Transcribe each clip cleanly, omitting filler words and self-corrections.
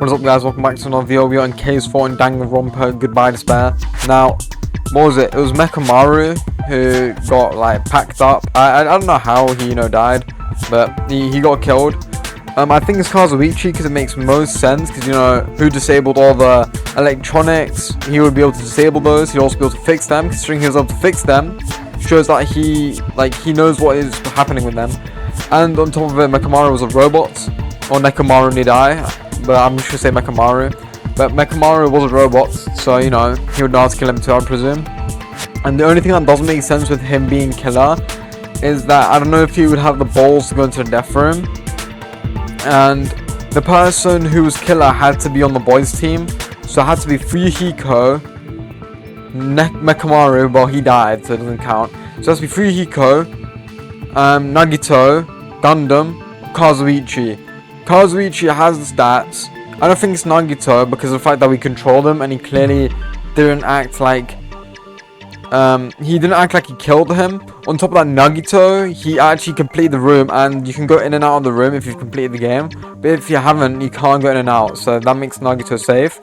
What is up, guys? Welcome back to another video. We are in Case 4 in Danganronpa, Goodbye Despair. Now, what was it? It was Mekamaru who got, like, packed up. I don't know how he, died, but he got killed. I think it's Kazuichi because it makes most sense because, who disabled all the electronics. He would be able to disable those. He'd also be able to fix them. Considering he was able to fix them, shows that he knows what is happening with them. And on top of it, Mekamaru was a robot. Or Nekamaru Nidai, but I'm just gonna say Mekamaru. But Mekamaru was a robot, so he would know how to kill him too, I presume. And the only thing that doesn't make sense with him being killer is that I don't know if he would have the balls to go into the death room. And the person who was killer had to be on the boys team, so it had to be Fuyuhiko, Mekamaru. Well, he died, so it doesn't count. So it has to be Fuyuhiko, Nagito, Gundam, Kazuichi. Kazuichi has the stats. I don't think it's Nagito because of the fact that we controlled him and he clearly didn't act like he killed him. On top of that, Nagito, he actually completed the room and you can go in and out of the room if you've completed the game. But if you haven't, you can't go in and out, so that makes Nagito safe.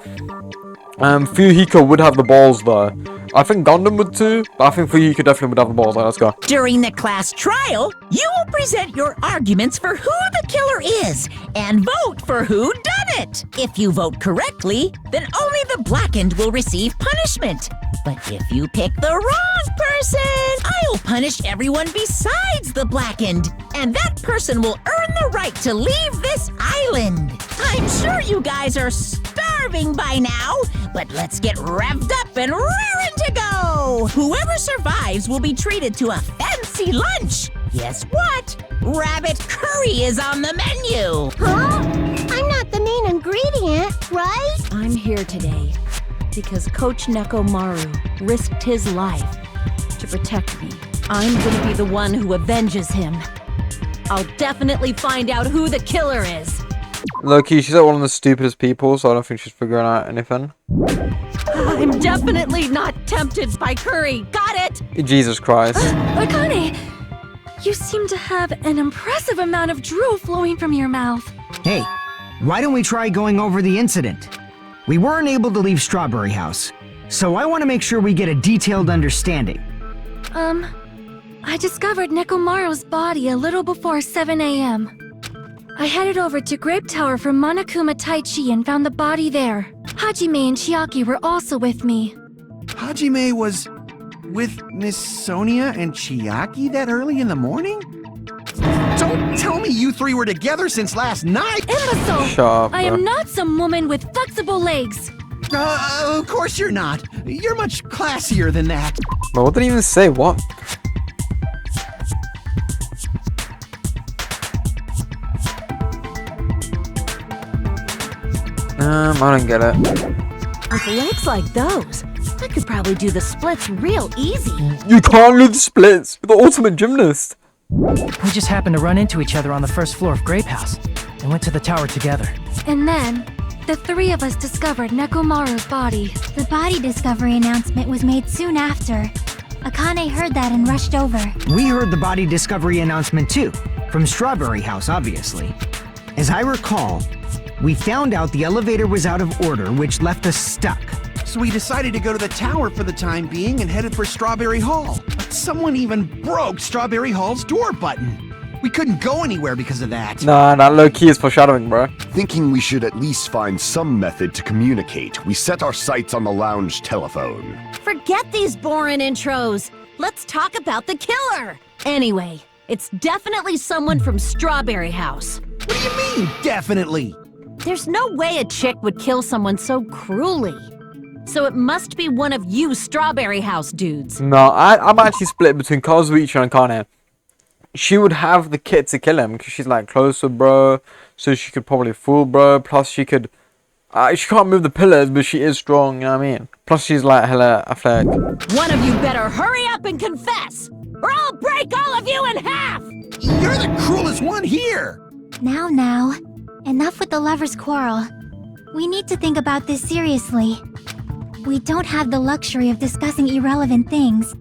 Fuyuhiko would have the balls though. I think Gundam would too, but I think Fuyuhiko definitely would have the balls. Right, let's go. During the class trial, you will present your arguments for who the killer is and vote for who done it. If you vote correctly, then only the blackened will receive punishment. But if you pick the wrong person, I'll punish everyone besides the blackened, and that person will earn the right to leave this island. I'm sure you guys are starving by now, but let's get revved up and raring to go. Whoever survives will be treated to a fancy lunch. Guess what? Rabbit curry is on the menu. Huh? I'm not the main ingredient, right? I'm here today because Coach Nekomaru risked his life to protect me. I'm gonna be the one who avenges him. I'll definitely find out who the killer is. Low-key, she's like one of the stupidest people, so I don't think she's figuring out anything. I'm definitely not tempted by curry. Got it? Jesus Christ. Akane, you seem to have an impressive amount of drool flowing from your mouth. Hey, why don't we try going over the incident? We weren't able to leave Strawberry House, so I want to make sure we get a detailed understanding. I discovered Nekomaru's body a little before 7 a.m. I headed over to Grape Tower from Monokuma Taichi and found the body there. Hajime and Chiaki were also with me. Hajime was with Miss Sonia and Chiaki that early in the morning? Don't tell me you three were together since last night! Imbecile! Shut up, I am not some woman with flexible legs. Of course you're not. You're much classier than that. But what did he even say? What? I don't get it. With legs like those, I could probably do the splits real easy. You can't do the splits. You're the ultimate gymnast. We just happened to run into each other on the first floor of Grape House and went to the tower together. And then, the three of us discovered Nekomaru's body. The body discovery announcement was made soon after. Akane heard that and rushed over. We heard the body discovery announcement too, from Strawberry House, obviously. As I recall, we found out the elevator was out of order, which left us stuck. So we decided to go to the tower for the time being and headed for Strawberry Hall. But someone even broke Strawberry Hall's door button. We couldn't go anywhere because of that. Nah, that low-key is foreshadowing, bro. Thinking we should at least find some method to communicate, we set our sights on the lounge telephone. Forget these boring intros. Let's talk about the killer. Anyway, it's definitely someone from Strawberry House. What do you mean, definitely? There's no way a chick would kill someone so cruelly. So it must be one of you Strawberry House dudes. No, I'm actually split between Kazuichi and Kane. She would have the kit to kill him because she's like closer, bro. So she could probably fool, bro. Plus she could... she can't move the pillars, but she is strong, you know what I mean? Plus she's like hella athletic. One of you better hurry up and confess, or I'll break all of you in half! You're the cruelest one here! Now. Enough with the lovers' quarrel. We need to think about this seriously. We don't have the luxury of discussing irrelevant things.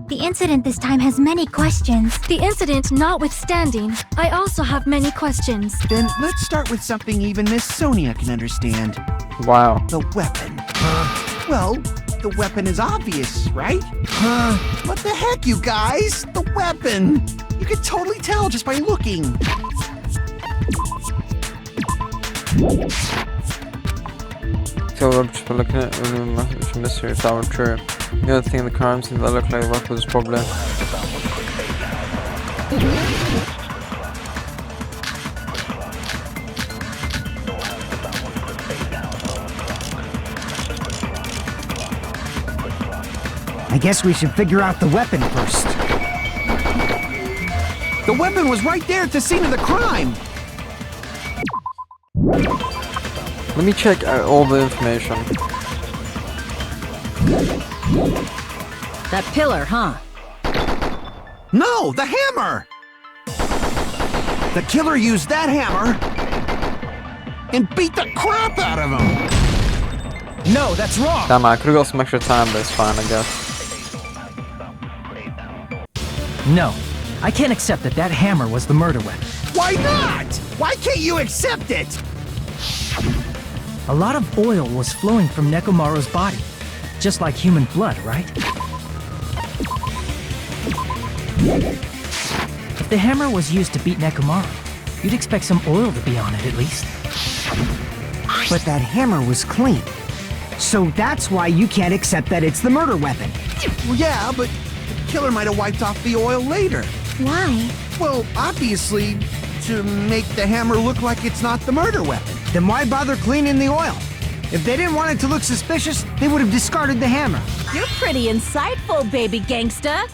The incident this time has many questions. The incident notwithstanding, I also have many questions. Then let's start with something even Miss Sonia can understand. Wow. The weapon. Well, the weapon is obvious, right? What the heck, you guys? The weapon! You could totally tell just by looking. So we're just looking at the mystery if that were true. The other thing, the crime scene that looked like weapons probably. I guess we should figure out the weapon first. The weapon was right there at the scene of the crime. Let me check out all the information. That pillar, huh? No, the hammer! The killer used that hammer and beat the crap out of him! No, that's wrong! Damn, I could've got some extra time, but it's fine, I guess. No, I can't accept that that hammer was the murder weapon. Why not? Why can't you accept it? A lot of oil was flowing from Nekomaru's body. Just like human blood, right? If the hammer was used to beat Nekomaru, you'd expect some oil to be on it at least. But that hammer was clean. So that's why you can't accept that it's the murder weapon. Well, yeah, but the killer might have wiped off the oil later. Why? Well, obviously, to make the hammer look like it's not the murder weapon. Then why bother cleaning the oil? If they didn't want it to look suspicious, they would have discarded the hammer. You're pretty insightful, baby gangsta.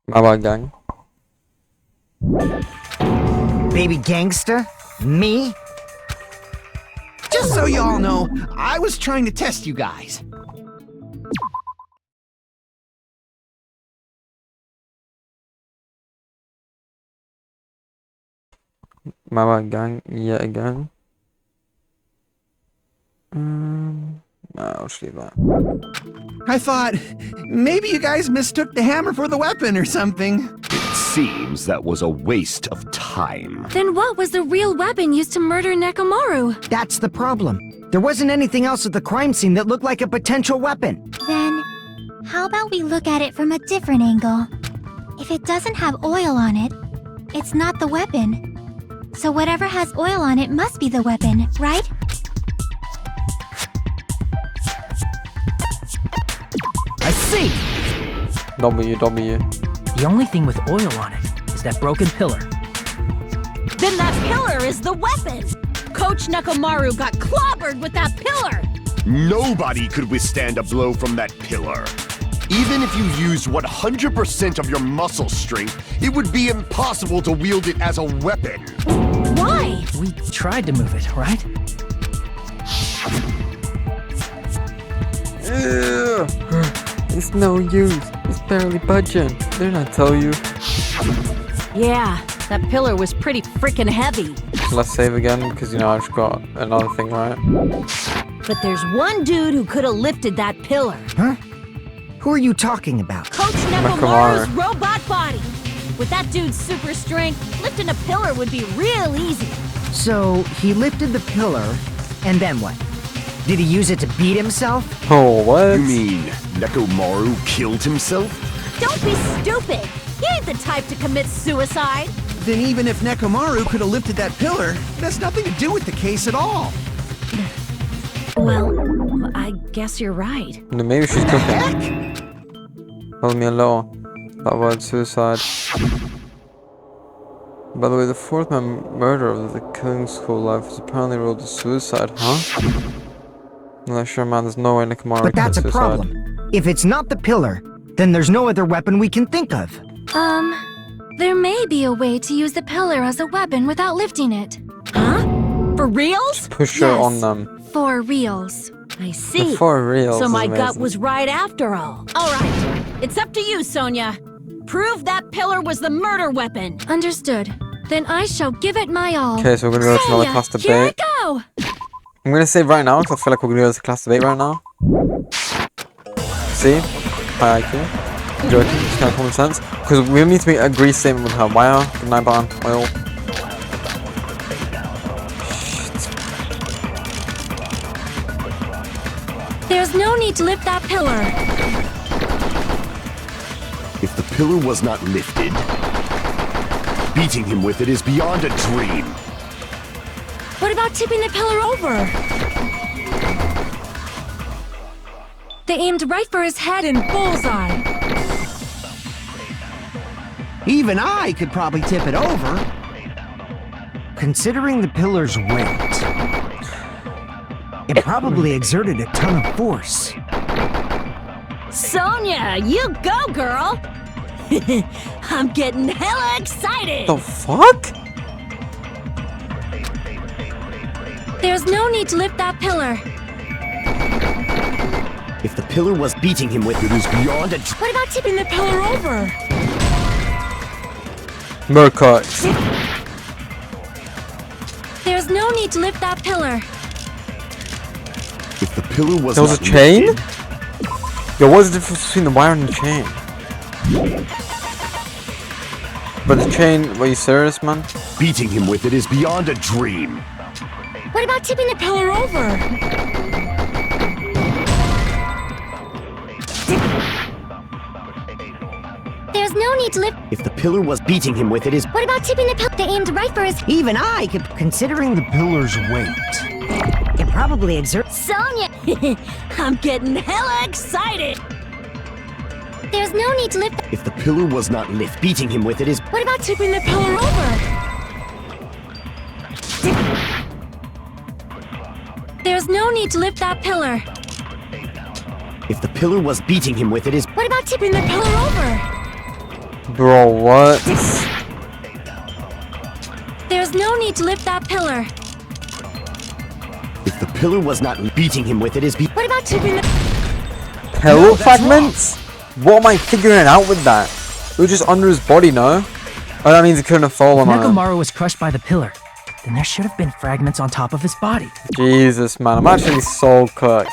Bye bye, gang. Baby gangsta? Me? Just so you all know, I was trying to test you guys. Bye bye, gang. Yet again. I'll just leave that. I thought, maybe you guys mistook the hammer for the weapon or something. It seems that was a waste of time. Then what was the real weapon used to murder Nekomaru? That's the problem. There wasn't anything else at the crime scene that looked like a potential weapon. Then, how about we look at it from a different angle? If it doesn't have oil on it, it's not the weapon. So whatever has oil on it must be the weapon, right? I see! W. The only thing with oil on it is that broken pillar. Then that pillar is the weapon! Coach Nekomaru got clobbered with that pillar! Nobody could withstand a blow from that pillar. Even if you used 100% of your muscle strength, it would be impossible to wield it as a weapon. Why? We tried to move it, right? It's no use. It's barely budging. Didn't I tell you? Yeah, that pillar was pretty freaking heavy. Let's save again, because you know I just got another thing right. But there's one dude who could have lifted that pillar. Huh? Who are you talking about? Coach Nekomaru's robot body. With that dude's super strength, lifting a pillar would be real easy. So, he lifted the pillar, and then what? Did he use it to beat himself? Oh, what? You mean Nekomaru killed himself? Don't be stupid! He ain't the type to commit suicide! Then even if Nekomaru could have lifted that pillar, it has nothing to do with the case at all. Well, I guess you're right. Maybe she's cooking. Heck? Tell me a little. That word suicide. By the way, the fourth murder of the killing school life was apparently ruled a suicide, huh? No, sure, man, there's no way Nekomaru But that's a committed problem. suicide. If it's not the pillar, then there's no other weapon we can think of. There may be a way to use the pillar as a weapon without lifting it. Huh? For reals? Push her on them. For reals. I see. For real. So my gut was right after all. All right, it's up to you, Sonia. Prove that pillar was the murder weapon. Understood. Then I shall give it my all. Okay, so we're gonna go to another Sonia, class here I debate. go! I'm gonna save right now because I feel like we're gonna go to class debate right now. See? High IQ. Joking, it's kind of common sense. Because we need to make a agree statement with her. Wire, good night, Barn, oil. There's no need to lift that pillar. If the pillar was not lifted, beating him with it is beyond a dream. What about tipping the pillar over? They aimed right for his head and bullseye. Even I could probably tip it over. Considering the pillar's weight, it probably exerted a ton of force. Sonia, you go, girl. I'm getting hella excited. The fuck? There's no need to lift that pillar. If the pillar was beating him with it is beyond a dream. What about tipping the pillar over? Murkot. There's no need to lift that pillar. If the pillar was There was not a chain? lifted, Yo, what's the difference between the wire and the chain? But the chain, are you serious, man? beating him with it is beyond a dream. What about tipping the pillar over? There's no need to lift. If the pillar was beating him with it is. What about tipping the pillar? They aimed right for his. Even I could. Considering the pillar's weight, it probably exerts. Sonia, I'm getting hella excited. There's no need to lift. If the pillar was not lift, beating him with it is. What about tipping the pillar over? There's no need to lift that pillar. If the pillar was beating him with it is. What about tipping the pillar over? Bro, what? There's no need to lift that pillar. If the pillar was not beating him with it is. What about tipping the... Pillow fragments? What am I figuring out with that? It was just under his body, no? Oh, that means he couldn't have fallen on it. Nekomaru was crushed by the pillar. Then there should have been fragments on top of his body. Jesus, man, I'm actually so cooked.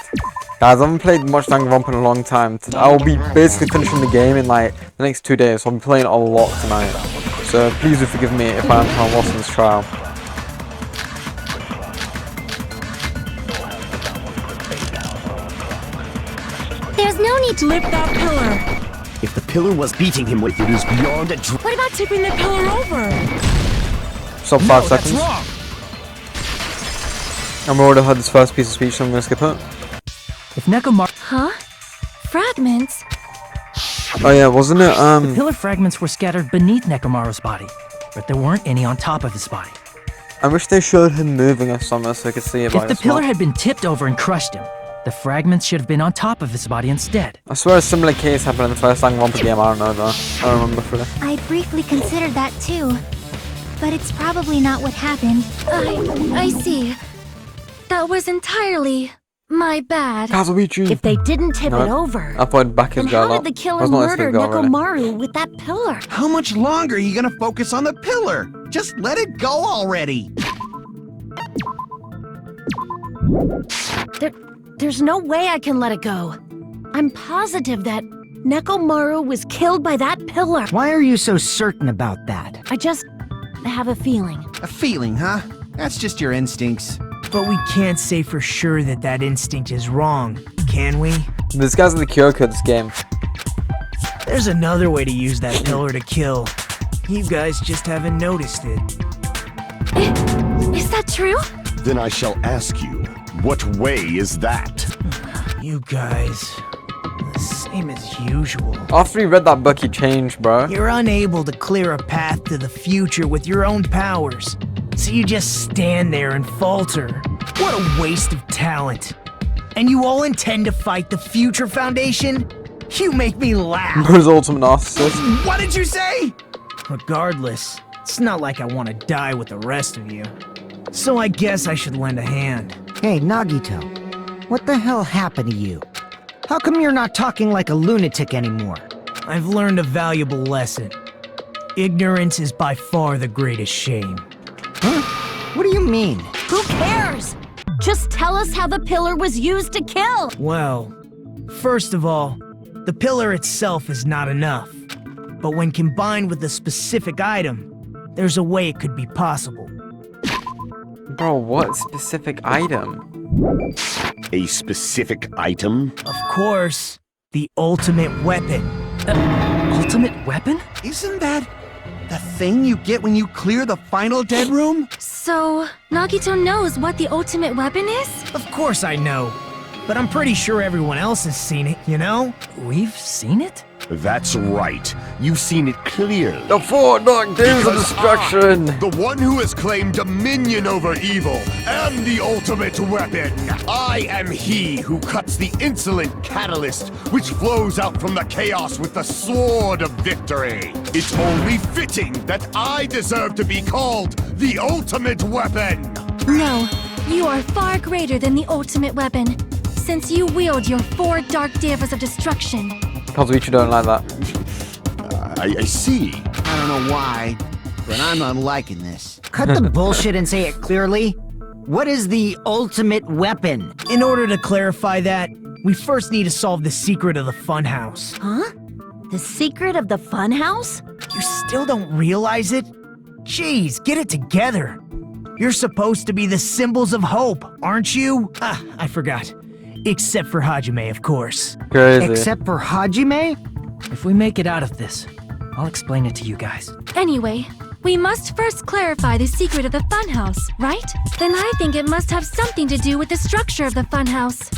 Guys, I haven't played much Danganronpa in a long time. I will be basically finishing the game in like the next 2 days, so I'll be playing a lot tonight. So please do forgive me if I'm kind of lost in this trial. There's no need to lift that pillar. If the pillar was beating him with it is beyond a dream. What about tipping the pillar over? So 5 seconds. And we already had this first piece of speech, so I'm gonna skip it. If Nekomaru... Huh? Fragments? Oh yeah, wasn't it, The pillar fragments were scattered beneath Nekomaru's body, but there weren't any on top of his body. I wish they showed him moving or something so I could see it. If the pillar had been tipped over and crushed him, the fragments should have been on top of his body instead. I swear a similar case happened in the first Danganronpa game, I don't know though. I don't remember fully. I briefly considered that too. But it's probably not what happened. I see. That was entirely my bad. Kazuichi! If they didn't tip No, it over, I thought back his then girl how up. did the killer That's not his murder girl, really. Nekomaru with that pillar? How much longer are you gonna focus on the pillar? Just let it go already. There's no way I can let it go. I'm positive that Nekomaru was killed by that pillar. Why are you so certain about that? I just have a feeling. A feeling, huh? That's just your instincts. But we can't say for sure that that instinct is wrong, can we? This guy's the Kyoko of this game. There's another way to use that pillar to kill. You guys just haven't noticed it. Is that true? Then I shall ask you, what way is that? You guys... Same as usual. After he read that book, he changed, bro. You're unable to clear a path to the future with your own powers, so you just stand there and falter. What a waste of talent. And you all intend to fight the Future Foundation? You make me laugh. Bro's ultimate narcissist. What did you say? Regardless, it's not like I want to die with the rest of you. So I guess I should lend a hand. Hey, Nagito. What the hell happened to you? How come you're not talking like a lunatic anymore? I've learned a valuable lesson. Ignorance is by far the greatest shame. Huh? What do you mean? Who cares? Just tell us how the pillar was used to kill! Well, first of all, the pillar itself is not enough. But when combined with a specific item, there's a way it could be possible. Bro, what specific item? A specific item? Of course, the ultimate weapon. Ultimate weapon? Isn't that the thing you get when you clear the final dead room? So, Nagito knows what the ultimate weapon is? Of course I know. But I'm pretty sure everyone else has seen it, you know? We've seen it? That's right. You've seen it clearly. The four dark days of Because destruction! I, the one who has claimed dominion over evil, am the ultimate weapon. I am he who cuts the insolent catalyst which flows out from the chaos with the sword of victory. It's only fitting that I deserve to be called the ultimate weapon. No, you are far greater than the ultimate weapon, since you wield your 4 dark devas of destruction. Kazuichi don't like that. I see. I don't know why, but I'm not liking this. Cut the bullshit and say it clearly. What is the ultimate weapon? In order to clarify that, we first need to solve the secret of the funhouse. Huh? The secret of the funhouse? You still don't realize it? Jeez, get it together. You're supposed to be the symbols of hope, aren't you? Ah, I forgot. Except for Hajime, of course. Crazy. Except for Hajime? If we make it out of this, I'll explain it to you guys. Anyway, we must first clarify the secret of the funhouse, right? Then I think it must have something to do with the structure of the funhouse.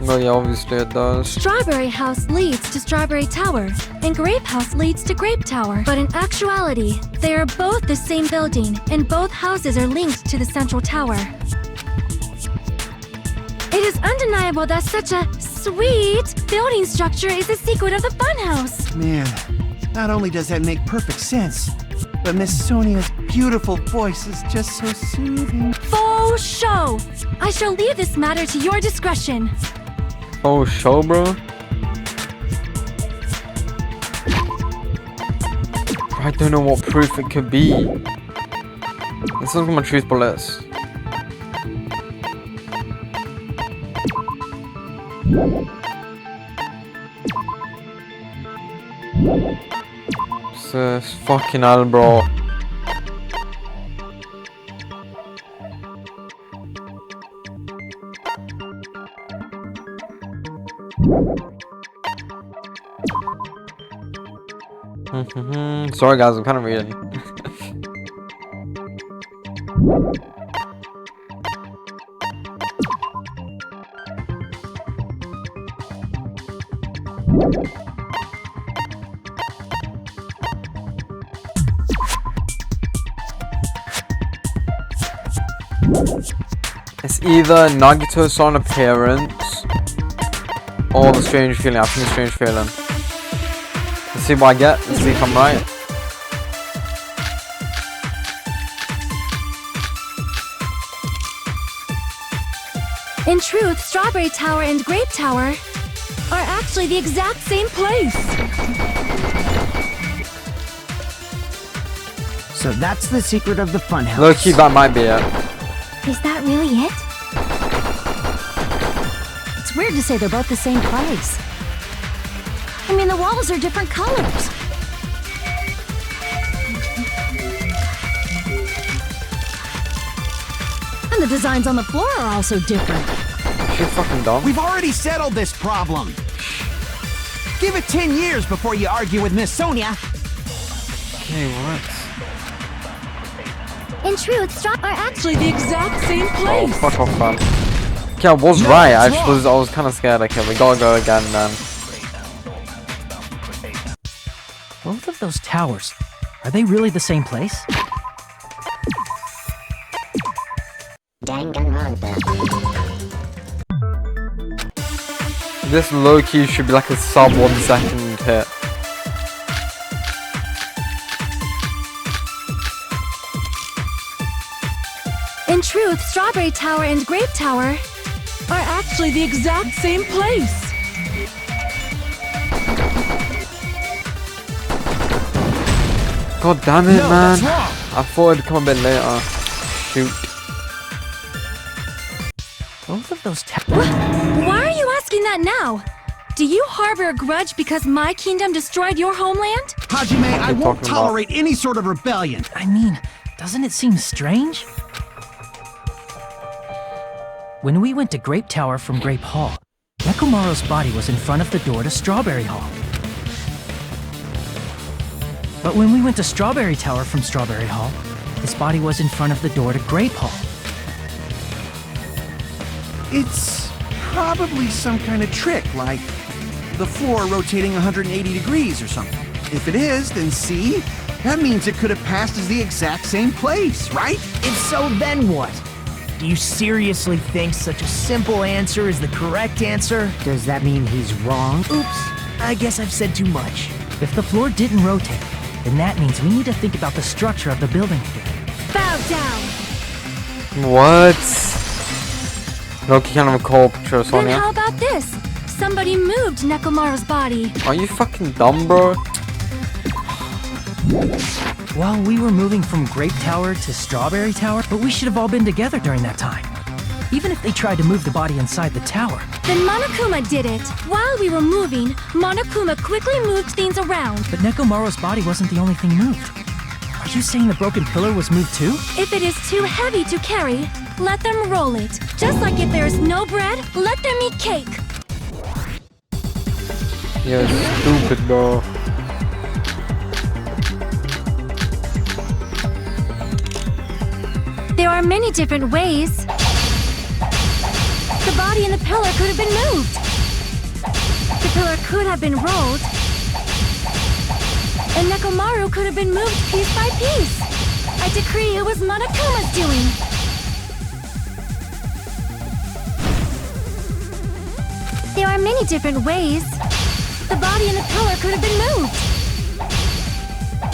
Well, yeah, obviously it does. Strawberry House leads to Strawberry Tower, and Grape House leads to Grape Tower. But in actuality, they are both the same building, and both houses are linked to the central tower. It is undeniable that such a sweet building structure is the secret of the funhouse. Man, not only does that make perfect sense, but Miss Sonia's beautiful voice is just so soothing. Faux show! I shall leave this matter to your discretion. Oh, show, bro. I don't know what proof it could be. Let's look at my truth bullets. This fucking hell, bro. Sorry guys, I'm kind of reading. It's either Nagito's sudden appearance or the strange feeling. I think the strange feeling. Let's see what I get. Let's see if I'm right. In truth, Strawberry Tower and Grape Tower are actually the exact same place. So that's the secret of the funhouse. Low key, that might be it. Is that really it? It's weird to say they're both the same place. I mean, the walls are different colors. And the designs on the floor are also different. You're fucking dumb. We've already settled this problem. Give it 10 years before you argue with Miss Sonia. Okay, what? In truth, are actually the exact same Oh, place. fuck off, man. Okay, I was No, right. it's I was kind of scared. Okay, we gotta go again then. Both of those towers, are they really the same place? This low-key should be like a sub 1 second hit. In truth, Strawberry Tower and Grape Tower Are actually the exact same place. God damn it, No, man. that's wrong. I thought it'd come a bit later. Shoot. Both of those towers. Why are you asking that now? Do you harbor a grudge because my kingdom destroyed your homeland? Hajime, I you won't talking about? tolerate any sort of rebellion. I mean, doesn't it seem strange? When we went to Grape Tower from Grape Hall, Nekomaru's body was in front of the door to Strawberry Hall. But when we went to Strawberry Tower from Strawberry Hall, his body was in front of the door to Grape Hall. It's probably some kind of trick, like the floor rotating 180 degrees or something. If it is, then see? That means it could have passed as the exact same place, right? If so, then what? Do you seriously think such a simple answer is the correct answer? Does that mean he's wrong? Oops, I guess I've said too much. If the floor didn't rotate, then that means we need to think about the structure of the building again. Bow down. What? Loki kind of a cold picture of Then Sonya. how about this? Somebody moved Nekomaru's body. Are you fucking dumb, bro? Well, we were moving from Grape Tower to Strawberry Tower, but we should have all been together during that time. Even if they tried to move the body inside the tower. Then Monokuma did it. While we were moving, Monokuma quickly moved things around. But Nekomaru's body wasn't the only thing moved. Are you saying the broken pillar was moved too? If it is too heavy to carry, let them roll it. Just like if there is no bread, let them eat cake. You're stupid, bro. There are many different ways. The body and the pillar could have been moved. The pillar could have been rolled. And Nekomaru could have been moved piece by piece. I decree it was Monokuma's doing. There are many different ways. The body and the pillar could have been moved.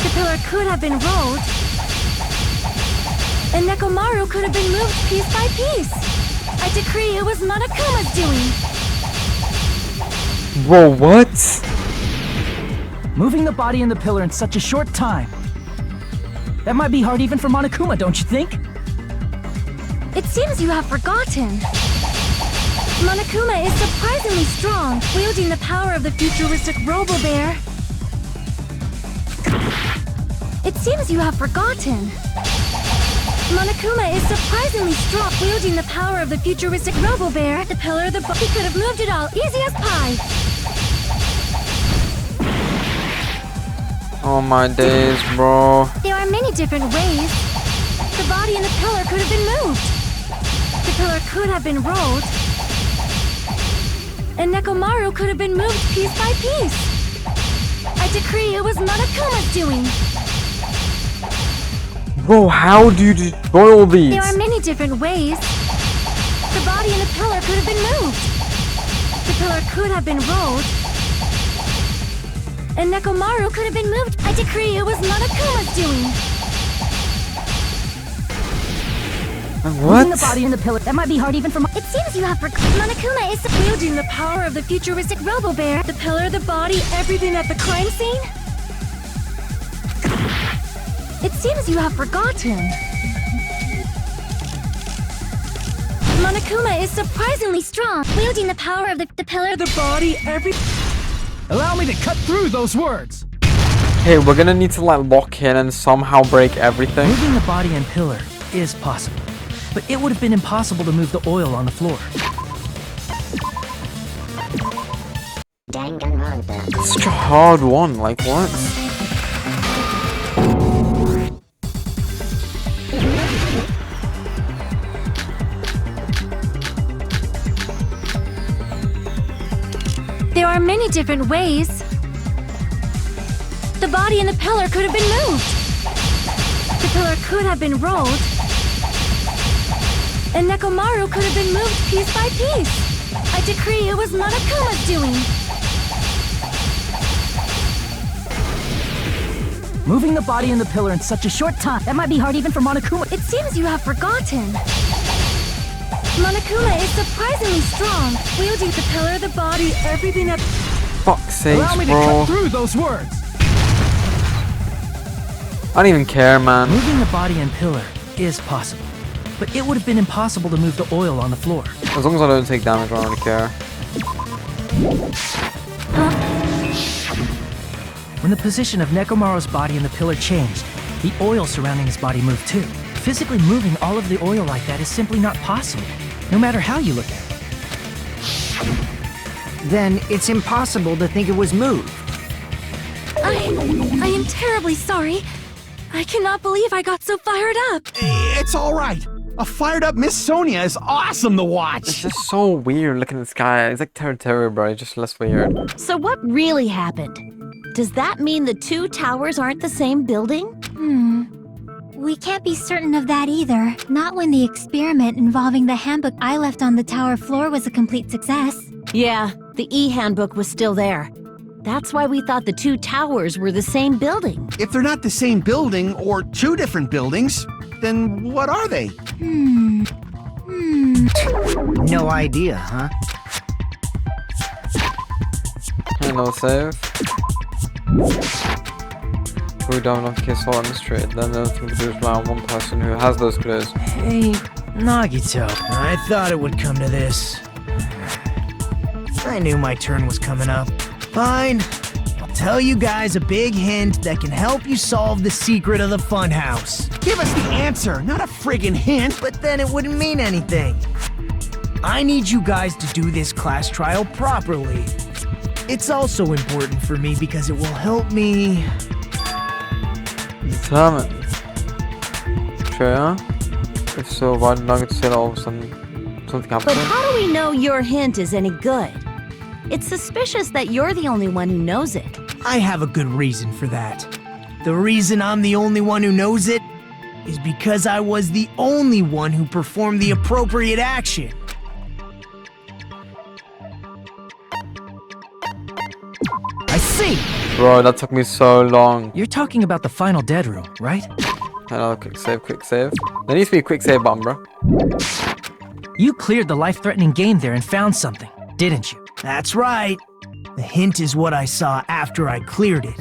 The pillar could have been rolled. And Nekomaru could have been moved piece by piece. I decree it was Monokuma's doing. Bro, what? Moving the body and the pillar in such a short time. That might be hard even for Monokuma, don't you think? It seems you have forgotten. Monokuma is surprisingly strong, wielding the power of the futuristic Robo-Bear. It seems you have forgotten. Monokuma is surprisingly strong, wielding the power of the futuristic Robo-Bear. The pillar, the he could have moved it all, easy as pie. Oh my days, bro. There are many different ways. The body and the pillar could have been moved. The pillar could have been rolled. And Nekomaru could have been moved piece by piece. I decree it was Monokuma's doing. Bro, how do you destroy all these? There are many different ways. The body and the pillar could have been moved. The pillar could have been rolled. And Nekomaru could have been moved. I decree it was Monokuma's doing. Moving What? the body and the pillar. That might be hard even for It seems you have Monokuma is wielding the power of the futuristic Robo-Bear. The pillar, the body, everything at the crime scene. It seems you have forgotten. Monokuma is surprisingly strong, wielding the power of the pillar, the body, Allow me to cut through those words. Hey, we're gonna need to like lock in and somehow break everything. Moving the body and pillar is possible, but it would have been impossible to move the oil on the floor. It's such a hard one, like what? are many different ways. The body in the pillar could have been moved. The pillar could have been rolled. And Nekomaru could have been moved piece by piece. I decree it was Monokuma's doing. Moving the body and the pillar in such a short time, that might be hard even for Monokuma. It seems you have forgotten. Monokuma is surprisingly strong. Wielding the pillar, the body, everything up. Fuck's sakes, Allow me to bro. cut through those words. I don't even care, man. Moving the body and pillar is possible, but it would have been impossible to move the oil on the floor. As long as I don't take damage, I don't really care. When the position of Nekomaru's body and the pillar changed, the oil surrounding his body moved too. Physically moving all of the oil like that is simply not possible, no matter how you look at it. Then it's impossible to think it was moved. I am terribly sorry. I cannot believe I got so fired up. It's all right. A fired up Miss Sonia is awesome to It's watch. just so weird looking at this guy. It's like Terra, bro. It's just less weird. So what really happened? Does that mean the two towers aren't the same building? We can't be certain of that either. Not when the experiment involving the handbook I left on the tower floor was a complete success. Yeah, the e-handbook was still there. That's why we thought the two towers were the same building. If they're not the same building or two different buildings, then what are they? No idea, huh? Hello, save. We don't have to kiss for a mystery. Then the only thing to do is rely on one person who has those clues. Hey, Nagito. I thought it would come to this. I knew my turn was coming up. Fine. I'll tell you guys a big hint that can help you solve the secret of the funhouse. Give us the answer, not a friggin' hint. But then it wouldn't mean anything. I need you guys to do this class trial properly. It's also important for me because it will help me... Determine. Sure. If so, why did Nugget say that all of a sudden something happened? But how do we know your hint is any good? It's suspicious that you're the only one who knows it. I have a good reason for that. The reason I'm the only one who knows it is because I was the only one who performed the appropriate action. I see! Bro, that took me so long. You're talking about the final dead room, right? Hello, quick save, quick save. There needs to be a quick save button, bro. You cleared the life-threatening game there and found something, didn't you? That's right. The hint is what I saw after I cleared it.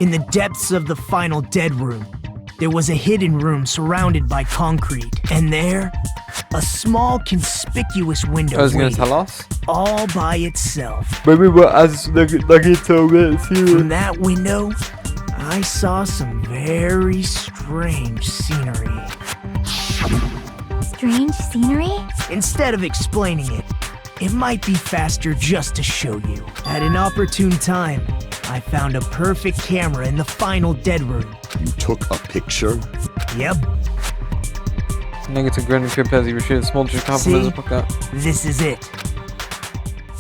In the depths of the final dead room, there was a hidden room surrounded by concrete. And there, a small conspicuous window I was gonna waited, tell us. all by itself. Maybe we're as Nugget From that window, I saw some very strange scenery. Strange scenery? Instead of explaining it, it might be faster just to show you. At an opportune time, I found a perfect camera in the final dead room. You took a picture? Yep, Negative grin and creep as he retrieved a small jar of See? pocket. this is it.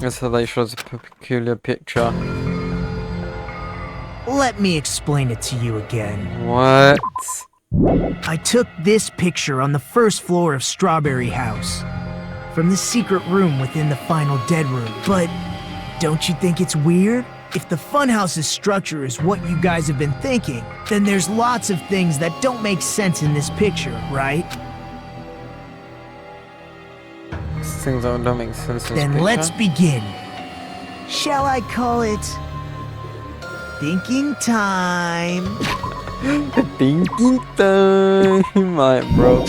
That's how they shows a peculiar picture. Let me explain it to you again. What? I took this picture on the first floor of Strawberry House, from the secret room within the final dead room. But don't you think it's weird? If the funhouse's structure is what you guys have been thinking, then there's lots of things that don't make sense in this picture, right? Things that don't make sense in this Then picture. let's begin. Shall I call it thinking time? Thinking time, my bro.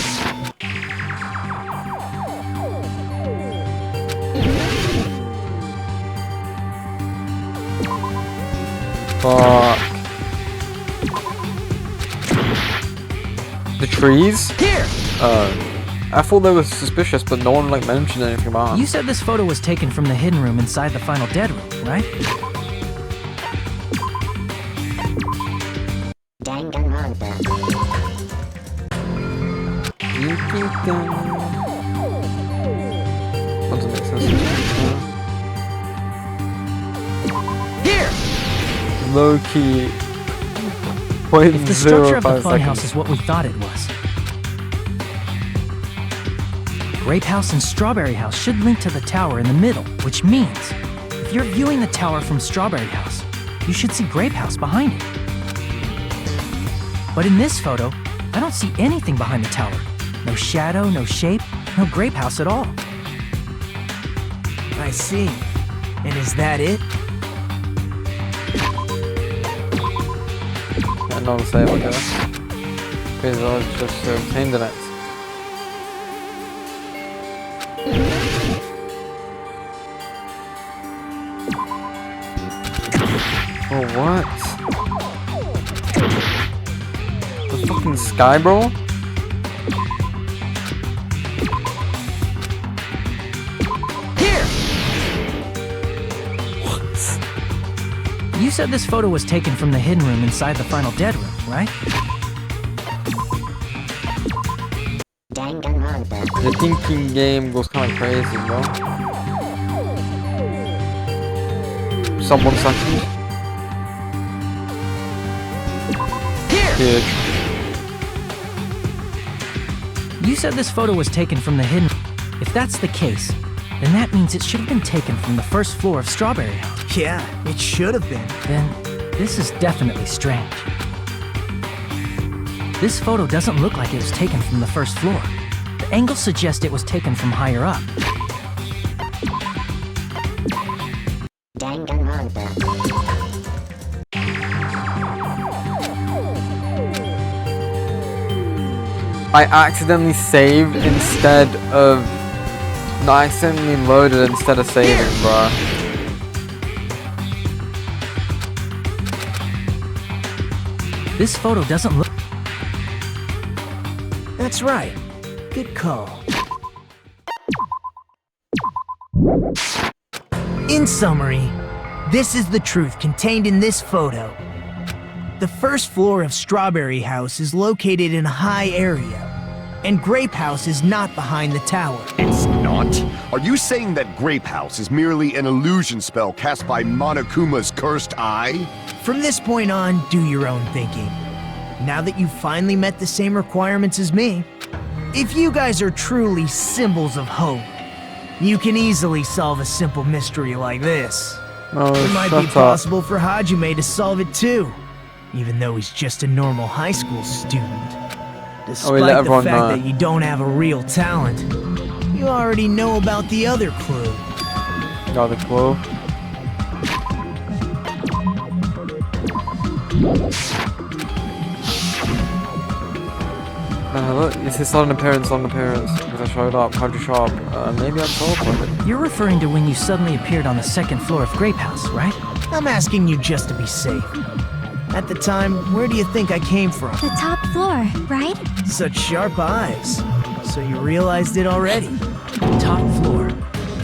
Fuck. The trees? Here! I thought they were suspicious, but no one like mentioned anything about them. You said this photo was taken from the hidden room inside the final dead room, right? Danganronpa. Doesn't make sense. low key. If the structure of the 0.05 funhouse seconds. is what we thought it was, Grape House and Strawberry House should link to the tower in the middle, which means if you're viewing the tower from Strawberry House, you should see Grape House behind it. But in this photo, I don't see anything behind the tower. No shadow, no shape, no Grape House at all. I see. And is that it? Another save, I guess. Because I was just obtained in it. Oh, what? The fucking sky, bro? You said this photo was taken from the hidden room inside the final dead room, right? The thinking game goes kind of crazy, bro. Sub 1 second. Huge. You said this photo was taken from the hidden. If that's the case, then that means it should have been taken from the first floor of Strawberry House. Yeah, it should have been. Then this is definitely strange. This photo doesn't look like it was taken from the first floor. The angles suggest it was taken from higher up. Danganronpa. I accidentally saved instead of... No, I accidentally loaded instead of saving, bro. This photo doesn't look... That's right. Good call. In summary, this is the truth contained in this photo. The first floor of Strawberry House is located in a high area, and Grape House is not behind the tower. It's not? Are you saying that Grape House is merely an illusion spell cast by Monokuma's cursed eye? From this point on, do your own thinking. Now that you've finally met the same requirements as me, if you guys are truly symbols of hope, you can easily solve a simple mystery like this. Oh, It might shut be up. possible for Hajime to solve it too, even though he's just a normal high school student. Despite let the everyone fact know. that you don't have a real talent, you already know about the other clue. Got the clue. Look, it's his sudden appearance, because I showed up. How'd you show up? Maybe I teleported. You're referring to when you suddenly appeared on the second floor of Grape House, right? I'm asking you just to be safe. At the time, where do you think I came from? The top floor, right? Such sharp eyes. So you realized it already. Top floor.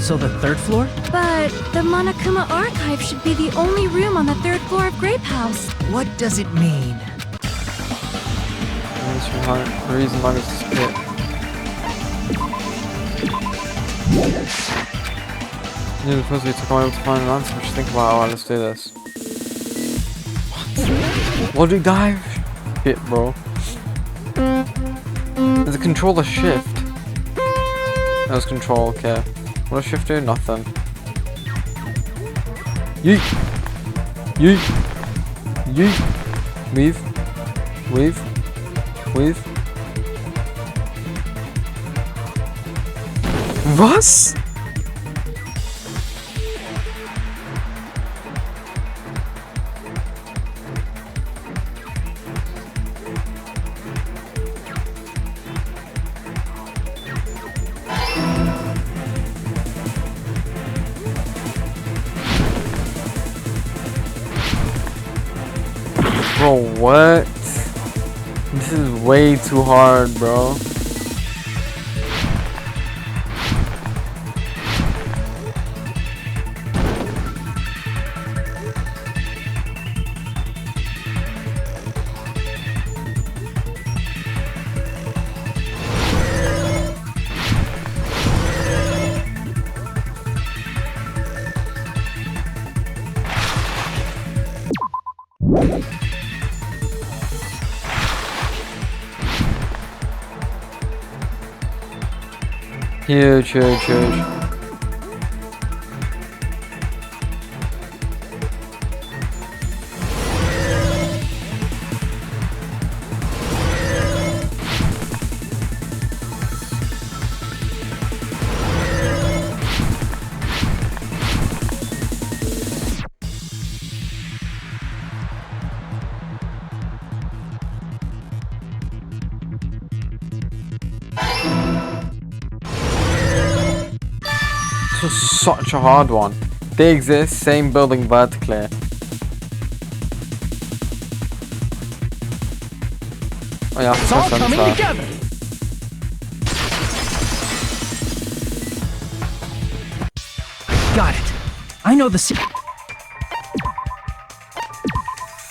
So the third floor? But the Monokuma Archive should be the only room on the third floor of Grape House. What does it mean? The reason why this is split. Near the first we took a while to find an answer. What you think about? Alright, let's do this. What do dive? Shit, bro. There's a controller shift. That was control, okay. What does shift do? Nothing. Yeet! Yeet! Yeet! Weave. Weave. Weave. Was? Bro, what? This is way too hard, bro. Huge, huge, huge. This was such a hard one. They exist, same building vertically. Oh yeah, It's all coming together. Got it. I know the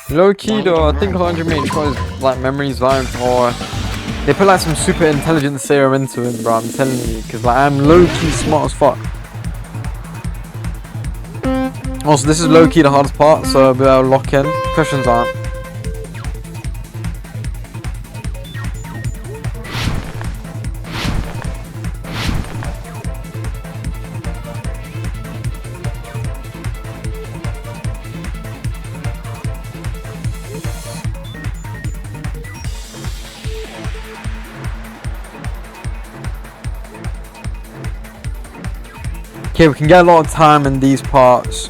Low key though, I think 100 made sure his like memories valued, or they put like some super intelligence serum into him, bro. I'm telling you, because like I'm low key smart as fuck. Also, this is low key the hardest part, so we'll lock in. Questions aren't. Okay, we can get a lot of time in these parts.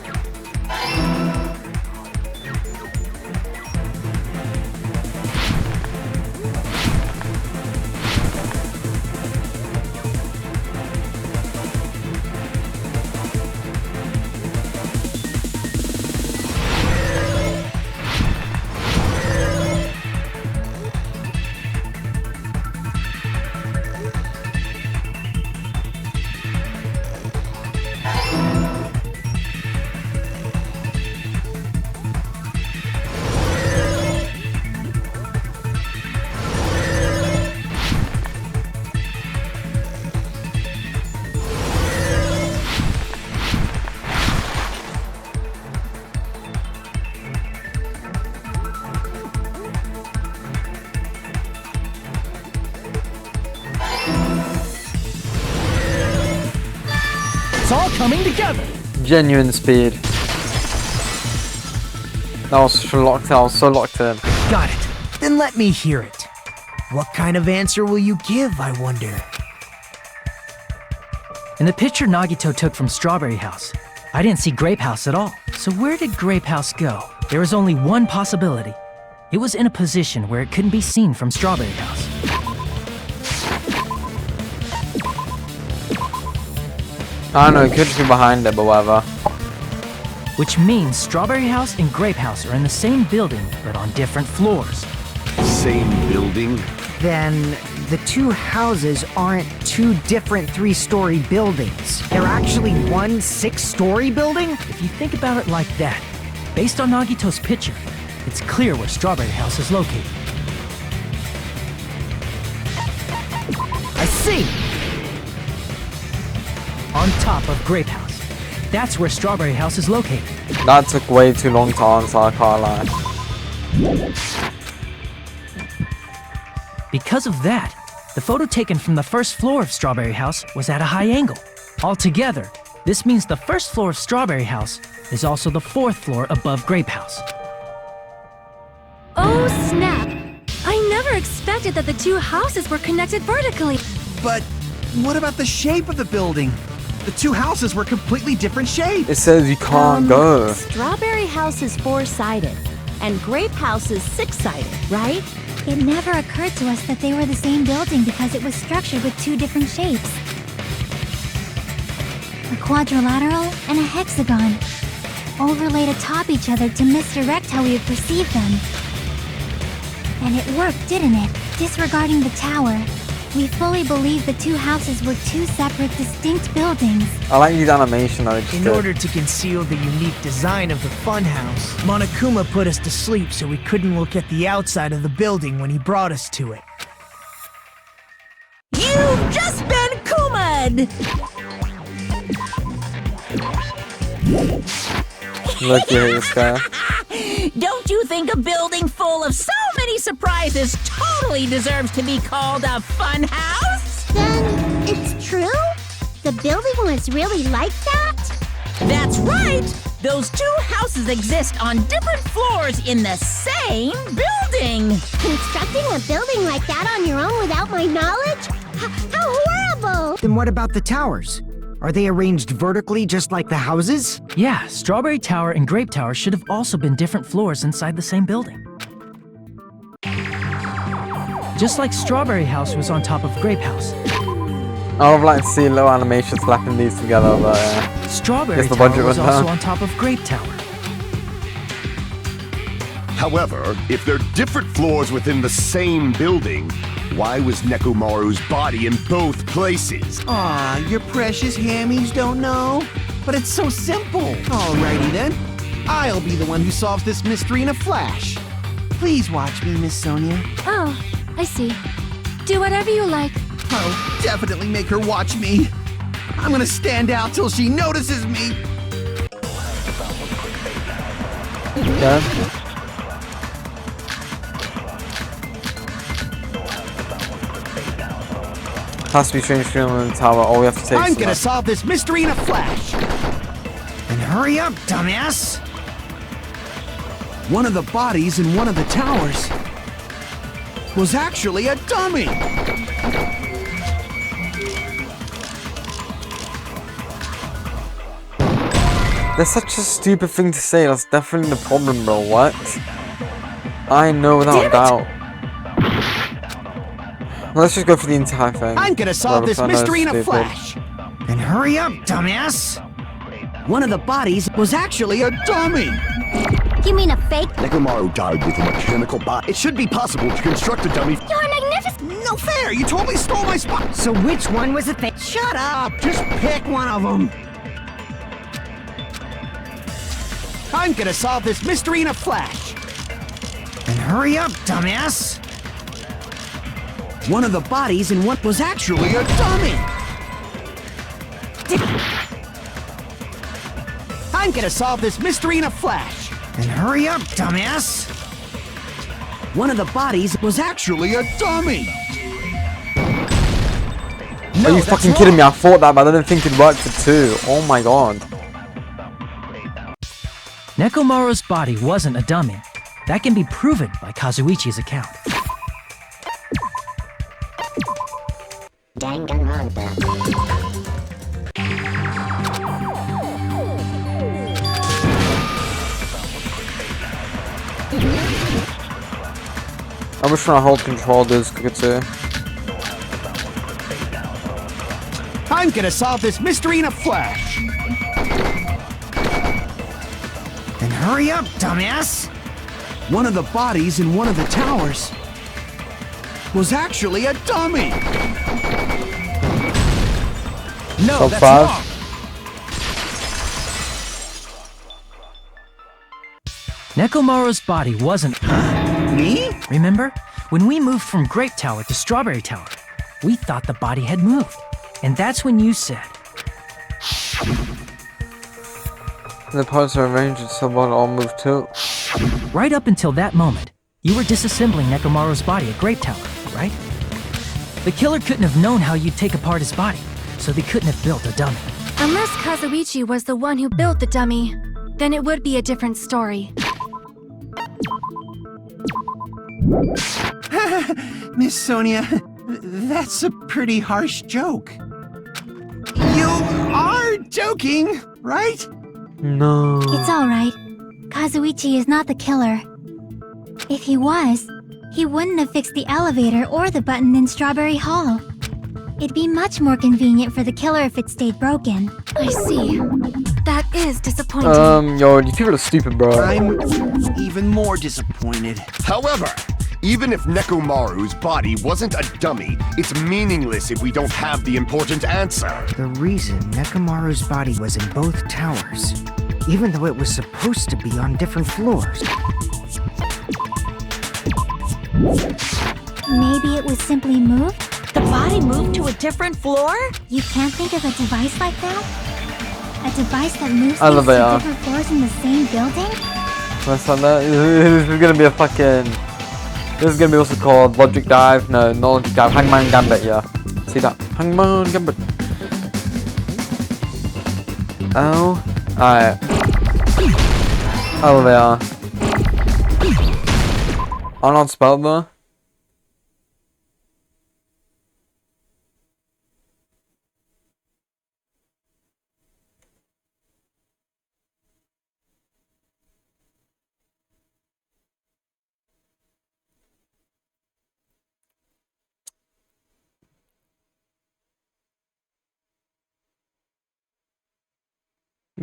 It's all coming together. Genuine speed. That was so locked in. I was so locked in. Got it. Then let me hear it. What kind of answer will you give, I wonder? In the picture Nagito took from Strawberry House, I didn't see Grape House at all. So where did Grape House go? There was only one possibility. It was in a position where it couldn't be seen from Strawberry House. I don't know, it could just be behind it, but whatever. Which means Strawberry House and Grape House are in the same building, but on different floors. Same building? Then the two houses aren't two different 3-story buildings. They're actually one 6-story building? If you think about it like that, based on Nagito's picture, it's clear where Strawberry House is located. I see! On top of Grape House. That's where Strawberry House is located. That took way too long to answer, I can't lie. Because of that, the photo taken from the first floor of Strawberry House was at a high angle. Altogether, this means the first floor of Strawberry House is also the 4th floor above Grape House. Oh, snap! I never expected that the two houses were connected vertically. But what about the shape of the building? The two houses were completely different shapes. It says you can't go. Strawberry House is 4-sided, and Grape House is 6-sided, right? It never occurred to us that they were the same building because it was structured with two different shapes. A quadrilateral and a hexagon, overlaid atop each other to misdirect how we would perceive them. And it worked, didn't it? Disregarding the tower, we fully believed the two houses were two separate, distinct buildings. I like these animation though. In order to conceal the unique design of the funhouse, Monokuma put us to sleep so we couldn't look at the outside of the building when he brought us to it. You've just been Kuma'd! Look here, this guy. Don't you think a building full of so many surprises totally deserves to be called a fun house? Then it's true? The building was really like that? That's right! Those two houses exist on different floors in the same building! Constructing a building like that on your own without my knowledge? How horrible! Then what about the towers? Are they arranged vertically just like the houses? Yeah, Strawberry Tower and Grape Tower should have also been different floors inside the same building. Just like Strawberry House was on top of Grape House. I would like to see a little animation slapping these together, but Strawberry the Tower budget was was also down. on top of Grape Tower. However, if they're different floors within the same building, why was Nekomaru's body in both places? Aw, your precious hammies don't know? But it's so simple. Alrighty then. I'll be the one who solves this mystery in a flash. Please watch me, Miss Sonia. Oh, I see. Do whatever you like. I'll definitely make her watch me. I'm gonna stand out till she notices me. Yeah. Has to be strange screen on the tower. All we have to take. I'm gonna solve this mystery in a flash. And hurry up, dumbass! One of the bodies in one of the towers was actually a dummy. That's such a stupid thing to say. That's definitely the problem, bro. What? I know without doubt. Let's just go for the entire thing. I'm gonna solve this mystery in a flash. And hurry up, dumbass! One of the bodies was actually a dummy. You mean a fake? Nekomaru died with a mechanical body. It should be possible to construct a dummy. You're magnificent! No fair! You totally stole my spot! So which one was the fake? Shut up! Just pick one of them! I'm gonna solve this mystery in a flash! And hurry up, dumbass! One of the bodies in one was actually a dummy! I'm gonna solve this mystery in a flash! And hurry up, dumbass! One of the bodies was actually a dummy! Are you fucking kidding me? I thought that, but I didn't think it worked for two. Oh my god. Nekomaru's body wasn't a dummy. That can be proven by Kazuichi's account. Danganronpa. I'm just trying to hold control of this too. I'm gonna solve this mystery in a flash! And hurry up, dumbass! One of the bodies in one of the towers was actually a dummy! No, So that's far. wrong! Nekomaru's body wasn't. Me? Remember? When we moved from Grape Tower to Strawberry Tower, we thought the body had moved. And that's when you said, The parts are arranged so one all move too. right up until that moment, you were disassembling Nekomaru's body at Grape Tower, right? The killer couldn't have known how you'd take apart his body, so they couldn't have built a dummy. Unless Kazuichi was the one who built the dummy, then it would be a different story. Miss Sonia, that's a pretty harsh joke. You are joking, right? No. It's alright. Kazuichi is not the killer. If he was, he wouldn't have fixed the elevator or the button in Strawberry Hall. It'd be much more convenient for the killer if it stayed broken. I see. That is disappointing. Yo, you people are stupid, bro. I'm even more disappointed. However, even if Nekomaru's body wasn't a dummy, it's meaningless if we don't have the important answer. The reason Nekomaru's body was in both towers, even though it was supposed to be on different floors. Maybe it was simply moved? The body moved to a different floor? You can't think of a device like that? A device that moves things Elevator. to different floors in the same building? That's not that. This is gonna be a fucking. This is gonna be also called Logic Dive. No, not Logic Dive. Hangman Gambit, yeah. See that? Hangman Gambit. Oh. Alright. Elevator. I'm not spelled though.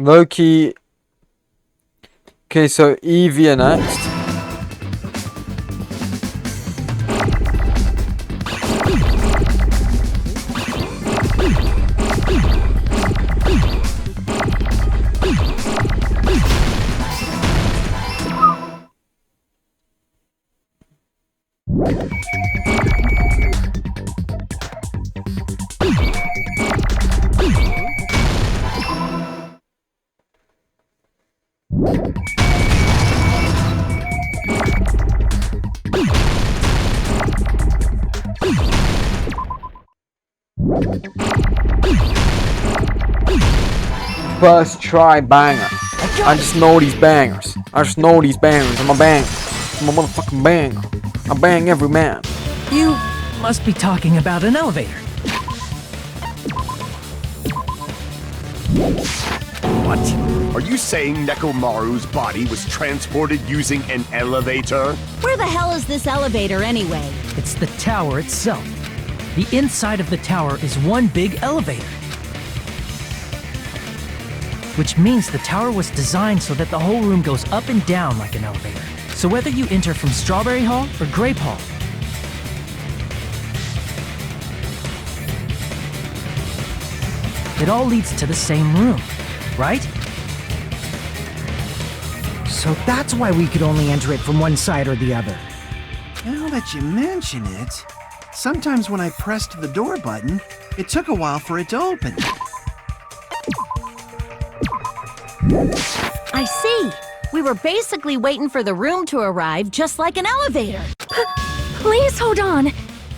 Loki. Okay, so Evie next. First try banger. I just know these bangers. I'm a banger. I'm a motherfucking banger. I bang every man. You must be talking about an elevator. What? Are you saying Nekomaru's body was transported using an elevator? Where the hell is this elevator anyway? It's the tower itself. The inside of the tower is one big elevator. Which means the tower was designed so that the whole room goes up and down like an elevator. So whether you enter from Strawberry Hall or Grape Hall, it all leads to the same room, right? So that's why we could only enter it from one side or the other. Now that you mention it, sometimes when I pressed the door button, it took a while for it to open. I see. We were basically waiting for the room to arrive, just like an elevator. Please hold on.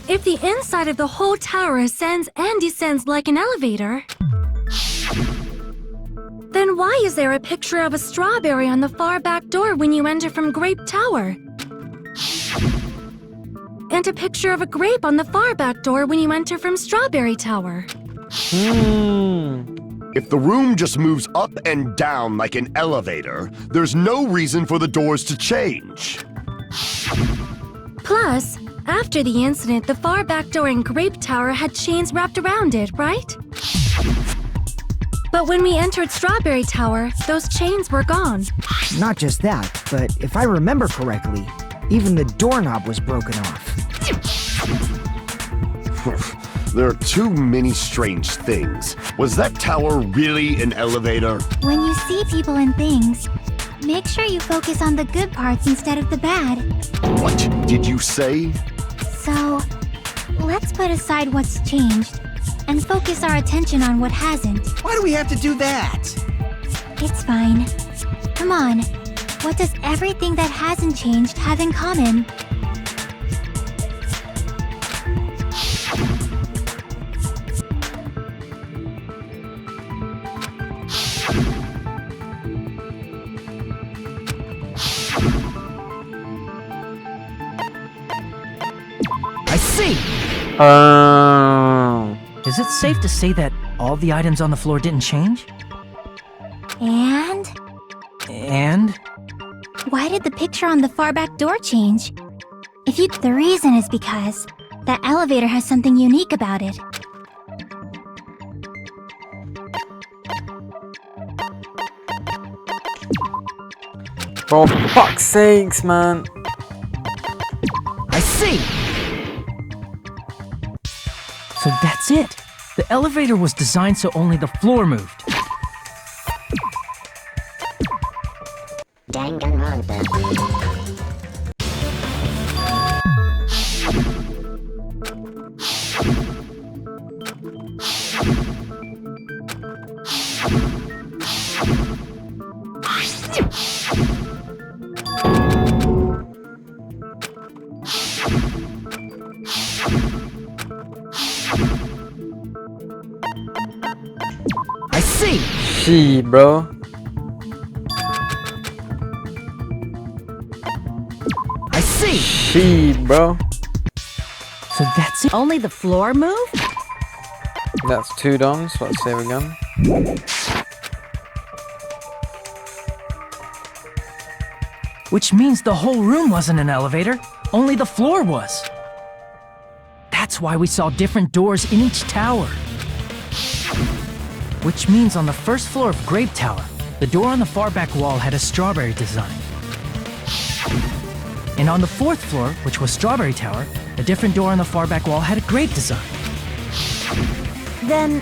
If the inside of the whole tower ascends and descends like an elevator, then why is there a picture of a strawberry on the far back door when you enter from Grape Tower? And a picture of a grape on the far back door when you enter from Strawberry Tower? If the room just moves up and down like an elevator, there's no reason for the doors to change. Plus, after the incident, the far back door in Grape Tower had chains wrapped around it, right? But when we entered Strawberry Tower, those chains were gone. Not just that, but if I remember correctly, even the doorknob was broken off. There are too many strange things. Was that tower really an elevator? When you see people and things, make sure you focus on the good parts instead of the bad. What did you say? So, let's put aside what's changed and focus our attention on what hasn't. Why do we have to do that? It's fine. Come on. What does everything that hasn't changed have in common? I see! Is it safe to say that all the items on the floor didn't change? And? And? Why did the picture on the far back door change? The reason is because that elevator has something unique about it. For fuck's sakes, man. I see! So that's it. The elevator was designed so only the floor moved. Danganronpa. I see! She, bro. I see. She, bro. So that's it. Only the floor moved? That's 2 done, so let's save again. Which means the whole room wasn't an elevator, only the floor was. That's why we saw different doors in each tower. Which means on the first floor of Grape Tower, the door on the far back wall had a strawberry design. And on the 4th floor, which was Strawberry Tower, a different door on the far back wall had a grape design. Then,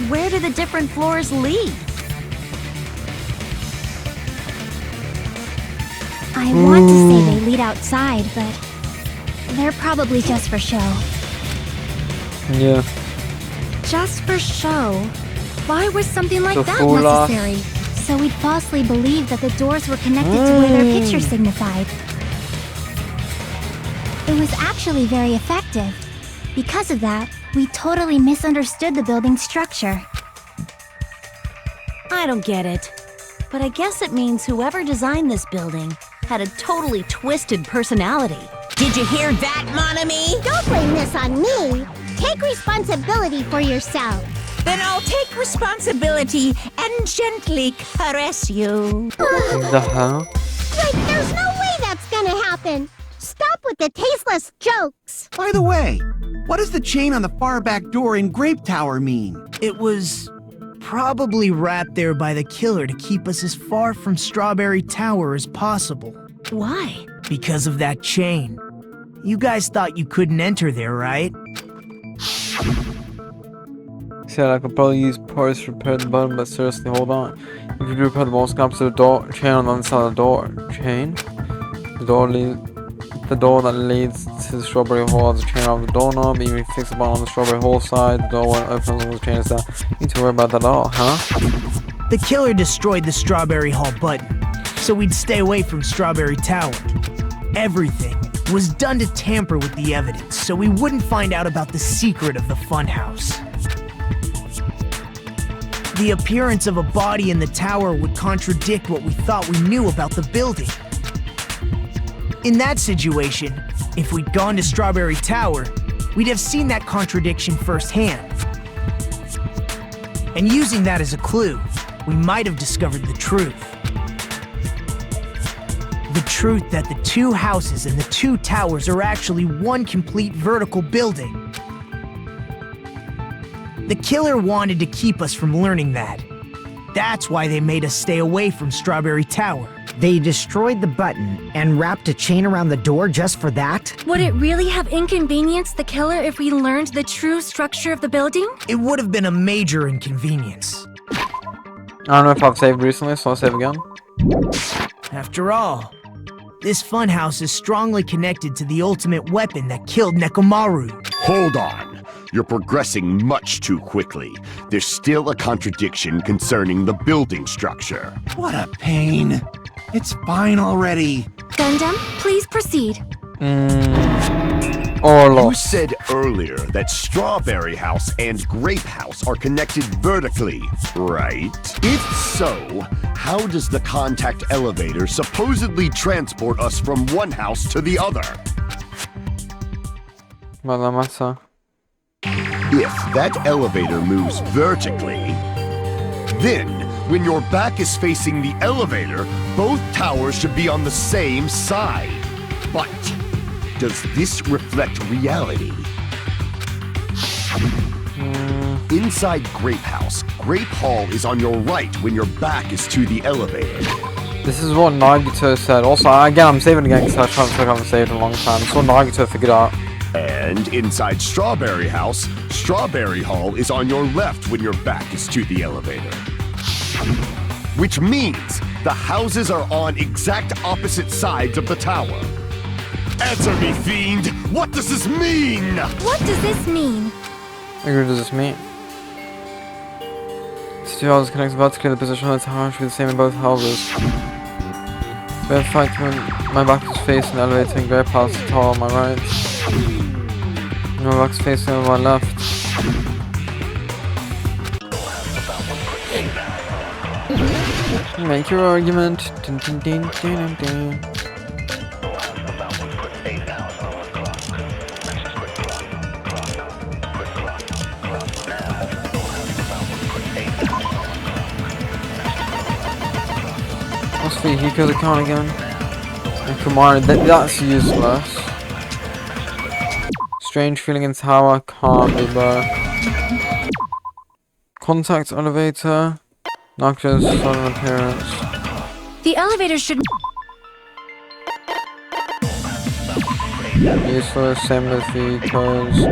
where do the different floors lead? I want to say they lead outside, but they're probably just for show. Yeah. Just for show? Why was something like To that fool us. necessary? So we'd falsely believe that the doors were connected to where their picture signified. It was actually very effective. Because of that, we totally misunderstood the building's structure. I don't get it. But I guess it means whoever designed this building had a totally twisted personality. Did you hear that, mon ami? Don't blame this on me. Take responsibility for yourself. Then I'll take responsibility and gently caress you. The hell? Like, there's no way that's gonna happen. Stop with the tasteless jokes. By the way, what does the chain on the far back door in Grape Tower mean? It was probably wrapped there by the killer to keep us as far from Strawberry Tower as possible. Why? Because of that chain. You guys thought you couldn't enter there, right? Said I could probably use parts to repair the button, but seriously, hold on. If you do repair the wall, snap to the door chain on the other side of the door. Chain? The door that leads to the strawberry hole has a chain around the doorknob. Even if you fix the button on the strawberry hole side, the door won't open as long as the chain is there. You need to worry about that at all, huh? The killer destroyed the Strawberry Hall button, so we'd stay away from Strawberry Tower. Everything was done to tamper with the evidence, so we wouldn't find out about the secret of the funhouse. The appearance of a body in the tower would contradict what we thought we knew about the building. In that situation, if we'd gone to Strawberry Tower, we'd have seen that contradiction firsthand. And using that as a clue, we might have discovered the truth. The truth that the 2 houses and the 2 towers are actually one complete vertical building. The killer wanted to keep us from learning that. That's why they made us stay away from Strawberry Tower. They destroyed the button and wrapped a chain around the door just for that? Would it really have inconvenienced the killer if we learned the true structure of the building? It would have been a major inconvenience. I don't know if I've saved recently, so I'll save again. After all, this funhouse is strongly connected to the ultimate weapon that killed Nekomaru. Hold on. You're progressing much too quickly. There's still a contradiction concerning the building structure. What a pain. It's fine already. Gundam, please proceed. Or You lost. said earlier that Strawberry House and Grape House are connected vertically, right? If so, how does the contact elevator supposedly transport us from one house to the other? What that matter? If that elevator moves vertically, then when your back is facing the elevator, both towers should be on the same side. But does this reflect reality? Inside Grape House, Grape Hall is on your right when your back is to the elevator. This is what Nagito said. Also, again, I'm saving again because I haven't saved in a long time. It's what Nagito figured out. And inside Strawberry House, Strawberry Hall is on your left when your back is to the elevator. Which means the houses are on exact opposite sides of the tower. Answer me, fiend! What does this mean? What does this mean? What does this mean? These 2 houses connect vertically. The position of the tower should be the same in both houses. But in fact, when my back is facing the elevator in Grape House, the tower on my right. And my back is facing on my left. Make your argument. Dun, dun, dun, dun, dun, dun. What's the Hiko's account again? And Kumari, that's useless. Strange feeling in tower, can't be bro. Contact elevator. Noxious sudden appearance. The elevator should. Useless, same with Hiko's.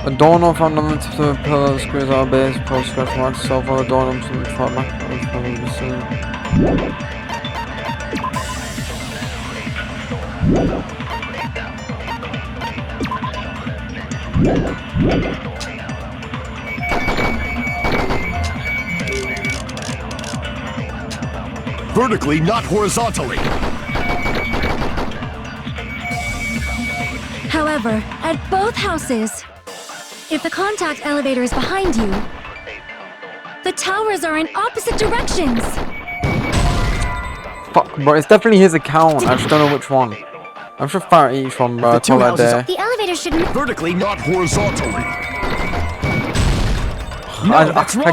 A doorknob found on the tip of a pillar that screws out a base, post scratch marks itself on the doorknob to the front back of the probably seen. Vertically, not horizontally. However, at both houses, if the contact elevator is behind you, the towers are in opposite directions. Fuck, bro, it's definitely his account. I just don't know which one. I'm sure fire each one, bro. That's all I dare. The elevator should. Vertically, not horizontally.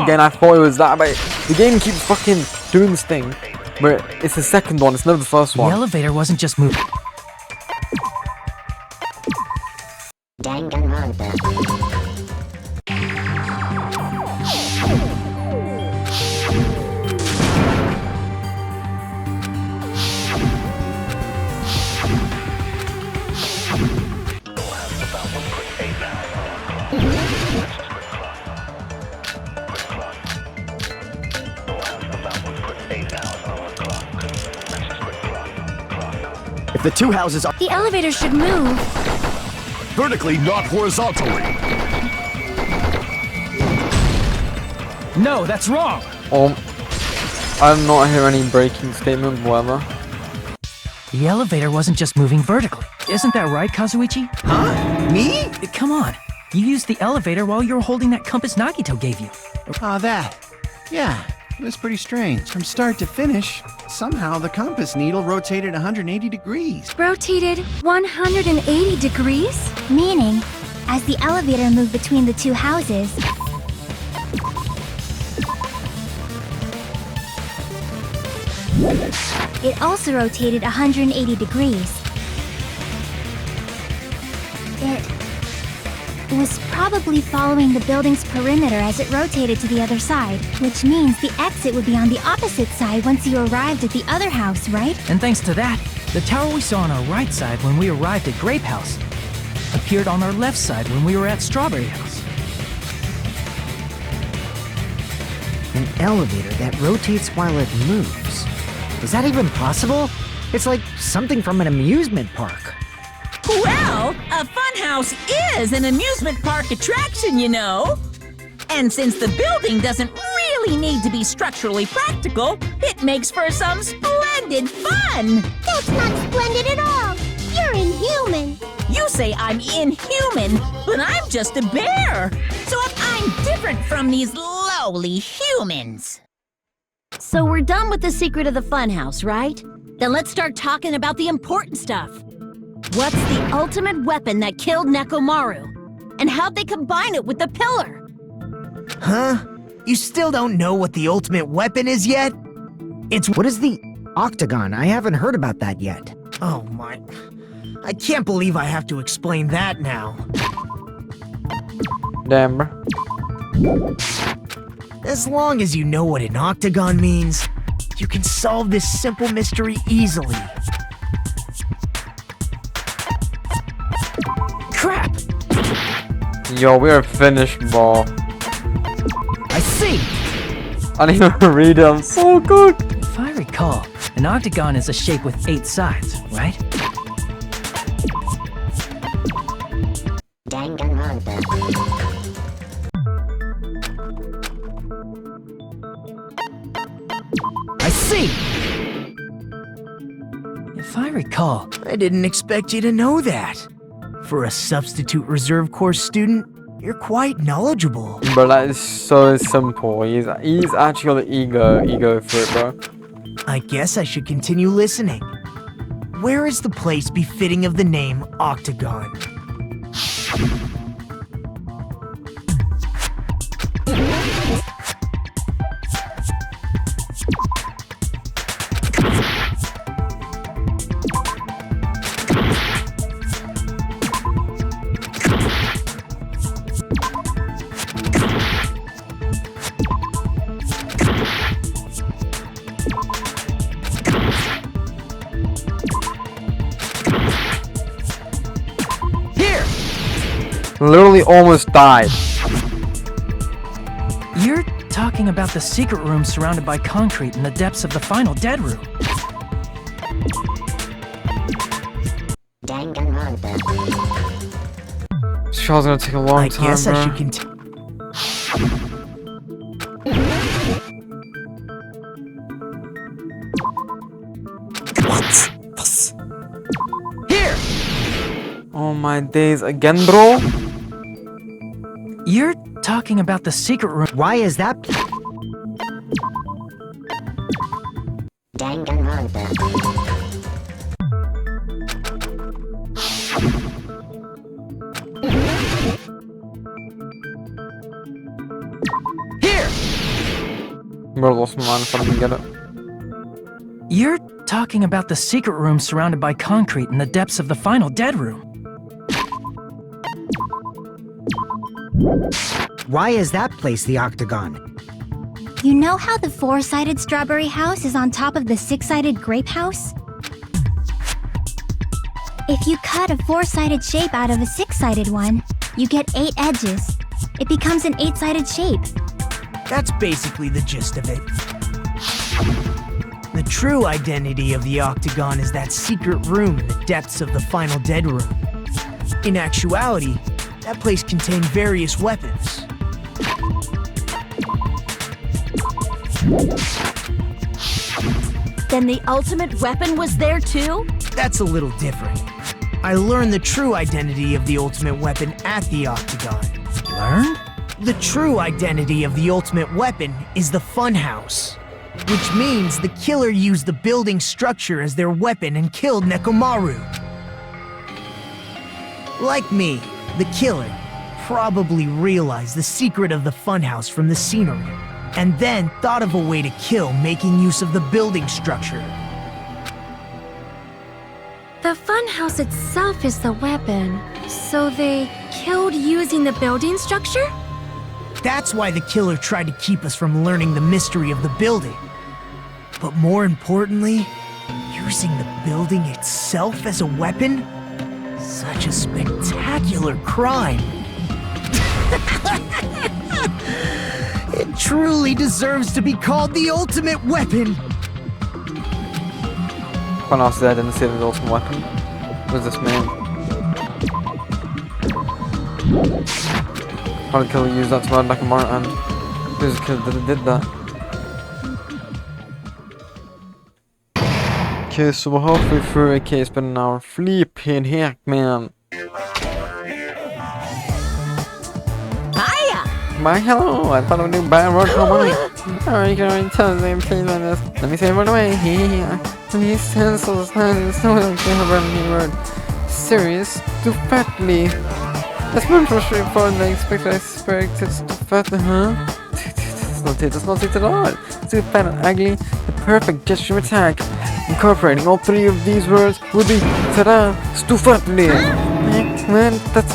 Again, I thought it was that, but the game keeps fucking doing this thing. But it's the second one, it's never the first one. The elevator wasn't just moving. Danganronpa. If the two houses are The elevator should move. Vertically, not horizontally. No, that's wrong. I did not hear any breaking statement, whatever. The elevator wasn't just moving vertically. Isn't that right, Kazuichi? Huh? Me? Come on. You used the elevator while you were holding that compass Nagito gave you. Oh, that. Yeah, it was pretty strange. From start to finish, somehow the compass needle rotated 180 degrees. Rotated 180 degrees? Meaning, as the elevator moved between the two houses, it also rotated 180 degrees. It was probably following the building's perimeter as it rotated to the other side, which means the exit would be on the opposite side once you arrived at the other house, right? And thanks to that, the tower we saw on our right side when we arrived at Grape House appeared on our left side when we were at Strawberry House. An elevator that rotates while it moves. Is that even possible? It's like something from an amusement park. Well, a funhouse is an amusement park attraction, you know. And since the building doesn't really need to be structurally practical, it makes for some splendid fun. That's not splendid at all. You're inhuman. You say I'm inhuman, but I'm just a bear. So if I'm different from these lowly humans. So we're done with the secret of the funhouse, right? Then let's start talking about the important stuff. What's the ultimate weapon that killed Nekomaru? And how'd they combine it with the pillar? Huh? You still don't know what the ultimate weapon is yet? What is the octagon? I haven't heard about that yet. Oh my... I can't believe I have to explain that now. Damn, bro. As long as you know what an octagon means, you can solve this simple mystery easily. Crap! Yo, we are finished, bro. I see! I didn't even read it, I'm so good. If I recall, an octagon is a shape with 8 sides, right? Danganronpa. recall. I didn't expect you to know that. For a substitute reserve course student, you're quite knowledgeable. Bro, that is so simple. He's actually got the ego for it, bro. I guess I should continue listening. Where is the place befitting of the name Octagon? Literally almost died. You're talking about the secret room surrounded by concrete in the depths of the final dead room. Danganronpa. This show's gonna take a long time, I guess bro. I should continue. Here! Oh my days, again, bro? You're talking about the secret room. Why is that? Danganronpa. Here! Bro, lost my mind if I didn't get it. You're talking about the secret room surrounded by concrete in the depths of the final dead room. Why is that place the Octagon? You know how the 4-sided strawberry house is on top of the 6-sided grape house? If you cut a 4-sided shape out of a 6-sided one, you get 8 edges. It becomes an 8-sided shape. That's basically the gist of it. The true identity of the Octagon is that secret room in the depths of the final dead room. In actuality, that place contained various weapons. Then the ultimate weapon was there too? That's a little different. I learned the true identity of the ultimate weapon at the Octagon. Learned? The true identity of the ultimate weapon is the Funhouse, which means the killer used the building structure as their weapon and killed Nekomaru. Like me, the killer probably realized the secret of the Funhouse from the scenery, and then thought of a way to kill making use of the building structure. The funhouse itself is the weapon, so they killed using the building structure? That's why the killer tried to keep us from learning the mystery of the building. But more importantly, using the building itself as a weapon? Such a spectacular crime. It truly deserves to be called the ultimate weapon. When I was there, I didn't see the ultimate weapon. What does this mean? How did the killer use that to murder Nakamura, and who's the killer that did that? Okay, so we're halfway through. Okay, it's been an hour. Flipping heck, man. Hiya! My hello, I thought I would do bad road for money. Alright, you can already tell them please on this. Let me say it right away. Here. Please send so silent, so like they have a new word. Serious, too fatly. That's much more straightforward than I expected. It's too fat, huh? That's not it at all. Too fat and ugly. The perfect gesture attack. Incorporating all 3 of these words would be ta-da, stufatli. Man, that's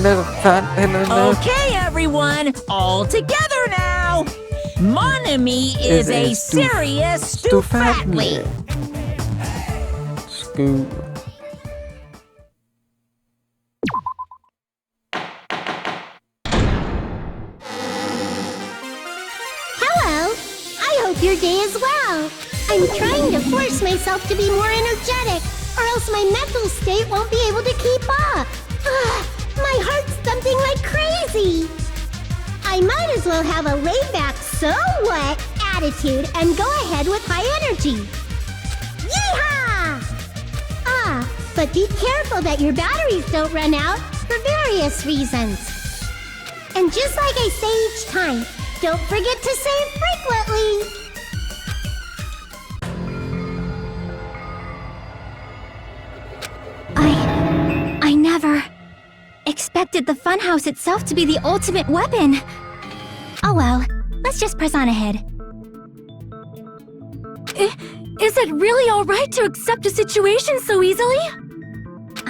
little fat. Okay, everyone, all together now. Mon ami is a serious stufatly. Scoop. Hello. I hope your day is well. I'm trying to force myself to be more energetic, or else my mental state won't be able to keep up. My heart's thumping like crazy. I might as well have a laid-back, so what attitude and go ahead with high energy. Yeehaw! But be careful that your batteries don't run out for various reasons. And just like I say each time, don't forget to save frequently. I never expected the funhouse itself to be the ultimate weapon. Oh well, let's just press on ahead. Is it really alright to accept a situation so easily?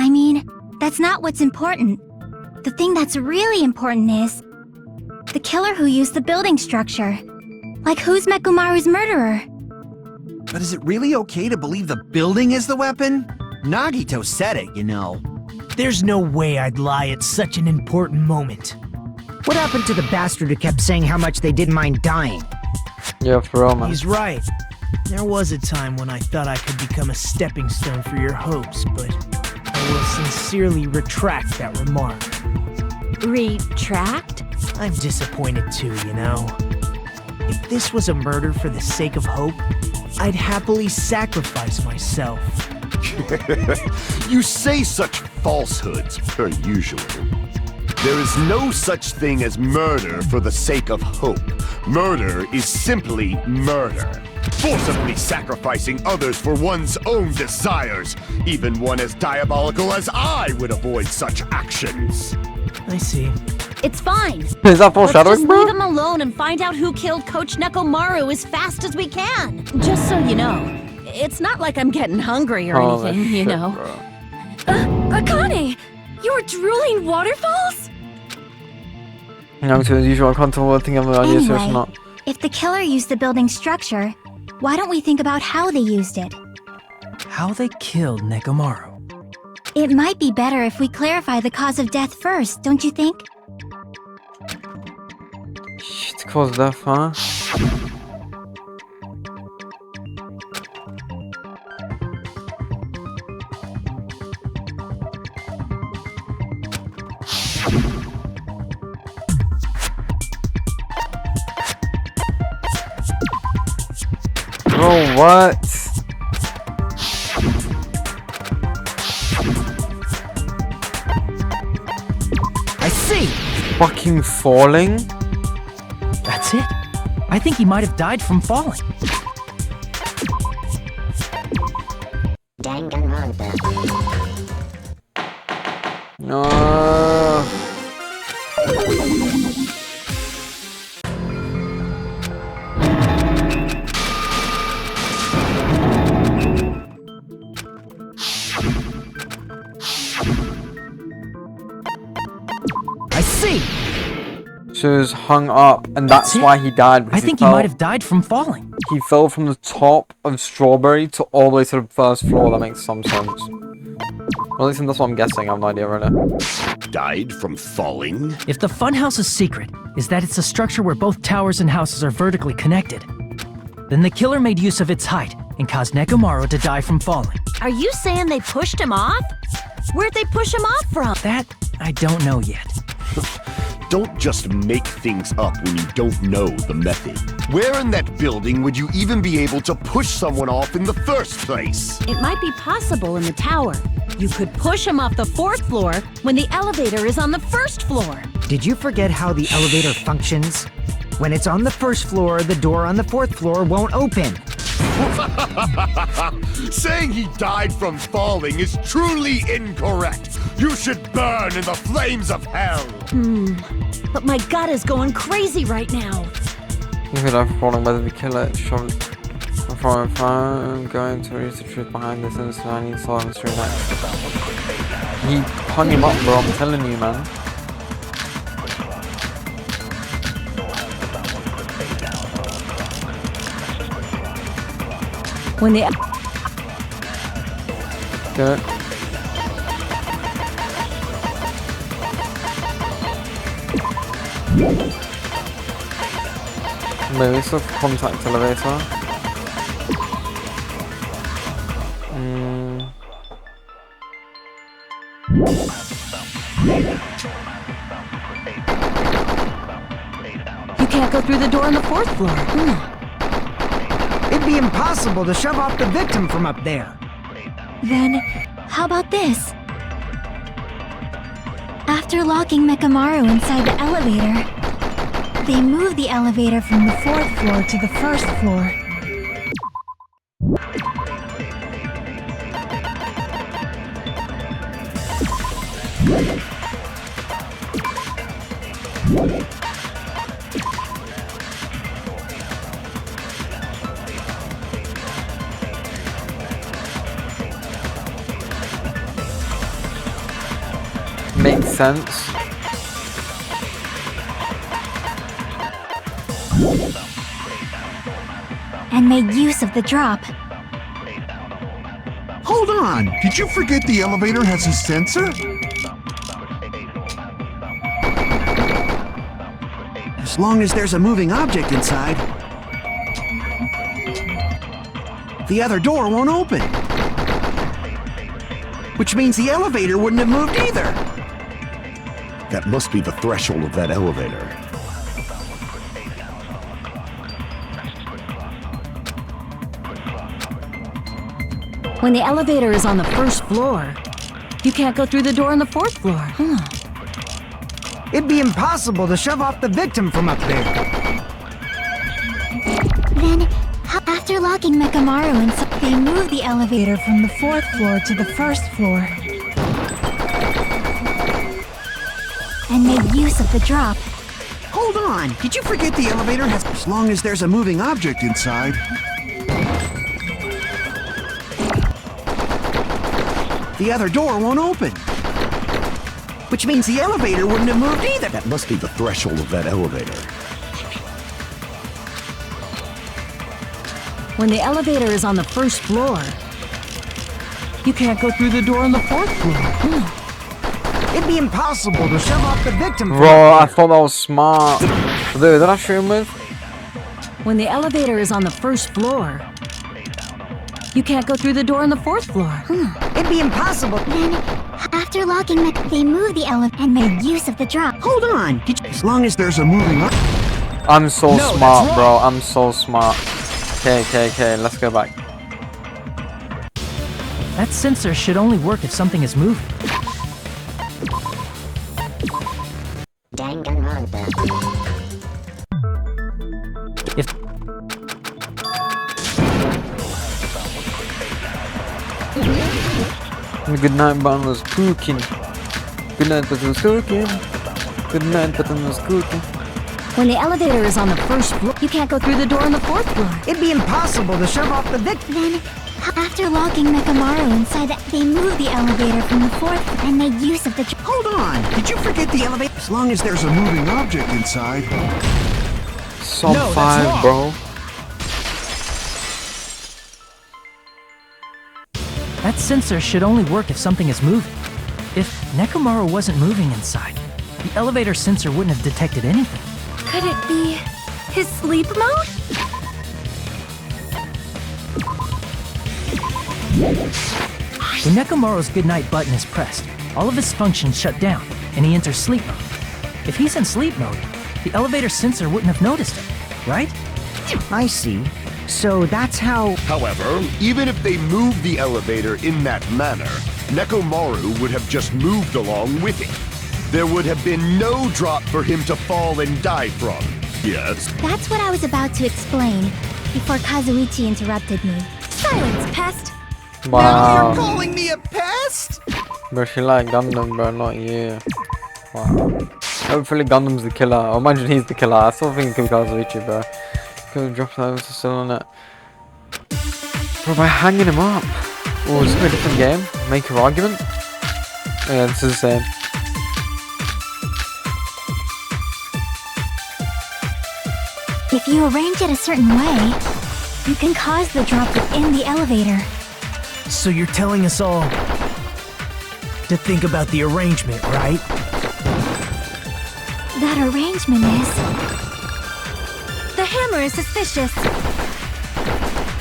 I mean, that's not what's important. The thing that's really important is the killer who used the building structure. Like, who's Mekumaru's murderer? But is it really okay to believe the building is the weapon? Nagito said it, you know. There's no way I'd lie at such an important moment. What happened to the bastard who kept saying how much they didn't mind dying? Yeah, for real, man. He's right. There was a time when I thought I could become a stepping stone for your hopes, but I will sincerely retract that remark. Retract? I'm disappointed too, you know. If this was a murder for the sake of hope, I'd happily sacrifice myself. You say such falsehoods, per usual. There is no such thing as murder for the sake of hope. Murder is simply murder. Forcibly sacrificing others for one's own desires. Even one as diabolical as I would avoid such actions. I see. It's fine. Is that Let's foreshadowing, just bro? leave him alone and find out who killed Coach Nekomaru as fast as we can. Just so you know, it's not like I'm getting hungry or Holy anything, you shit, know. bro. Akane! You were drooling waterfalls? Young to his usual controverting of the idea, so it's Anyway, not. if the killer used the building structure, why don't we think about how they used it? How they killed Nekomaru. It might be better if we clarify the cause of death first, don't you think? Shit, cause death, huh? Bro, what? I see! Fucking falling? That's it? I think he might have died from falling. Danganronpa. No. I see! She was hung up, and that's it? why he died. I Because think he might have died from falling. He fell from the top of Strawberry to all the way to the first floor. That makes some sense. Well, at least that's what I'm guessing. I have no idea really. Died from falling? If the funhouse's secret is that it's a structure where both towers and houses are vertically connected, then the killer made use of its height and caused Nekomaru to die from falling. Are you saying they pushed him off? Where'd they push him off from? That I don't know yet. Don't just make things up when you don't know the method. Where in that building would you even be able to push someone off in the first place? It might be possible in the tower. You could push him off the 4th floor when the elevator is on the 1st floor. Did you forget how the elevator functions? When it's on the 1st floor, the door on the 4th floor won't open. Saying he died from falling is truly incorrect. You should burn in the flames of hell. But my gut is going crazy right now. You could have fallen whether the killer shoved before a phone, going to reach the truth behind this incident. I need solve mystery next. He hung him up, bro. I'm telling you, man. When the Good. Maybe it's a contact elevator. You can't go through the door on the 4th floor. It'd be impossible to shove off the victim from up there. Then, How about this? After locking Mekamaru inside the elevator, they moved the elevator from the 4th floor to the 1st floor. Makes sense. And made use of the drop. Hold on! Did you forget the elevator has a sensor? As long as there's a moving object inside, the other door won't open. Which means the elevator wouldn't have moved either. That must be the threshold of that elevator. When the elevator is on the 1st floor, you can't go through the door on the 4th floor. It'd be impossible to shove off the victim from up there. Then, after locking Mekamaru inside, they moved the elevator from the 4th floor to the 1st floor. And made use of the drop. Hold on! Did you forget the elevator has... As long as there's a moving object inside, the other door won't open. Which means the elevator wouldn't have moved either. That must be the threshold of that elevator. When the elevator is on the 1st floor, you can't go through the door on the 4th floor. It'd be impossible to shove off the victim from Bro, up I thought that was smart. Dude, did I shoot him with? When the elevator is on the 1st floor, you can't go through the door on the 4th floor. It'd be impossible. Then, after locking they moved the elevator and made use of the drop. Hold on! As long as there's a moving object... I'm so No, smart, that's bro. I'm so smart. Okay, let's go back. That sensor should only work if something is moving. Danganronpa. If Good night, button was cooking. Good night, button was cooking. Good night, button was cooking. When the elevator is on the 1st floor, you can't go through the door on the 4th floor. It'd be impossible to shove off the victim. Then, after locking Mekamaru inside, they moved the elevator from the 4th and made use of the drop. Hold on! Did you forget the elevator? As long as there's a moving object inside. Sub No, that's 5, wrong. bro. that sensor should only work if something is moving. If Nekomaru wasn't moving inside, the elevator sensor wouldn't have detected anything. Could it be his sleep mode? When Nekomaru's goodnight button is pressed, all of his functions shut down, and he enters sleep mode. If he's in sleep mode, the elevator sensor wouldn't have noticed him, right? I see. So that's how... However, even if they moved the elevator in that manner, Nekomaru would have just moved along with it. There would have been no drop for him to fall and die from. Yes? That's what I was about to explain before Kazuichi interrupted me. Silence, pest! Now Wow. you're calling me a pest? Bro, she like Gundam, bro, not you. Wow. Hopefully Gundam's the killer. Or imagine he's the killer. I still think it could be Kazuichi, bro. Could have dropped that, still on it. Bro, by hanging him up. Oh, is this a different game? Make your argument? Yeah, this is the same. If you arrange it a certain way, you can cause the drop within the elevator. So you're telling us all to think about the arrangement, right? That arrangement is... The hammer is suspicious.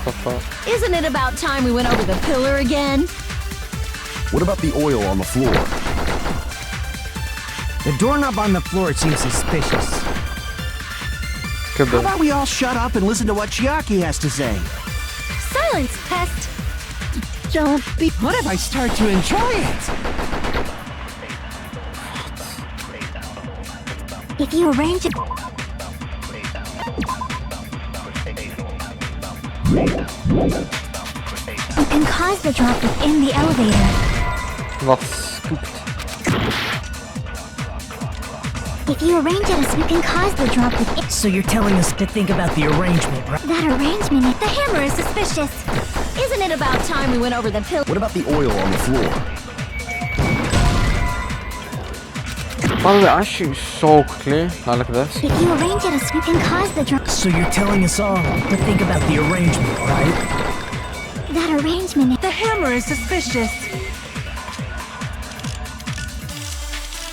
The fuck? Isn't it about time we went over the pillar again? What about the oil on the floor? The doorknob on the floor seems suspicious. Could How be. about we all shut up and listen to what Chiaki has to say? Silence, pest! Don't be. What if I start to enjoy it? If you arrange it... You can cause the drop within the elevator. Was scooped. If you arrange it, you can cause the drop within... So you're telling us to think about the arrangement, right? That arrangement... The hammer is suspicious. Isn't it about time we went over the pill? What about the oil on the floor? By the way, I shoot so quickly. Now look at this. If you arrange it, you can cause the drop... So you're telling us all to think about the arrangement, right? That arrangement... The hammer is suspicious.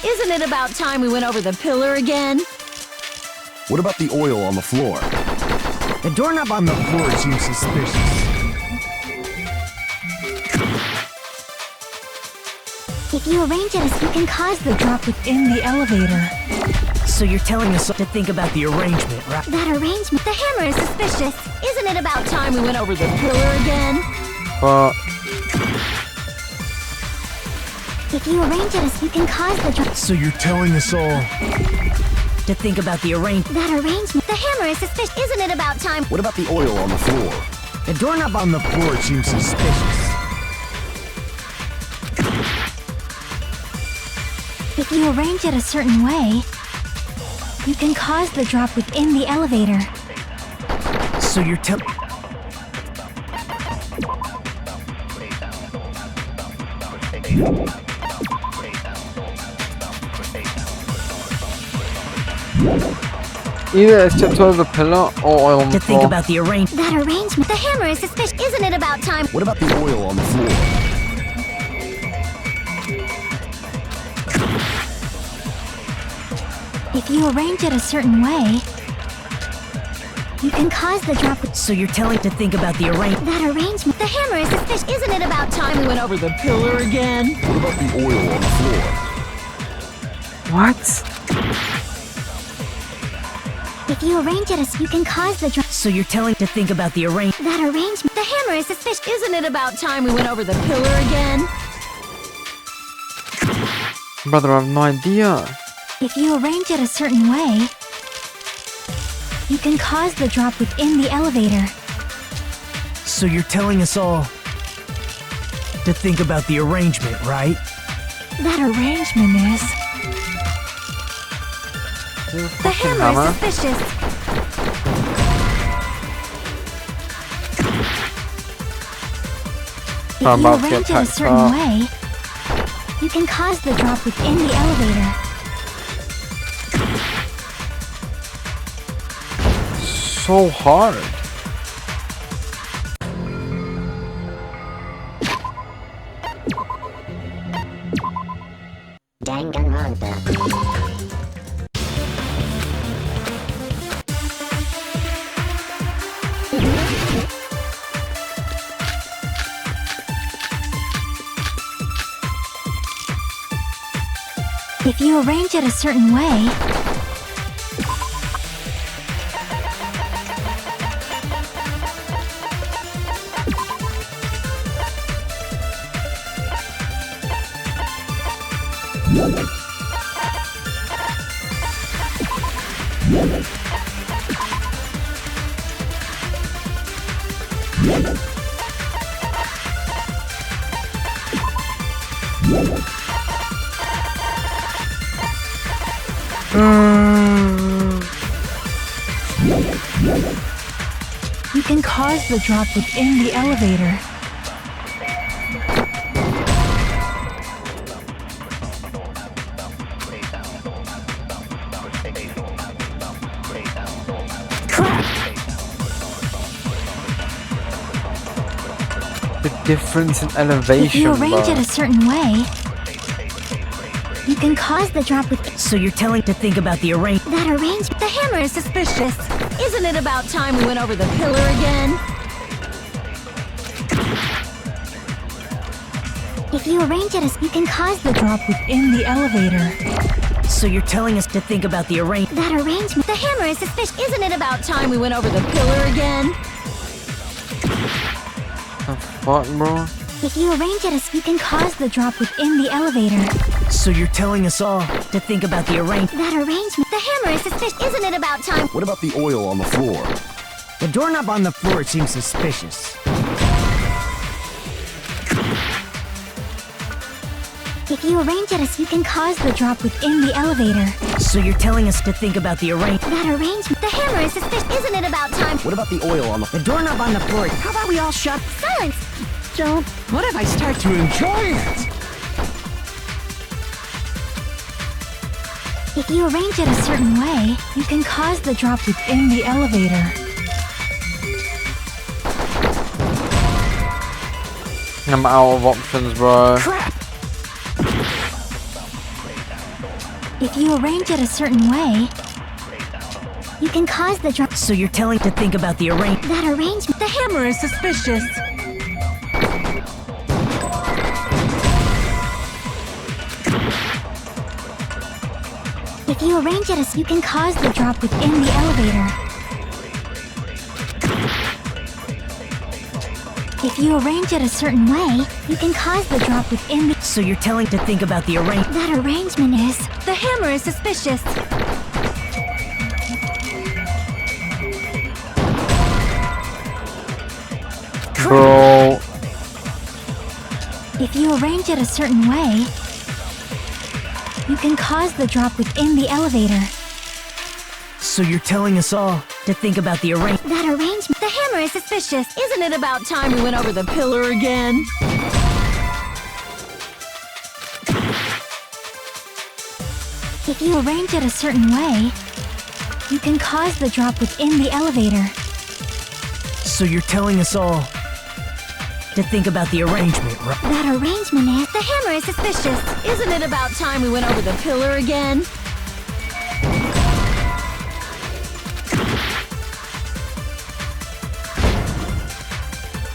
Isn't it about time we went over the pillar again? What about the oil on the floor? The doorknob on the floor seems suspicious. If you arrange it, you can cause the drop within the elevator. So you're telling us to think about the arrangement, right? That arrangement... The hammer is suspicious. Isn't it about time we went over the pillar again? But If you arrange it, you can cause the drop... So you're telling us all to think about the arrangement. That arrangement... The hammer is suspicious. Isn't it about time? What about the oil on the floor? The doorknob on the floor seems suspicious. If you arrange it a certain way, you can cause the drop within the elevator. So you're telling... either it's tipped over the pillar or oil on the To think floor. about the arrangement. That arrangement... The hammer is suspicious. Isn't it about time? What about the oil on the floor? If you arrange it a certain way, you can cause the drop... So you're telling to think about the arrangement. That arrangement... The hammer is suspicious. Isn't it about time we went over the pillar again? What about the oil on the floor? What? If you arrange it, you can cause the drop... So you're telling to think about the arrangement. That arrangement... The hammer is suspicious. Isn't it about time we went over the pillar again? Brother, I have no idea. If you arrange it a certain way, you can cause the drop within the elevator. So you're telling us all to think about the arrangement, right? That arrangement is... The hammer is suspicious. If I'm you about to get arrange it a packed certain up. way, you can cause the drop within the elevator. So hard. Danganronpa. If you arrange it a certain way, you can cause the drop within the elevator. The difference in If elevation, you arrange bro. it a certain way, you can cause the drop with... So you're telling to think about the arrangement. That arrangement... The hammer is suspicious. Isn't it about time we went over the pillar again? If you arrange it, you can cause the drop within the elevator. So you're telling us to think about the arrangement. That arrangement... The hammer is suspicious. Isn't it about time we went over the pillar again? The fuck, bro? If you arrange it, you can cause the drop within the elevator. So you're telling us all to think about the arrangement. That arrangement. The hammer is suspicious. Isn't it about time? What about the oil on the floor? The doorknob on the floor seems suspicious. If you arrange it, you can cause the drop within the elevator. So you're telling us to think about the arrangement. That arrangement. The hammer is suspicious. Isn't it about time? What about the oil on the The doorknob on the floor. How about we all shut? Silence! Don't. What if I start to enjoy it? If you arrange it a certain way, you can cause the drop within the elevator. I'm out of options, bro. Crap! If you arrange it a certain way, you can cause the drop. So you're telling to think about the arrangement. That arrangement. The hammer is suspicious. If you arrange it, you can cause the drop within the elevator. If you arrange it a certain way, you can cause the drop within the... So you're telling to think about the arrangement. That arrangement is... The hammer is suspicious. Bro. If you arrange it a certain way, you can cause the drop within the elevator. So you're telling us all to think about the arrangement. That arrangement... The hammer is suspicious. Isn't it about time we went over the pillar again? If you arrange it a certain way, you can cause the drop within the elevator. So you're telling us all to think about the arrangement, right? That arrangement is... The hammer is suspicious. Isn't it about time we went over the pillar again?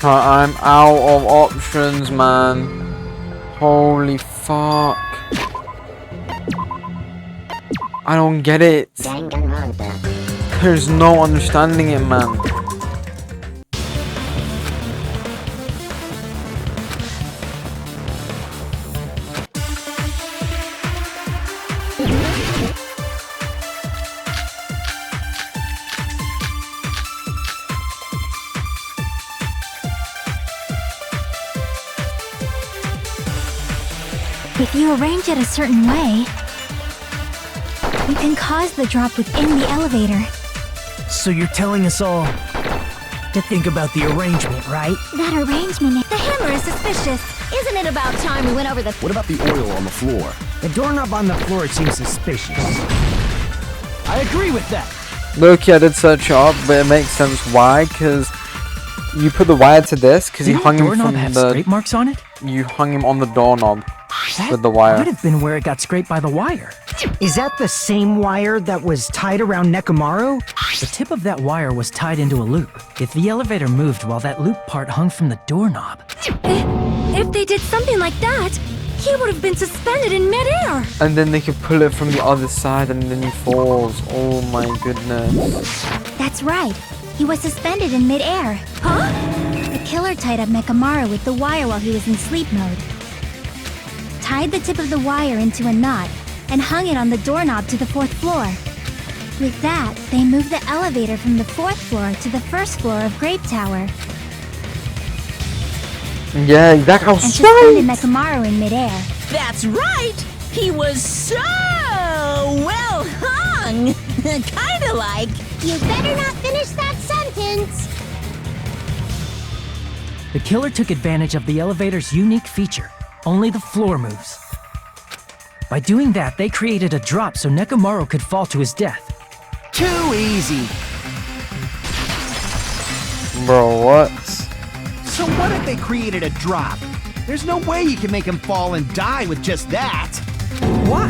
I'm out of options, man. Holy fuck. I don't get it. There's no understanding it, man. If you arrange it a certain way, you can cause the drop within the elevator. So you're telling us all to think about the arrangement, right? That arrangement is... The hammer is suspicious. Isn't it about time we went over the... What about the oil on the floor? The doorknob on the floor seems suspicious. I agree with that. Loki, I did search it up, but it makes sense why, because you put the wire to this, because you Didn't hung the him doorknob from have the... scrape marks on it? You hung him on the doorknob That with the wire. might have been where it got scraped by the wire. Is that the same wire that was tied around Nekomaru? The tip of that wire was tied into a loop. If the elevator moved while that loop part hung from the doorknob, If they did something like that, he would have been suspended in midair. And then they could pull it from the other side and then he falls. Oh my goodness. That's right. He was suspended in midair. Huh? The killer tied up Nekomaru with the wire while he was in sleep mode. Tied the tip of the wire into a knot and hung it on the doorknob to the 4th floor. With that, they moved the elevator from the 4th floor to the 1st floor of Grape Tower Yeah, exactly. and suspended Nekomaru in midair. That's right! He was so well hung! Kinda like... You better not finish that sentence. the killer took advantage of the elevator's unique feature. Only the floor moves. By doing that, they created a drop so Nekomaru could fall to his death. Too easy. Bro, what? So what if they created a drop? There's no way you can make him fall and die with just that. Why?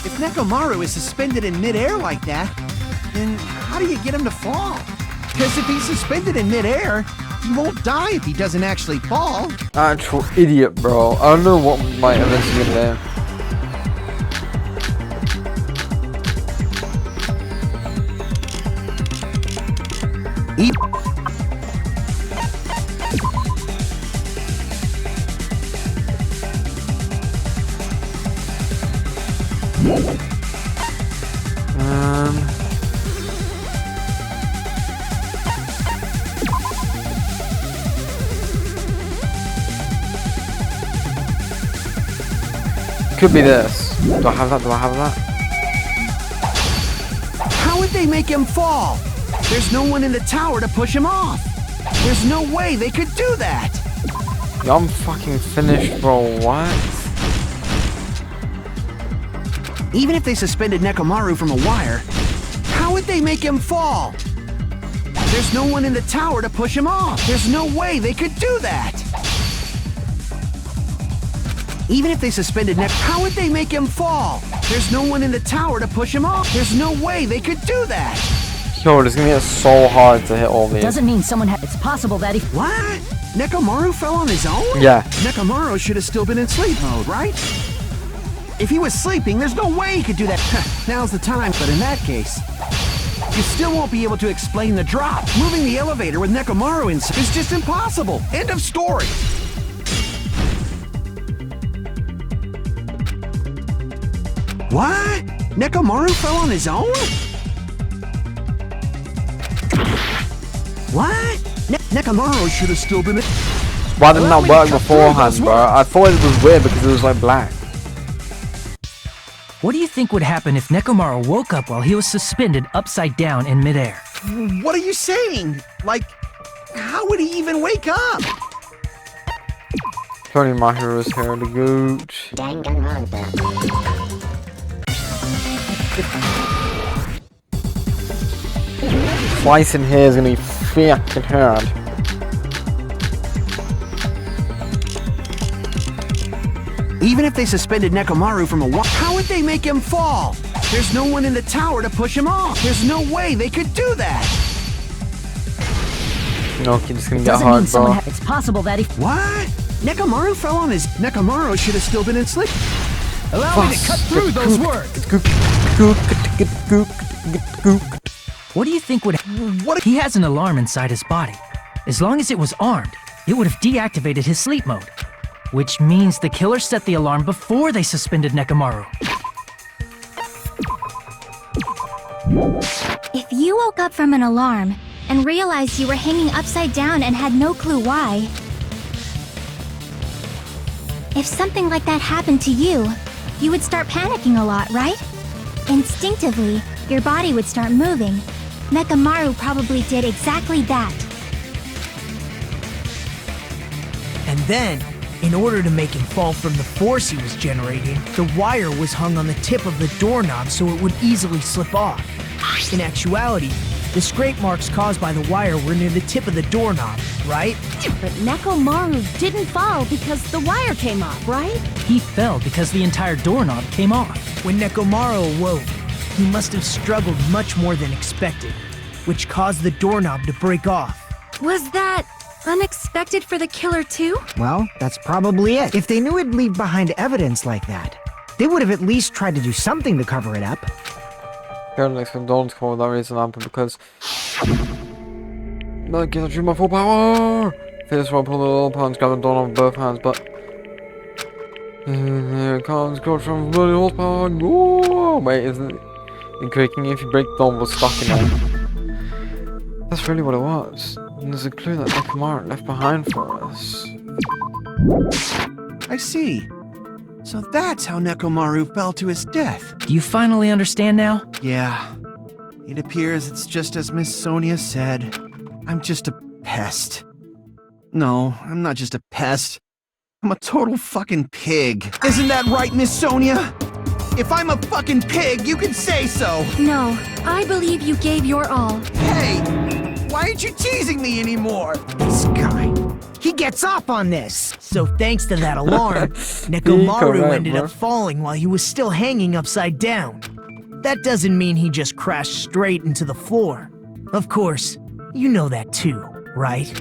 If Nekomaru is suspended in midair like that, then how do you get him to fall? Because if he's suspended in midair, he won't die if he doesn't actually fall. Actual idiot, bro. I don't know what my eventually gonna do. Could be this. Do I have that? Do I have that? How would they make him fall? There's no one in the tower to push him off. There's no way they could do that. Yo, I'm fucking finished, bro. What? Even if they suspended Nekomaru from a wire, how would they make him fall? There's no one in the tower to push him off. There's no way they could do that. Even if they suspended how would they make him fall? There's no one in the tower to push him off. There's no way they could do that. Yo, it's gonna get so hard to hit all these. Doesn't mean someone it's possible that he... What? Nekomaru fell on his own? Yeah. Nekomaru should have still been in sleep mode, right? If he was sleeping, there's no way he could do that. Now's the time, but in that case, you still won't be able to explain the drop. Moving the elevator with Nekomaru inside is just impossible. End of story. What? Nekomaru fell on his own? What? Nekomaru should have still been... Why didn't that work beforehand, bro? I thought it was weird because it was like black. What do you think would happen if Nekomaru woke up while he was suspended upside down in midair? What are you saying? Like, how would he even wake up? Tony Mahiru's here, the gooch. Danganronpa. Slicing here is gonna be fucking hard. Even if they suspended Nekomaru from a wall, how would they make him fall? There's no one in the tower to push him off. There's no way they could do that. No, it's just gonna get Doesn't hard, mean someone bro. it's possible that he... What? Nekomaru fell on his... Nekomaru should have still been in sleep. Allow me to cut through those words. What do you think would... What? He has an alarm inside his body. As long as it was armed, it would have deactivated his sleep mode. Which means the killer set the alarm before they suspended Nekomaru. If you woke up from an alarm and realized you were hanging upside down and had no clue why, if something like that happened to you, you would start panicking a lot, right? Instinctively, your body would start moving. Nekomaru probably did exactly that. And then, in order to make him fall from the force he was generating, the wire was hung on the tip of the doorknob so it would easily slip off. In actuality, the scrape marks caused by the wire were near the tip of the doorknob, right? But Nekomaru didn't fall because the wire came off, right? He fell because the entire doorknob came off. When Nekomaru awoke, he must have struggled much more than expected, which caused the doorknob to break off. Was that unexpected for the killer too? Well, that's probably it. If they knew it'd leave behind evidence like that, they would have at least tried to do something to cover it up. Next one, don't call that reason up because no, get achieve my full power. First one, pull the little punch, grab the door with both hands, but here it comes, go from bloody horsepower. Whoa! Wait, isn't it creaking? If you break the door, was stuck in there. That's really what it was. And there's a clue that Nekomaru left behind for us. I see. So that's how Nekomaru fell to his death. Do you finally understand now? Yeah. It appears it's just as Miss Sonia said. I'm just a pest. No, I'm not just a pest. I'm a total fucking pig. Isn't that right, Miss Sonia? If I'm a fucking pig, you can say so. No, I believe you gave your all. Hey, why aren't you teasing me anymore? This guy, he gets off on this. So thanks to that alarm, Nekomaru Correct, ended bro. up falling while he was still hanging upside down. That doesn't mean he just crashed straight into the floor. Of course, you know that too, right?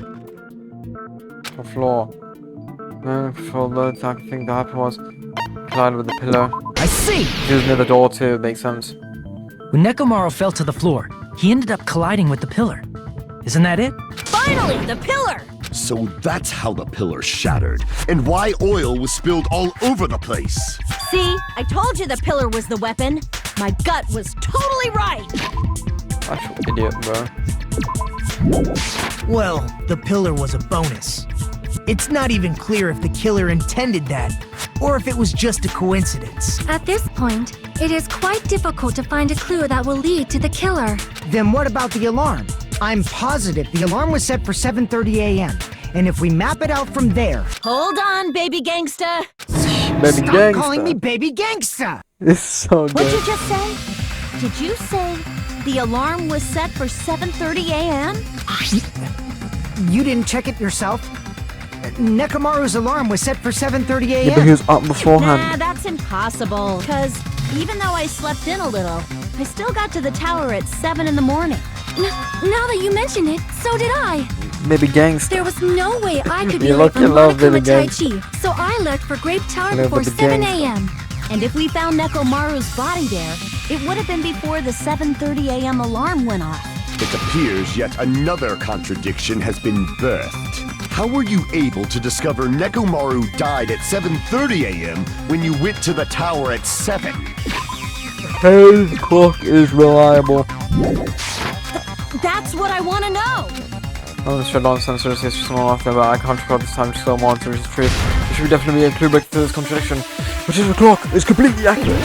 The floor. For the attack, I think that happened was collided with the pillar. I see! He was near the door too, makes sense. When Nekomaru fell to the floor, he ended up colliding with the pillar. Isn't that it? Finally, the pillar! So that's how the pillar shattered, and why oil was spilled all over the place. See? I told you the pillar was the weapon. My gut was totally right. Actual idiot, bro. Well, the pillar was a bonus. It's not even clear if the killer intended that, or if it was just a coincidence. At this point, it is quite difficult to find a clue that will lead to the killer. Then what about the alarm? I'm positive the alarm was set for 7:30 a.m. And if we map it out from there... Hold on, baby gangsta. Baby Stop gangsta. calling me baby gangsta! It's so good. What'd you just say? Did you say the alarm was set for 7:30 a.m.? You didn't check it yourself? Nekomaru's alarm was set for 7:30 a.m. Yeah, but he was up beforehand. Nah, that's impossible. Because even though I slept in a little, I still got to the tower at 7 in the morning. Now that you mention it, so did I. Baby gangsta. There was no way I could be You late for lucky love, Monokuma baby Tai gang. Chi, so I left for Grape Tower Love before the 7 gangsta. a.m. And if we found Nekomaru's body there, it would have been before the 7:30 a.m. alarm went off. It appears yet another contradiction has been birthed. How were you able to discover Nekomaru died at 7:30 a.m. when you went to the tower at 7? His clock is reliable. That's what I want to know. Oh, this red nonsense is just someone laughing about. I can't record this time, still more to the truth. There should definitely be a clue back to this contradiction. Which is the clock is completely accurate.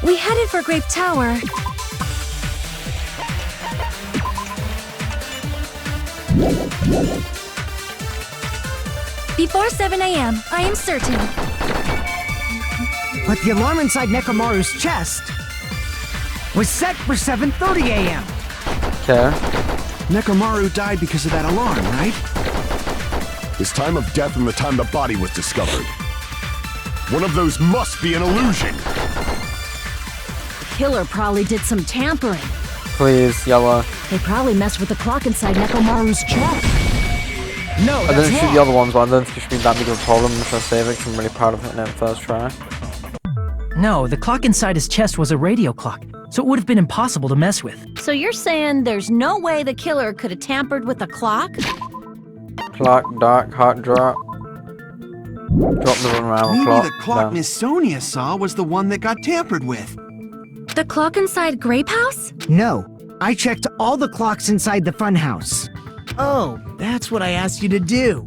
We headed for Grape Tower. Before 7 a.m., I am certain. But the alarm inside Nekomaru's chest was set for 7:30 a.m. Okay. Nekomaru died because of that alarm, right? His time of death and the time the body was discovered. One of those must be an illusion. The killer probably did some tampering. Please, Yellow. They probably messed with the clock inside Nekomaru's chest. No, I that's didn't shoot wrong. the other ones, but I don't think it should be that big of a problem. I'm trying to save it 'cause I'm really proud of hitting it first try. No, the clock inside his chest was a radio clock, so it would have been impossible to mess with. So you're saying there's no way the killer could have tampered with the clock? Clock, dark, hot drop. Drop the unravel Maybe clock. the clock down. Miss Sonia saw was the one that got tampered with. The clock inside Grape House? No, I checked all the clocks inside the funhouse. Oh, that's what I asked you to do.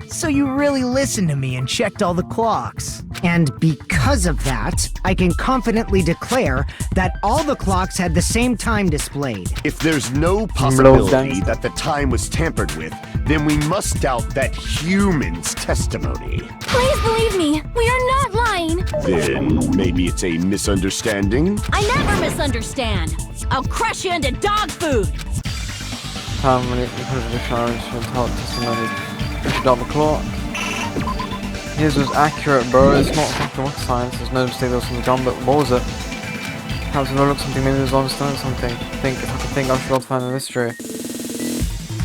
So you really listened to me and checked all the clocks. And because of that, I can confidently declare that all the clocks had the same time displayed. If there's no possibility that the time was tampered with, then we must doubt that human's testimony. Please believe me, we are not lying. Then maybe it's a misunderstanding? I never misunderstand. I'll crush you into dog food. How many charge and tell testimony? Push down the clock. His was accurate, bro. It's not fucking rocket science. There's no mistake. There was something done, but what was it? Perhaps I look something. Maybe there's understand something. If I could think, I should be able to find the mystery.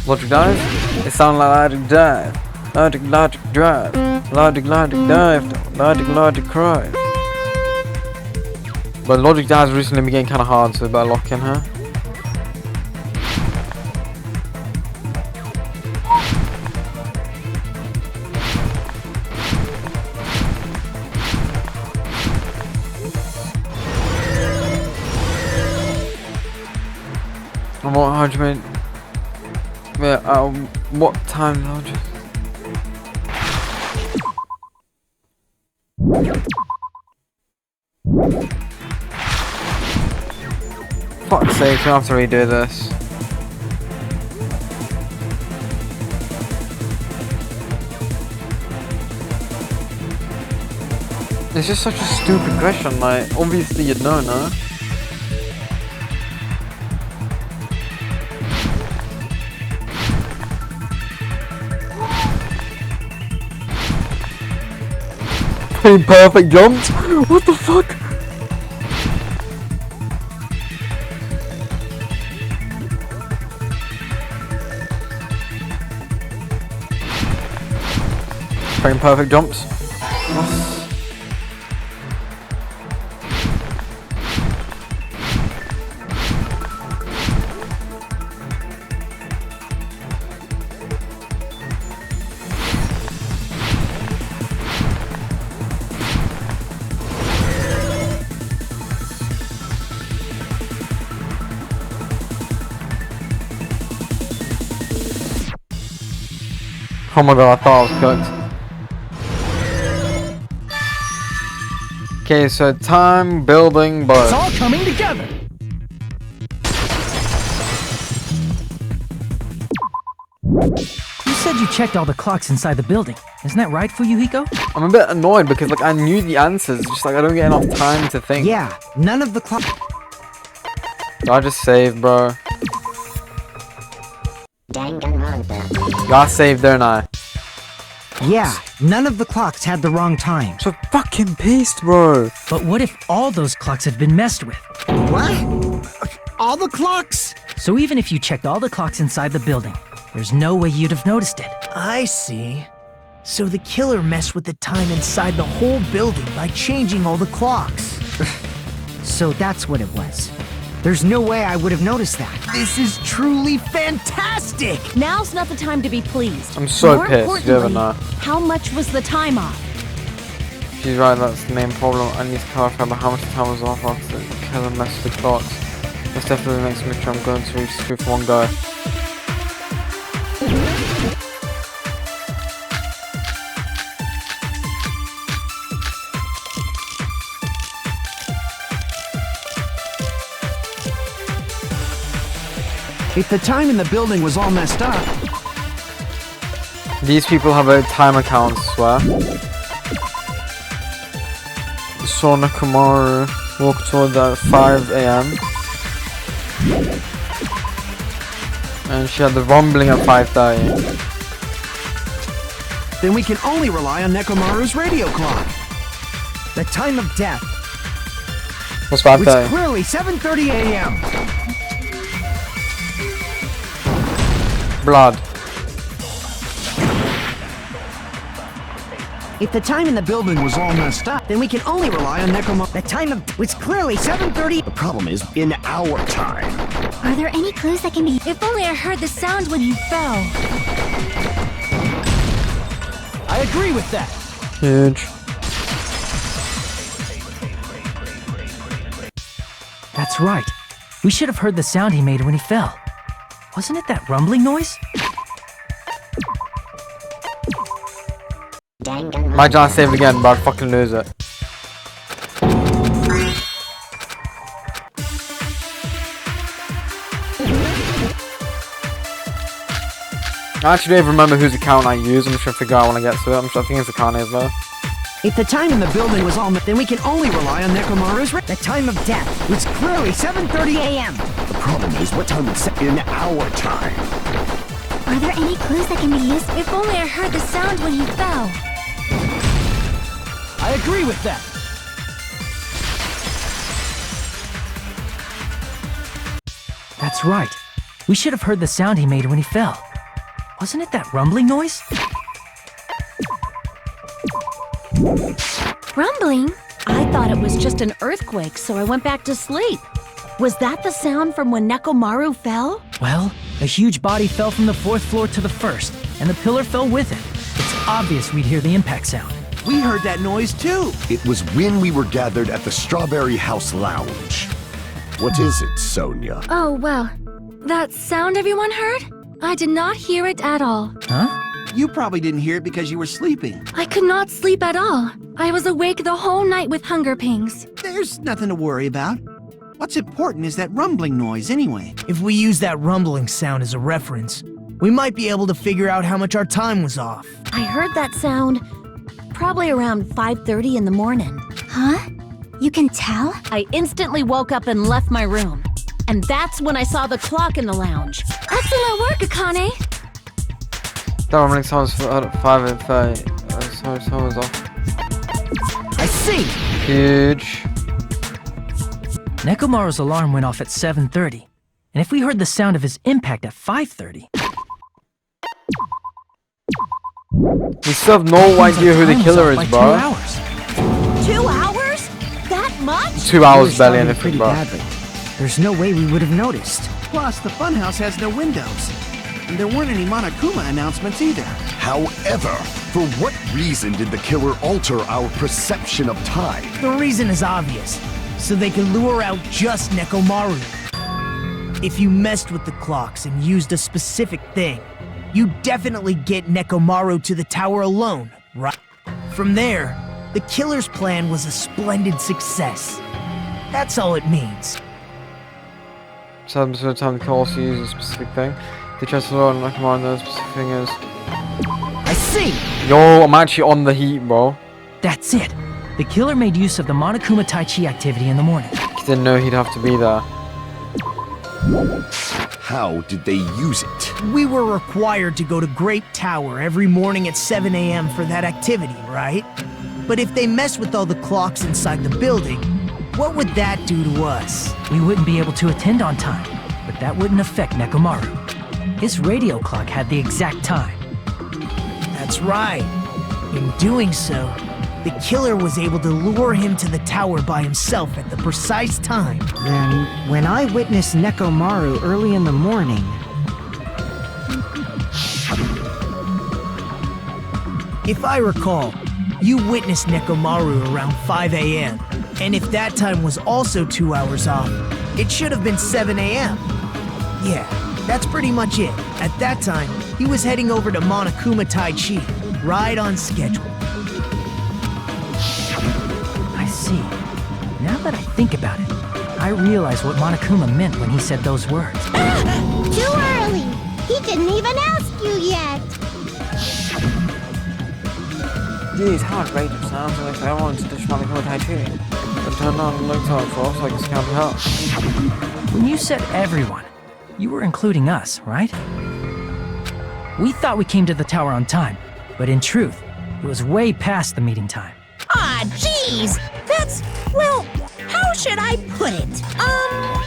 Logic dive? It sounded like logic dive. Logic drive. Logic dive. Logic cry. But logic dive's recently been getting kind of hard, so we better lock in her. And what, how do you mean? Yeah, what time logic? Fuck's sake, we have to redo this. It's just such a stupid question, like, obviously you'd know, no? Perfect jumps? What the fuck? Frame perfect jumps. Oh my god, I thought I was cooked. Okay, so time, building, but It's all coming together. You said you checked all the clocks inside the building. Isn't that right, Fuyuhiko? I'm a bit annoyed because like I knew the answers, just like I don't get enough time to think. Yeah, none of the clocks. I just saved, bro. Danganronpa. Got saved, don't I? Yeah, none of the clocks had the wrong time. So fucking pissed, bro. But what if all those clocks have been messed with? What? All the clocks? So even if you checked all the clocks inside the building, there's no way you'd have noticed it. I see. So the killer messed with the time inside the whole building by changing all the clocks. So that's what it was. There's no way I would have noticed that. This is truly fantastic! Now's not the time to be pleased. I'm so More pissed, you ever importantly, know. how much was the time off? She's right, that's the main problem. I need to clarify about how much time was off after Killer messed with the clocks. This definitely makes me sure I'm going to reach school for one go. If the time in the building was all messed up, These people have a time account, I swear. Saw Nakamura walk toward at 5 AM. And she had the rumbling at 5:30. then we can only rely on Nekomaru's radio clock. The time of death What's was 5:30? clearly 7:30 a.m. Blood. If the time in the building was all messed up, then we can only rely on Nekomaru. The time of was clearly 7:30. The problem is, in our time. Are there any clues that can be... If only I heard the sound when you fell. I agree with that. Huge. That's right. We should have heard the sound he made when he fell. Wasn't it that rumbling noise? My chance saved again, but I'd fucking lose it. I actually don't even remember whose account I use. I'm just trying to figure out when I get to it. I think it's Akane's though. If the time in the building was all messed, then we can only rely on Nekomaru's. The time of death was clearly 7:30 a.m. The problem is, what time is in our time? Are there any clues that can be used? If only I heard the sound when he fell. I agree with that. That's right. We should have heard the sound he made when he fell. Wasn't it that rumbling noise? Rumbling? I thought it was just an earthquake, so I went back to sleep. Was that the sound from when Nekomaru fell? Well, a huge body fell from the 4th floor to the 1st, and the pillar fell with it. It's obvious we'd hear the impact sound. We heard that noise too. It was when we were gathered at the Strawberry House Lounge. What is it, Sonia? Oh, well. That sound everyone heard? I did not hear it at all. Huh? You probably didn't hear it because you were sleeping. I could not sleep at all. I was awake the whole night with hunger pangs. There's nothing to worry about. What's important is that rumbling noise anyway. If we use that rumbling sound as a reference, we might be able to figure out how much our time was off. I heard that sound probably around 5:30 in the morning. Huh? You can tell? I instantly woke up and left my room. And that's when I saw the clock in the lounge. Excellent work, Akane! That rumbling sound was at 5:30. So someone was off. I see! Huge. Nekomaru's alarm went off at 7:30, and if we heard the sound of his impact at 5:30... We still have no idea who the killer is, bro. 2 hours. 2 hours? That much? 2 hours was barely starting anything, pretty bro. badly. There's no way we would have noticed. Plus, the funhouse has no windows. And there weren't any Monokuma announcements either. However, for what reason did the killer alter our perception of time? The reason is obvious. So they can lure out just Nekomaru. If you messed with the clocks and used a specific thing, You definitely get Nekomaru to the tower alone, right? From there, the killer's plan was a splendid success. That's all it means. Some sort of time the course use a specific thing. They try to learn like on the specific thing is. I see! Yo, I'm actually on the heat, bro. That's it. The killer made use of the Monokuma Tai Chi activity in the morning. Didn't know he'd have to be there. How did they use it? We were required to go to Grape Tower every morning at 7 a.m. for that activity, right? But if they mess with all the clocks inside the building, what would that do to us? We wouldn't be able to attend on time, but that wouldn't affect Nekomaru. His radio clock had the exact time. That's right. In doing so, the killer was able to lure him to the tower by himself at the precise time. Then, when I witnessed Nekomaru early in the morning... If I recall, you witnessed Nekomaru around 5 a.m. And if that time was also 2 hours off, it should have been 7 a.m. Yeah, that's pretty much it. At that time, he was heading over to Monokuma Tai Chi, right on schedule. I see. Now that I think about it, I realize what Monokuma meant when he said those words. Too early! He didn't even ask you yet! Jeez, how outrageous sounds like I wanted to ditch Monokuma Tai Chi. But turned on and looked out for us like it's can't help. When you said everyone, you were including us, right? We thought we came to the tower on time, but in truth, it was way past the meeting time. Ah, jeez! That's, well, how should I put it?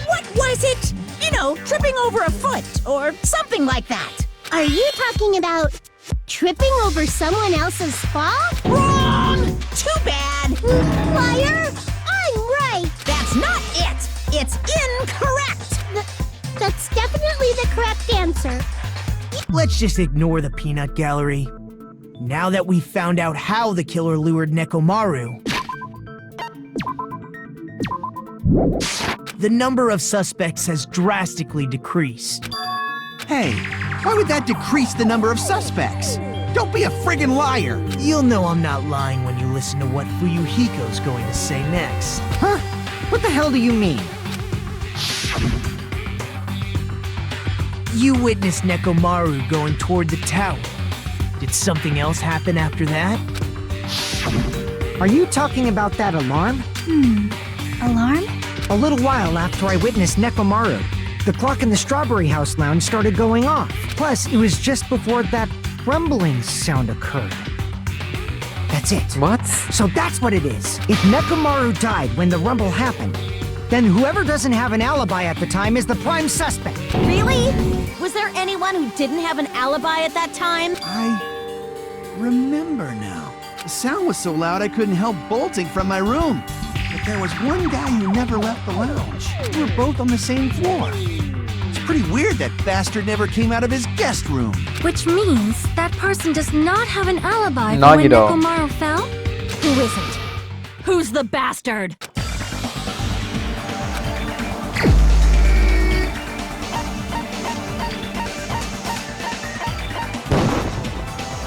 What was it? You know, tripping over a foot, or something like that. Are you talking about tripping over someone else's fall? Wrong! Too bad! Liar! I'm right! That's not it! It's incorrect! That's definitely the correct answer. Let's just ignore the peanut gallery. Now that we've found out how the killer lured Nekomaru, the number of suspects has drastically decreased. Hey, why would that decrease the number of suspects? Don't be a friggin' liar! You'll know I'm not lying when you listen to what Fuyuhiko's going to say next. Huh? What the hell do you mean? You witnessed Nekomaru going toward the tower. Did something else happen after that? Are you talking about that alarm? Alarm? A little while after I witnessed Nekomaru, the clock in the Strawberry House lounge started going off. Plus, it was just before that rumbling sound occurred. That's it. What? So that's what it is. If Nekomaru died when the rumble happened, then whoever doesn't have an alibi at the time is the prime suspect. Really? Was there anyone who didn't have an alibi at that time? I remember now. The sound was so loud I couldn't help bolting from my room. But there was one guy who never left the lounge. We were both on the same floor. It's pretty weird that bastard never came out of his guest room. Which means that person does not have an alibi for when Nagito. Nekomaru fell? Who isn't? Who's the bastard?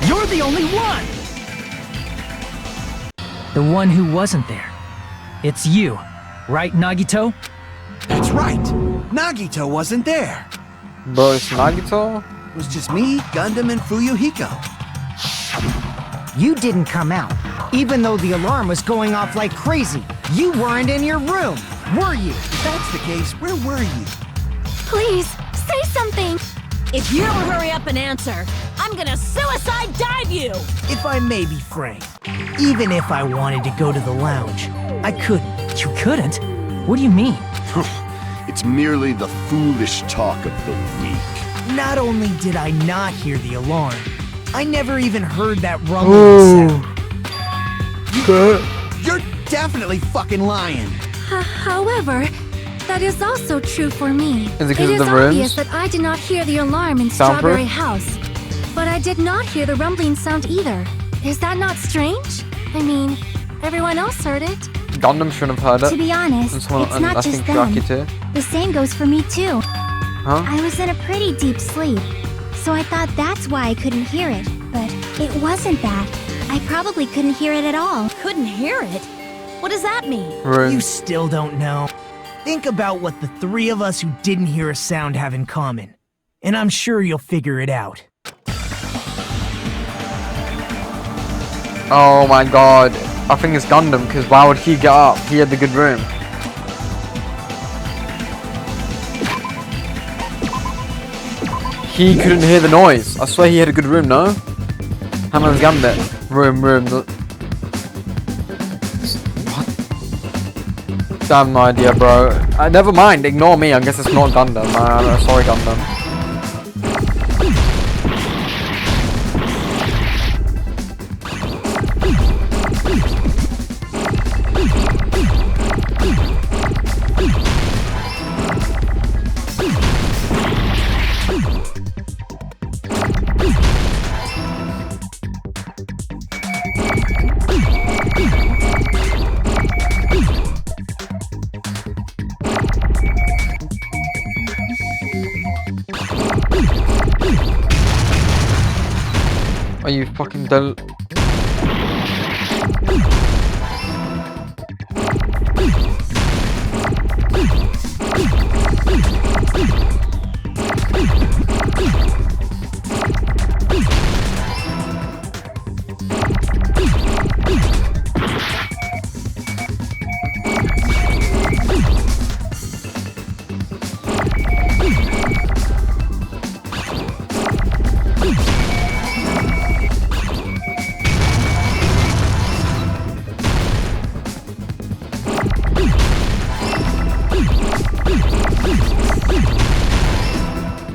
You're the only one! The one who wasn't there. It's you, right, Nagito? That's right. Nagito wasn't there. Bro, it's Nagito? It was just me, Gundam, and Fuyuhiko. You didn't come out, even though the alarm was going off like crazy. You weren't in your room, were you? If that's the case, where were you? Please, say something! If you don't hurry up and answer, I'm gonna suicide dive you! If I may be frank, even if I wanted to go to the lounge, I couldn't. You couldn't? What do you mean? It's merely the foolish talk of the weak. Not only did I not hear the alarm, I never even heard that rumbling sound. You're definitely fucking lying. However, that is also true for me. Is it because It of is the rooms? obvious that I did not hear the alarm in Soundproof? Strawberry House. But I did not hear the rumbling sound either. Is that not strange? I mean, everyone else heard it. Gundam shouldn't have heard To it. be honest, And someone- it's and not I just think them. Jackie too. The same goes for me too. Huh? I was in a pretty deep sleep, so I thought that's why I couldn't hear it. But it wasn't that. I probably couldn't hear it at all. Couldn't hear it? What does that mean? You still don't know. Think about what the three of us who didn't hear a sound have in common, and I'm sure you'll figure it out. Oh my god. I think it's Gundam, because why would he get up? He had the good room. He couldn't hear the noise. I swear he had a good room, no? Hammond's Gambit. Room. What? I have no idea, bro. Never mind. Ignore me. I guess it's not Gundam. Sorry, Gundam. Are you fucking dull?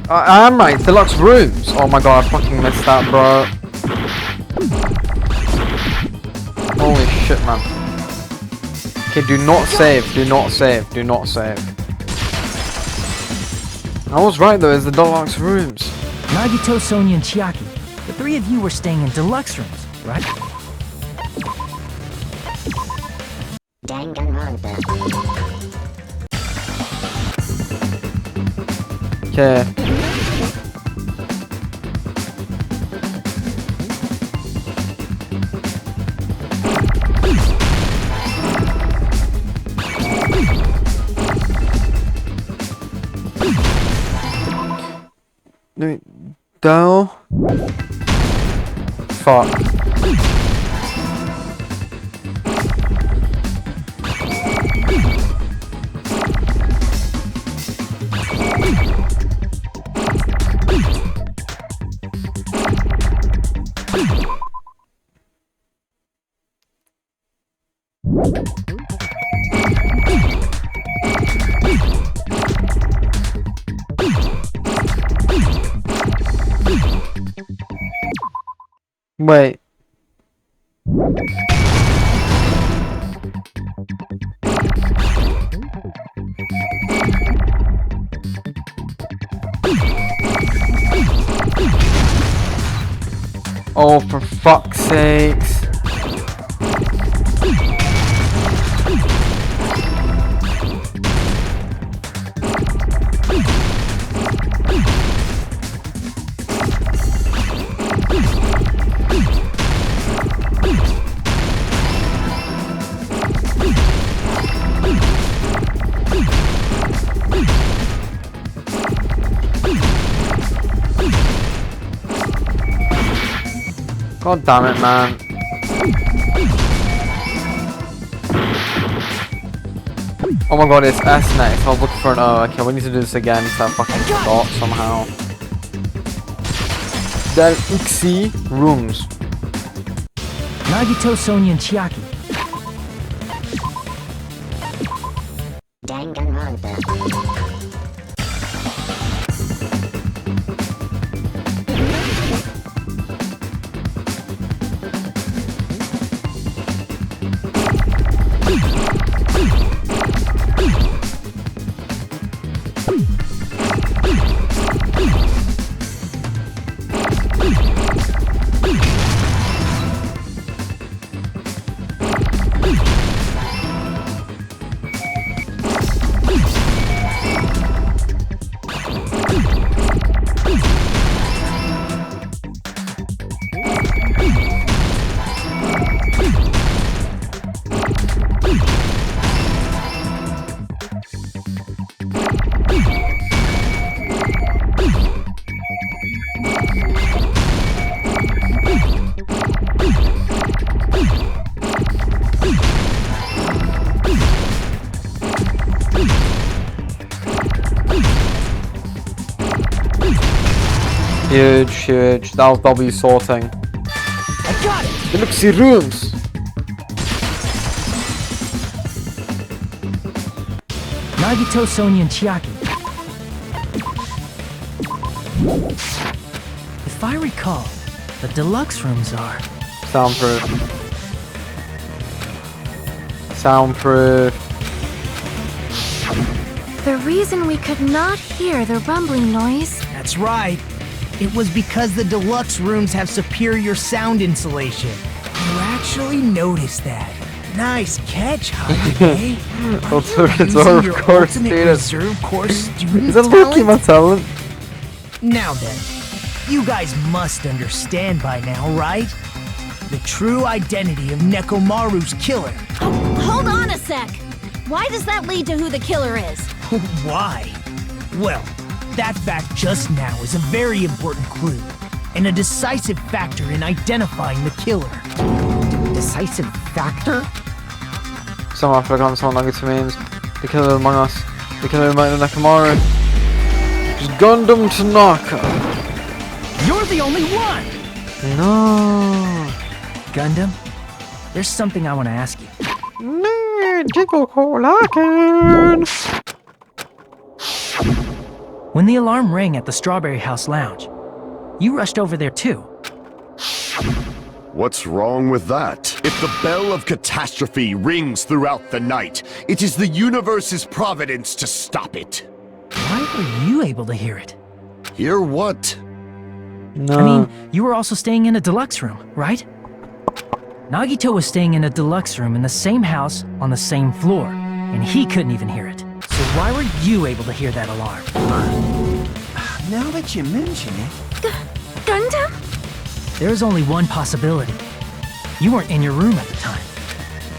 I am right, deluxe rooms. Oh my god, I fucking missed that, bro. Holy shit, man. Okay, do not save, do not save, do not save. I was right though, it's the deluxe rooms. Nagito, Sonia, and Chiaki. The three of you were staying in deluxe rooms, right? Danganronpa. Okay. Down. Fuck. Wait. Oh, for fuck's sakes. God damn it, man. Oh my god, it's S next. I was looking for an O. Okay, we need to do this again so I fucking forgot somehow. Del Uxi rooms. Nagito, Sonia, and Chiaki. Danganronpa. Huge. That was W sorting. I got it! Deluxe rooms! Nagito, Sonia, and Chiaki. If I recall, the deluxe rooms are... Soundproof. The reason we could not hear the rumbling noise. That's right. It was because the deluxe rooms have superior sound insulation. You actually noticed that. Nice catch, Holiday. It's of course, dude. Reserve course student Is that Loki my talent? Now then, you guys must understand by now, right? The true identity of Nekomaru's killer. Hold on a sec! Why does that lead to who the killer is? Why? Well, that fact just now is a very important clue, and a decisive factor in identifying the killer. Decisive factor? Somehow I've forgotten what Nagito means. The killer among us. The killer among the Nekomaru. Just Gundam Tanaka. You're the only one! No. Gundam, there's something I want to ask you. When the alarm rang at the Strawberry House Lounge, you rushed over there too. What's wrong with that? If the bell of catastrophe rings throughout the night, it is the universe's providence to stop it. Why were you able to hear it? Hear what? No. I mean, you were also staying in a deluxe room, right? Nagito was staying in a deluxe room in the same house on the same floor, and he couldn't even hear it. So why were you able to hear that alarm? Now that you mention it... Gundam? There's only one possibility. You weren't in your room at the time.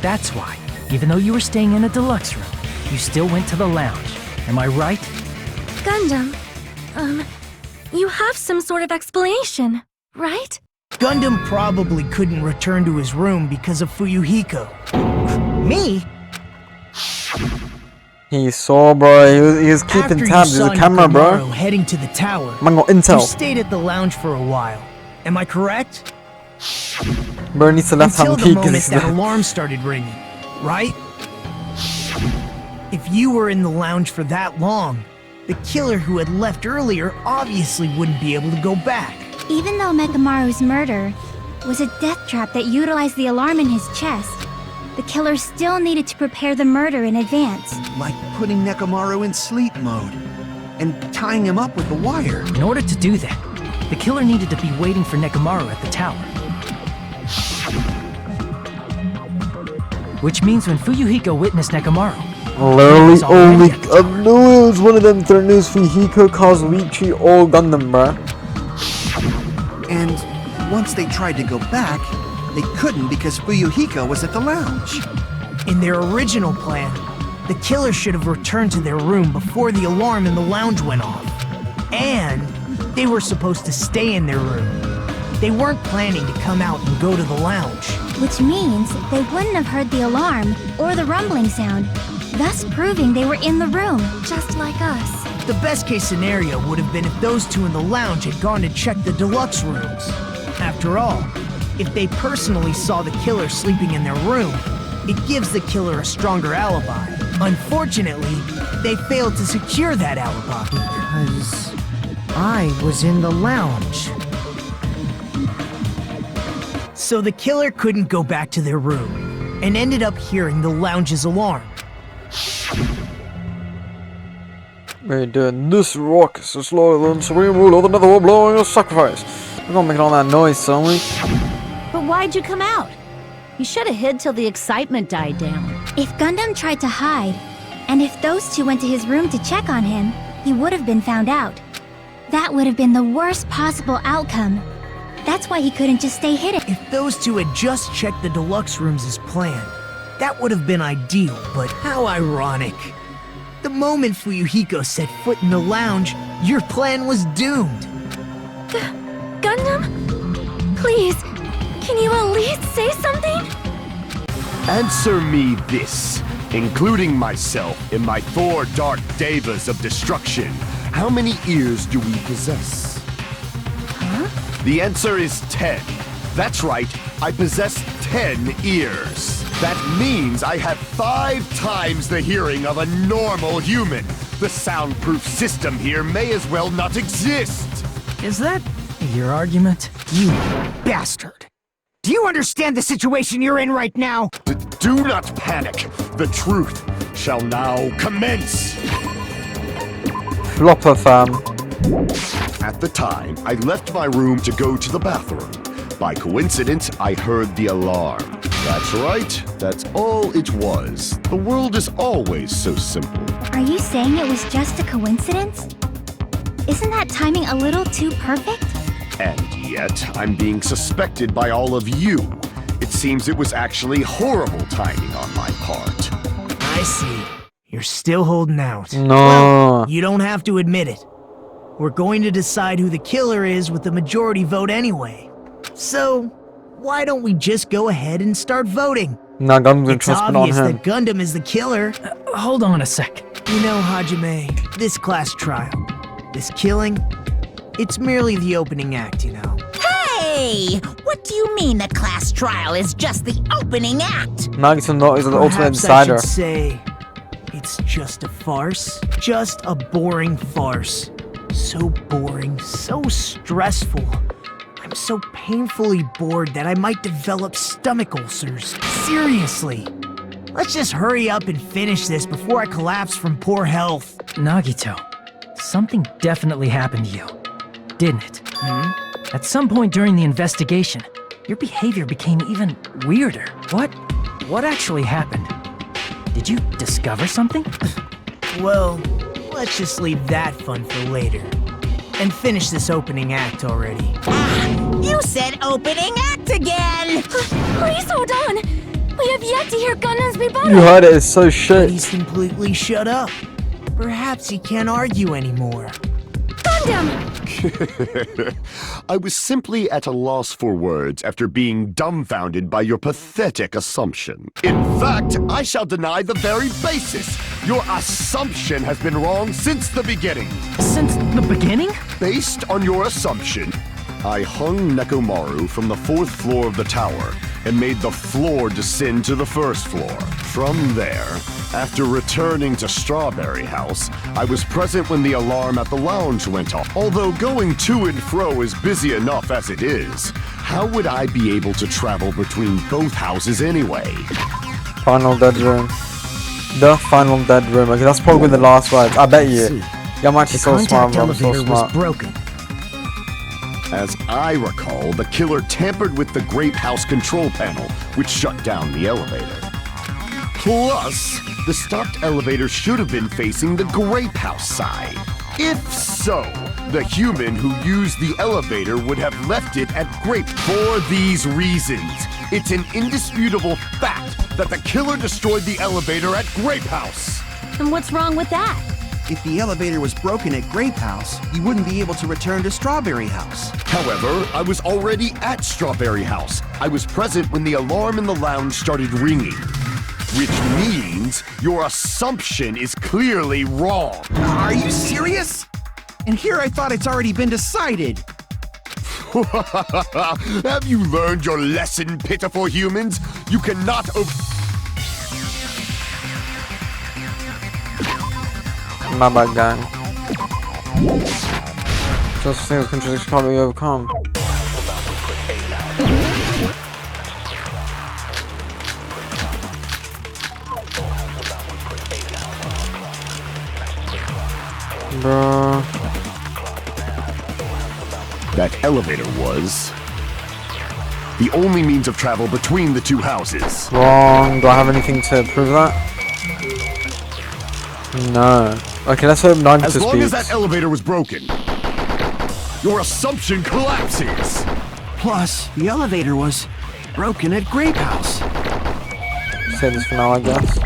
That's why, even though you were staying in a deluxe room, you still went to the lounge. Am I right? Gundam, you have some sort of explanation, right? Gundam probably couldn't return to his room because of Fuyuhiko. Me? He saw, bro. He was keeping tabs. There's a camera, bro. Heading to the tower. Man got intel. You stayed at the lounge for a while. Am I correct? Bro needs to left Until hand the peek. moment that alarm started ringing, right? If you were in the lounge for that long, the killer who had left earlier obviously wouldn't be able to go back. Even though Mekamaru's murder was a death trap that utilized the alarm in his chest, the killer still needed to prepare the murder in advance. Like putting Nekomaru in sleep mode and tying him up with the wire. In order to do that, the killer needed to be waiting for Nekomaru at the tower. Which means when Fuyuhiko witnessed Nekomaru, literally only I knew it was one of them third news Fuyuhiko, Kazuichi, or Gundam, bruh. And once they tried to go back, they couldn't because Fuyuhiko was at the lounge. In their original plan, the killer should have returned to their room before the alarm in the lounge went off. And they were supposed to stay in their room. They weren't planning to come out and go to the lounge. Which means they wouldn't have heard the alarm or the rumbling sound, thus proving they were in the room. Just like us. The best case scenario would have been if those two in the lounge had gone to check the deluxe rooms. After all, if they personally saw the killer sleeping in their room, it gives the killer a stronger alibi. Unfortunately, they failed to secure that alibi. Because I was in the lounge. So the killer couldn't go back to their room, and ended up hearing the lounge's alarm. We're doing this rock so slow than supreme rule of another blowing a sacrifice. We're gonna make all that noise, son. But why'd you come out? You should have hid till the excitement died down. If Gundam tried to hide, and if those two went to his room to check on him, he would have been found out. That would have been the worst possible outcome. That's why he couldn't just stay hidden. If those two had just checked the deluxe rooms as planned, that would have been ideal, but how ironic. The moment Fuyuhiko set foot in the lounge, your plan was doomed. Gundam? Please, can you at least say something? Answer me this, including myself in my 4 dark devas of destruction. How many ears do we possess? The answer is 10. That's right, I possess 10 ears. That means I have 5 times the hearing of a normal human. The soundproof system here may as well not exist. Is that your argument? You bastard! Do you understand the situation you're in right now? Do not panic. The truth shall now commence. Flopper fam. At the time, I left my room to go to the bathroom. By coincidence, I heard the alarm. That's right, that's all it was. The world is always so simple. Are you saying it was just a coincidence? Isn't that timing a little too perfect? And yet, I'm being suspected by all of you. It seems it was actually horrible timing on my part. I see. You're still holding out. No. Well, you don't have to admit it. We're going to decide who the killer is with the majority vote anyway. So, why don't we just go ahead and start voting? Nah, Gundam's gonna It's trust me on obvious him. that Gundam is the killer. Hold on a sec. You know, Hajime, this class trial, this killing, it's merely the opening act, you know. Hey! What do you mean the class trial is just the opening act? Nagito no is the ultimate Perhaps insider. I should say, it's just a farce. Just a boring farce. So boring, so stressful. I'm so painfully bored that I might develop stomach ulcers. Seriously. Let's just hurry up and finish this before I collapse from poor health. Nagito, something definitely happened to you, didn't it? At some point during the investigation, your behavior became even weirder. What actually happened? Did you discover something? Well, let's just leave that fun for later. And finish this opening act already. You said opening act again! Please hold on! We have yet to hear Gundam's rebuttal! You heard it, it's so shit. He's completely shut up. Perhaps he can't argue anymore. Gundam! I was simply at a loss for words after being dumbfounded by your pathetic assumption. In fact, I shall deny the very basis. Your assumption has been wrong since the beginning. Since the beginning? Based on your assumption, I hung Nekomaru from the 4th floor of the tower and made the floor descend to the 1st floor. From there, after returning to Strawberry House, I was present when the alarm at the lounge went off. Although going to and fro is busy enough as it is, how would I be able to travel between both houses anyway? Final dead room. The final dead room. Okay, that's probably the last words. I bet you. Yeah, I'm actually so smart, bro. I'm so elevator was smart. broken. As I recall, the killer tampered with the Grape House control panel, which shut down the elevator. Plus, the stopped elevator should have been facing the Grape House side. If so, the human who used the elevator would have left it at Grape. For these reasons, it's an indisputable fact that the killer destroyed the elevator at Grape House. And what's wrong with that? If the elevator was broken at Grape House, you wouldn't be able to return to Strawberry House. However, I was already at Strawberry House. I was present when the alarm in the lounge started ringing. Which means your assumption is clearly wrong. Are you serious? And here I thought it's already been decided. Have you learned your lesson, pitiful humans? You cannot My bad, gang. Just things contradiction can't be overcome. Bruh. That elevator was the only means of travel between the two houses. Wrong. Do I have anything to prove that? No. Okay, let's hope Nagito As long as that speaks. elevator was broken, your assumption collapses. Plus, the elevator was broken at Grape House. Say this for now, I guess.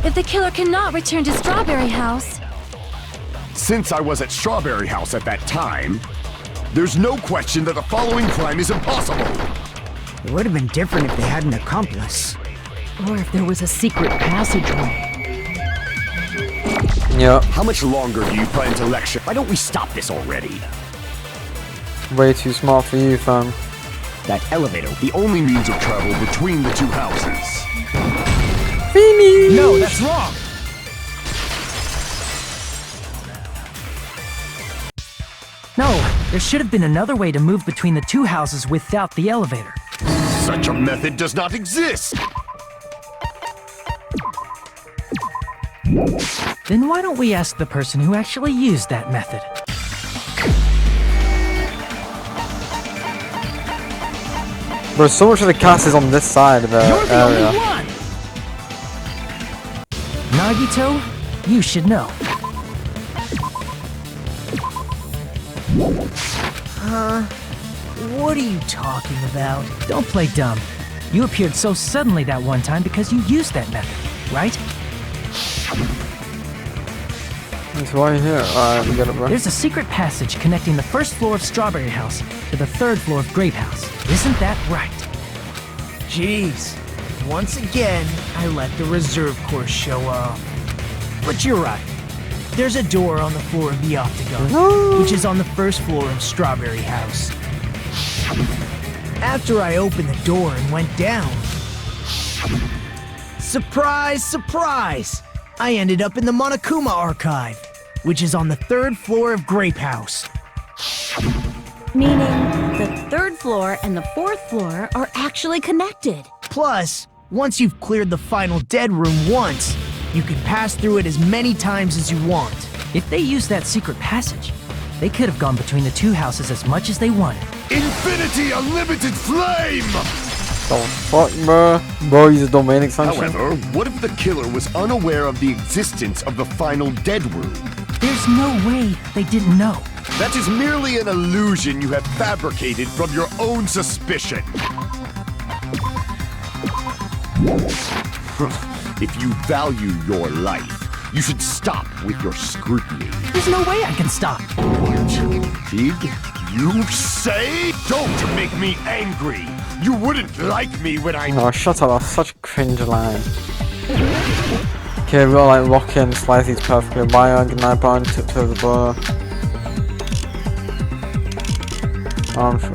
If the killer cannot return to Strawberry House, Since I was at Strawberry House at that time, there's no question that the following crime is impossible. It would have been different if they had an accomplice. Or if there was a secret passageway. Yep. How much longer do you plan to lecture? Why don't we stop this already? Way too smart for you, fam. That elevator, the only means of travel between the two houses. No, that's wrong! No, there should have been another way to move between the two houses without the elevator. Such a method does not exist! Then why don't we ask the person who actually used that method? Bro, so much of the cast is on this side of the You're the area. only one! Nagito, you should know. What are you talking about? Don't play dumb. You appeared so suddenly that one time because you used that method, right? That's why you're here. Alright, we got it, bro. There's a secret passage connecting the first floor of Strawberry House to the third floor of Grape House. Isn't that right? Jeez. Once again, I let the reserve course show off. But you're right. There's a door on the floor of the Octagon, which is on the first floor of Strawberry House. After I opened the door and went down, surprise, surprise! I ended up in the Monokuma Archive, which is on the third floor of Grape House. Meaning, the third floor and the fourth floor are actually connected. Plus, once you've cleared the final dead room once, you can pass through it as many times as you want. If they used that secret passage, they could have gone between the two houses as much as they wanted. Infinity Unlimited Flame! The fuck, bro? Bro, use a domain extension. However, what if the killer was unaware of the existence of the final dead room? There's no way they didn't know. That is merely an illusion you have fabricated from your own suspicion. If you value your life, you should stop with your scrutiny. There's no way I can stop. Did you say? Don't make me angry. You wouldn't like me when I... Oh, shut up. That's such a cringe line. Okay, we got like Rocky and slice these perfectly. Bio, good night, Brian. Tiptoe the bar.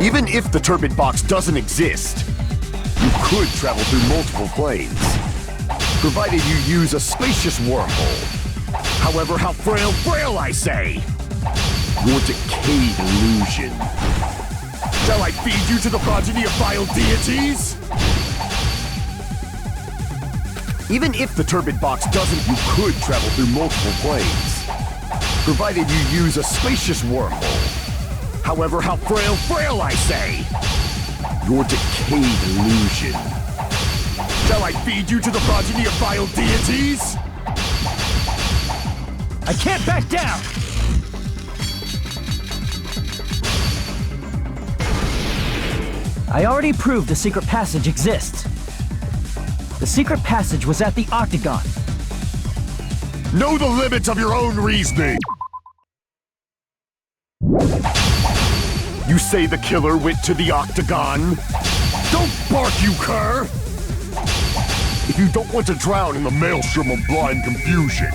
Even if the turbid box doesn't exist, you could travel through multiple planes, provided you use a spacious wormhole. However, how frail I say! Your decayed illusion. Shall I feed you to the progeny of vile deities? Even if the turbid box doesn't, you could travel through multiple planes, provided you use a spacious wormhole. However, how frail I say! Your decayed illusion. Shall I feed you to the progeny of vile deities? I can't back down! I already proved the secret passage exists. The secret passage was at the Octagon. Know the limits of your own reasoning! You say the killer went to the Octagon? Don't bark, you cur! If you don't want to drown in the maelstrom of blind confusion.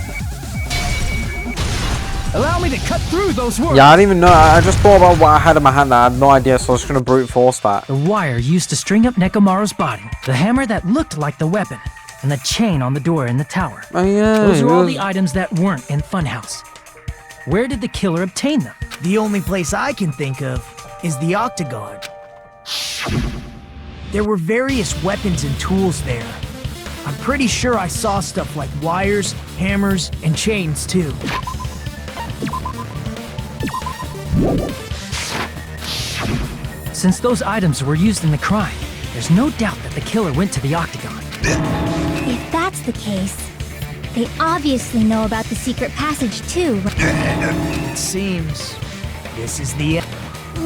Allow me to cut through those words! Yeah, I didn't even know. I just thought about what I had in my hand. I had no idea, so I was just gonna brute force that. The wire used to string up Nekomaru's body, the hammer that looked like the weapon, and the chain on the door in the tower. Oh yeah. Those are all the items that weren't in Funhouse. Where did the killer obtain them? The only place I can think of is the Octagon. There were various weapons and tools there. I'm pretty sure I saw stuff like wires, hammers, and chains too. Since those items were used in the crime, there's no doubt that the killer went to the Octagon. If that's the case, they obviously know about the secret passage too. It seems this is the end.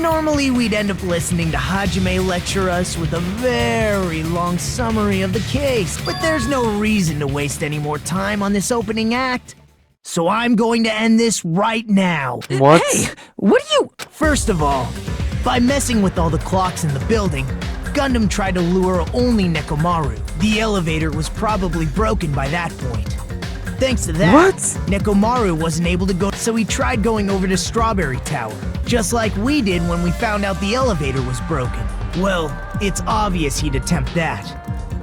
Normally we'd end up listening to Hajime lecture us with a very long summary of the case, but there's no reason to waste any more time on this opening act. So I'm going to end this right now. What? Hey, what are you... First of all, by messing with all the clocks in the building, Gundam tried to lure only Nekomaru. The elevator was probably broken by that point. Thanks to that, What? Nekomaru wasn't able to go, so he tried going over to Strawberry Tower, just like we did when we found out the elevator was broken. Well, it's obvious he'd attempt that.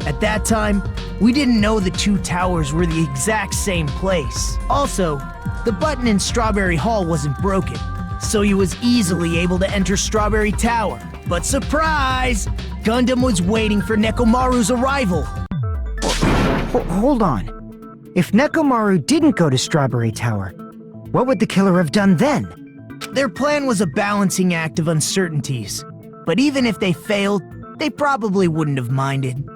At that time, we didn't know the two towers were the exact same place. Also, the button in Strawberry Hall wasn't broken, so he was easily able to enter Strawberry Tower. But surprise! Gundam was waiting for Nekomaru's arrival. Hold on. If Nekomaru didn't go to Strawberry Tower, what would the killer have done then? Their plan was a balancing act of uncertainties. But even if they failed, they probably wouldn't have minded.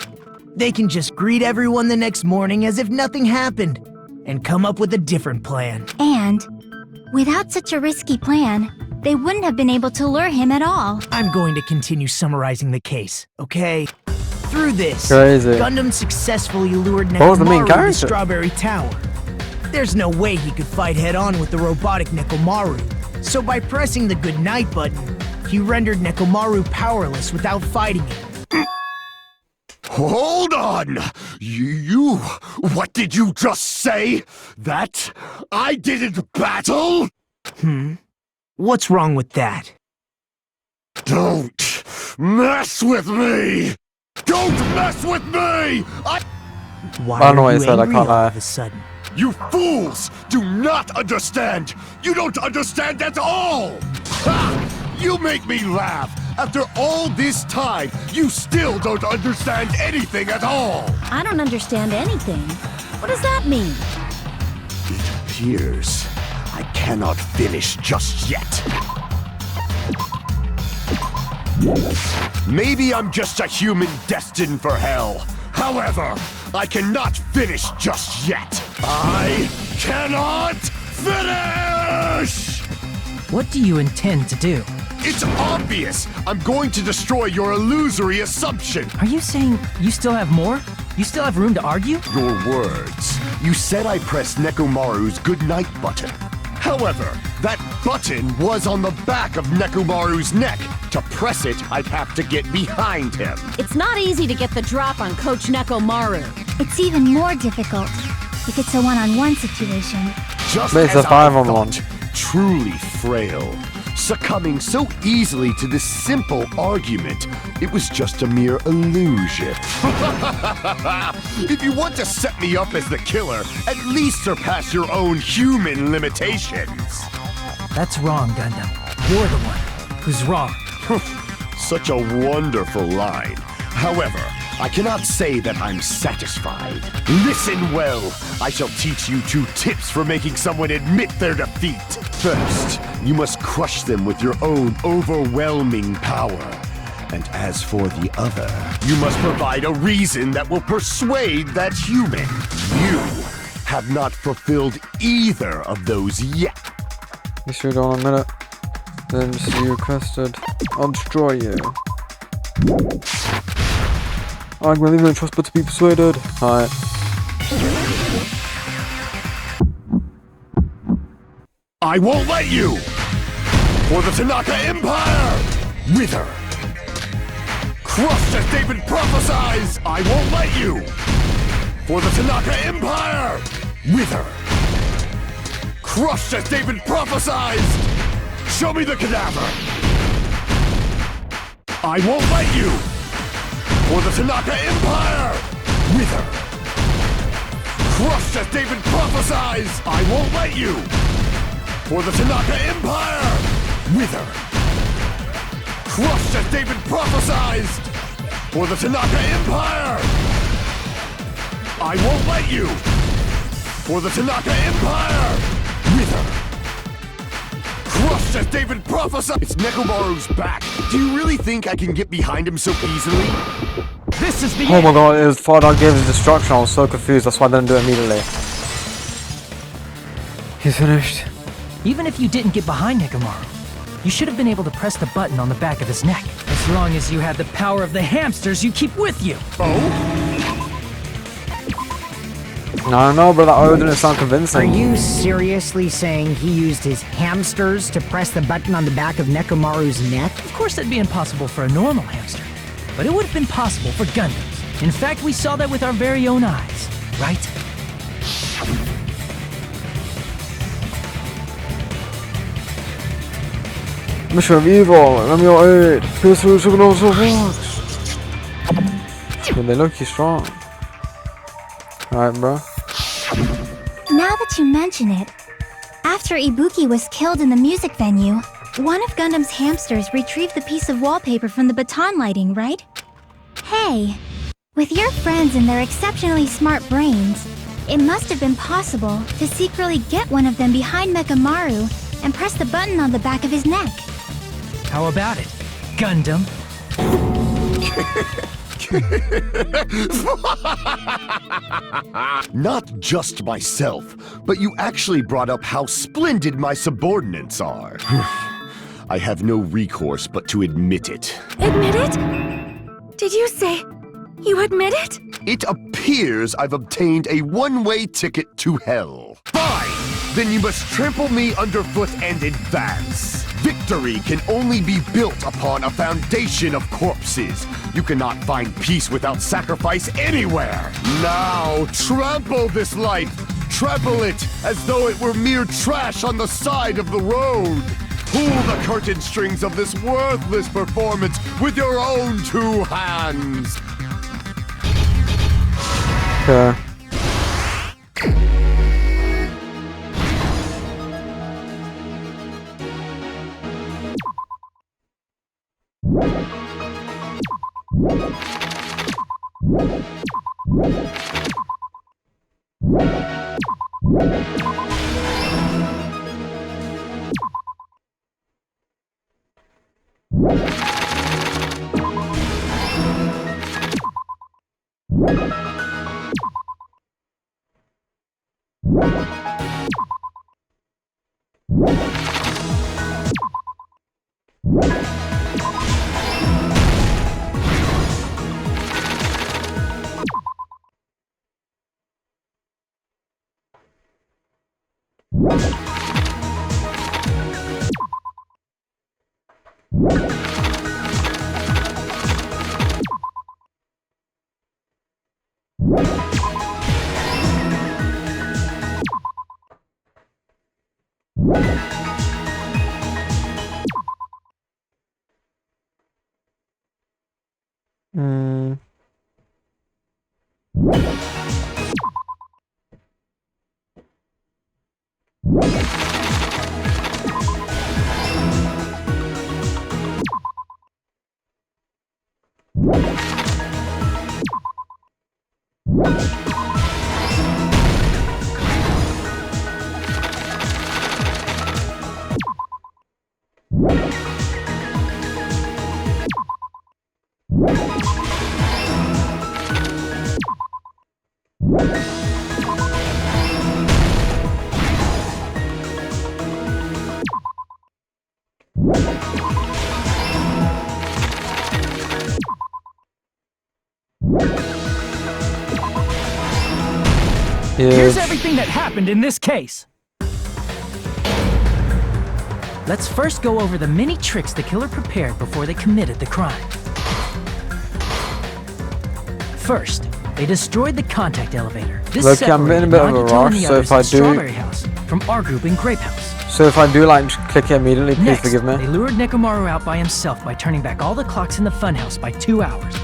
They can just greet everyone the next morning as if nothing happened, and come up with a different plan. And without such a risky plan, they wouldn't have been able to lure him at all. I'm going to continue summarizing the case, okay? Through this, Crazy. Gundam successfully lured What was the main Nekomaru to character? Strawberry Tower. There's no way he could fight head-on with the robotic Nekomaru, so by pressing the goodnight button, he rendered Nekomaru powerless without fighting him. Hold on! What did you just say? That I didn't battle? What's wrong with that? Don't mess with me! Don't mess with me! Why I don't know are what you he said, I angry can't all lie. of a sudden? You fools do not understand! You don't understand at all! Ha! You make me laugh! After all this time, you still don't understand anything at all! I don't understand anything. What does that mean? It appears I cannot finish just yet. Maybe I'm just a human destined for hell. However, I cannot finish just yet. I cannot finish! What do you intend to do? It's obvious! I'm going to destroy your illusory assumption! Are you saying you still have more? You still have room to argue? Your words. You said I pressed Nekomaru's goodnight button. However, that button was on the back of Nekomaru's neck. To press it, I'd have to get behind him. It's not easy to get the drop on Coach Nekomaru. It's even more difficult if it's a one-on-one situation. Just But it's as a I 5-on-1. thought, truly frail. Succumbing so easily to this simple argument, it was just a mere illusion. If you want to set me up as the killer, at least surpass your own human limitations. That's wrong, Gundam. You're the one who's wrong. Such a wonderful line. However, I cannot say that I'm satisfied. Listen well. I shall teach you 2 tips for making someone admit their defeat. First, you must crush them with your own overwhelming power. And as for the other, you must provide a reason that will persuade that human. You have not fulfilled either of those yet. You should on a minute. Then see you requested. I'll destroy you. I'm really no trust but to be persuaded. Alright. I won't let you! For the Tanaka Empire! Wither! Crushed as David prophesies! I won't let you! For the Tanaka Empire! Wither! Crushed as David prophesies! Show me the cadaver! I won't let you! For the Tanaka Empire! Wither! Crushed as David prophesies! I won't let you! For the Tanaka Empire! Wither! Crushed as David prophesies! For the Tanaka Empire! I won't let you! For the Tanaka Empire! Wither! Crushed as David prophesied! It's Nekomaru's back. Do you really think I can get behind him so easily? This is the Oh my god, it was thought I gave his destruction. I was so confused, that's why I didn't do it immediately. He's finished. Even if you didn't get behind Nekomaru, you should have been able to press the button on the back of his neck. As long as you had the power of the hamsters you keep with you. No, no, but that O didn't sound convincing. Are you seriously saying he used his hamsters to press the button on the back of Nekomaru's neck? Of course that'd be impossible for a normal hamster, but it would have been possible for Gundams. In fact, we saw that with our very own eyes, right? Mission of evil, I'm your aid. Pierce through to also works. But they look you strong. Alright, bro. Now that you mention it, after Ibuki was killed in the music venue, one of Gundam's hamsters retrieved the piece of wallpaper from the baton lighting, right? Hey, with your friends and their exceptionally smart brains, it must have been possible to secretly get one of them behind Mekamaru and press the button on the back of his neck. How about it, Gundam? Not just myself, but you actually brought up how splendid my subordinates are. I have no recourse but to admit it. Admit it? Did you say you admit it? It appears I've obtained a one-way ticket to hell. Fine! Then you must trample me underfoot and advance. Victory can only be built upon a foundation of corpses. You cannot find peace without sacrifice anywhere. Now, trample this life. Trample it as though it were mere trash on the side of the road. Pull the curtain strings of this worthless performance with your own two hands. Okay. Here's everything that happened in this case. Let's first go over the many tricks the killer prepared before they committed the crime. First, they destroyed the contact elevator. This Look, I'm in a bit of a rush, so if I do... Strawberry House from our group in Grape House. So if I do like just click it immediately, please Next, forgive me. They lured Nekomaru out by himself by turning back all the clocks in the funhouse by 2 hours.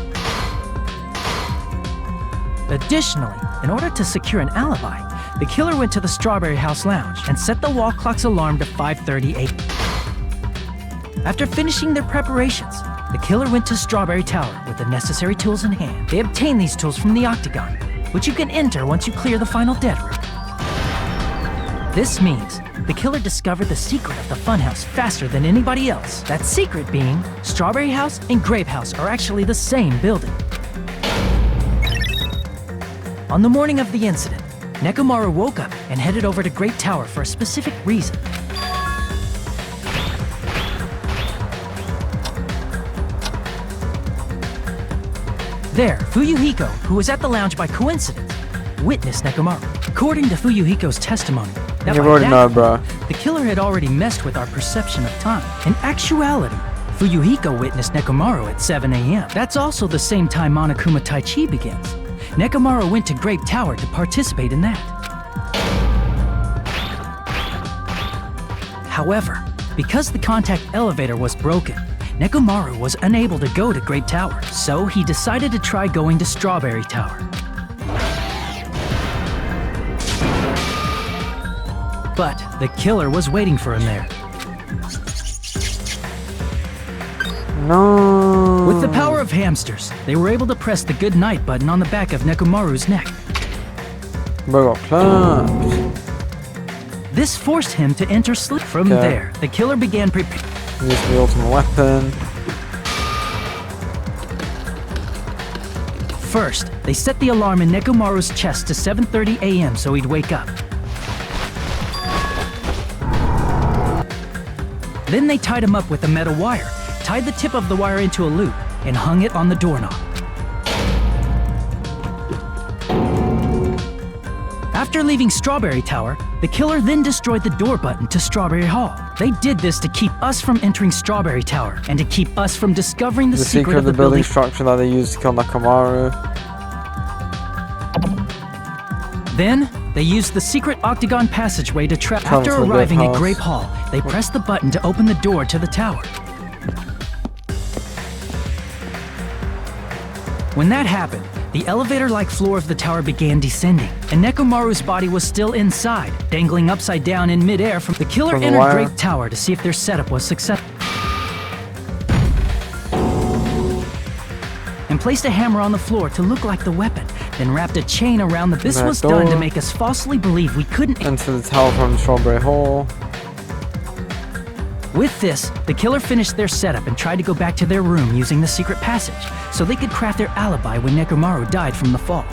Additionally, in order to secure an alibi, the killer went to the Strawberry House lounge and set the wall clock's alarm to 5:30 a.m. After finishing their preparations, the killer went to Strawberry Tower with the necessary tools in hand. They obtained these tools from the Octagon, which you can enter once you clear the final dead room. This means the killer discovered the secret of the funhouse faster than anybody else. That secret being, Strawberry House and Grape House are actually the same building. On the morning of the incident, Nekomaru woke up and headed over to Great Tower for a specific reason. There, Fuyuhiko, who was at the lounge by coincidence, witnessed Nekomaru. According to Fuyuhiko's testimony, that You by already that know, point, bro. the killer had already messed with our perception of time. In actuality, Fuyuhiko witnessed Nekomaru at 7 a.m. That's also the same time Monokuma Taichi begins. Nekomaru went to Grape Tower to participate in that. However, Because the contact elevator was broken, Nekomaru was unable to go to Grape Tower, so he decided to try going to Strawberry Tower. But the killer was waiting for him there. No. With the power of hamsters, they were able to press the good night button on the back of Nekomaru's neck. Bro got clapped. This forced him to enter sleep. From there, the killer began preparing. Use the ultimate weapon. First, they set the alarm in Nekomaru's chest to 7:30 a.m. so he'd wake up. Then they tied him up with a metal wire, tied the tip of the wire into a loop, and hung it on the doorknob. After leaving Strawberry Tower, the killer then destroyed the door button to Strawberry Hall. They did this to keep us from entering Strawberry Tower and to keep us from discovering the secret of the building structure that they used to kill Nekomaru. Then, they used the secret octagon passageway to trap. After arriving at Grape Hall, they pressed the button to open the door to the tower. When that happened, the elevator-like floor of the tower began descending, and Nekomaru's body was still inside, dangling upside down in midair from the killer entered Grape Tower to see if their setup was successful. And placed a hammer on the floor to look like the weapon, then wrapped a chain around the... This was done to make us falsely believe we couldn't enter the tower from Strawberry Hall. With this, the killer finished their setup and tried to go back to their room using the secret passage, so they could craft their alibi when Nekomaru died from the fall.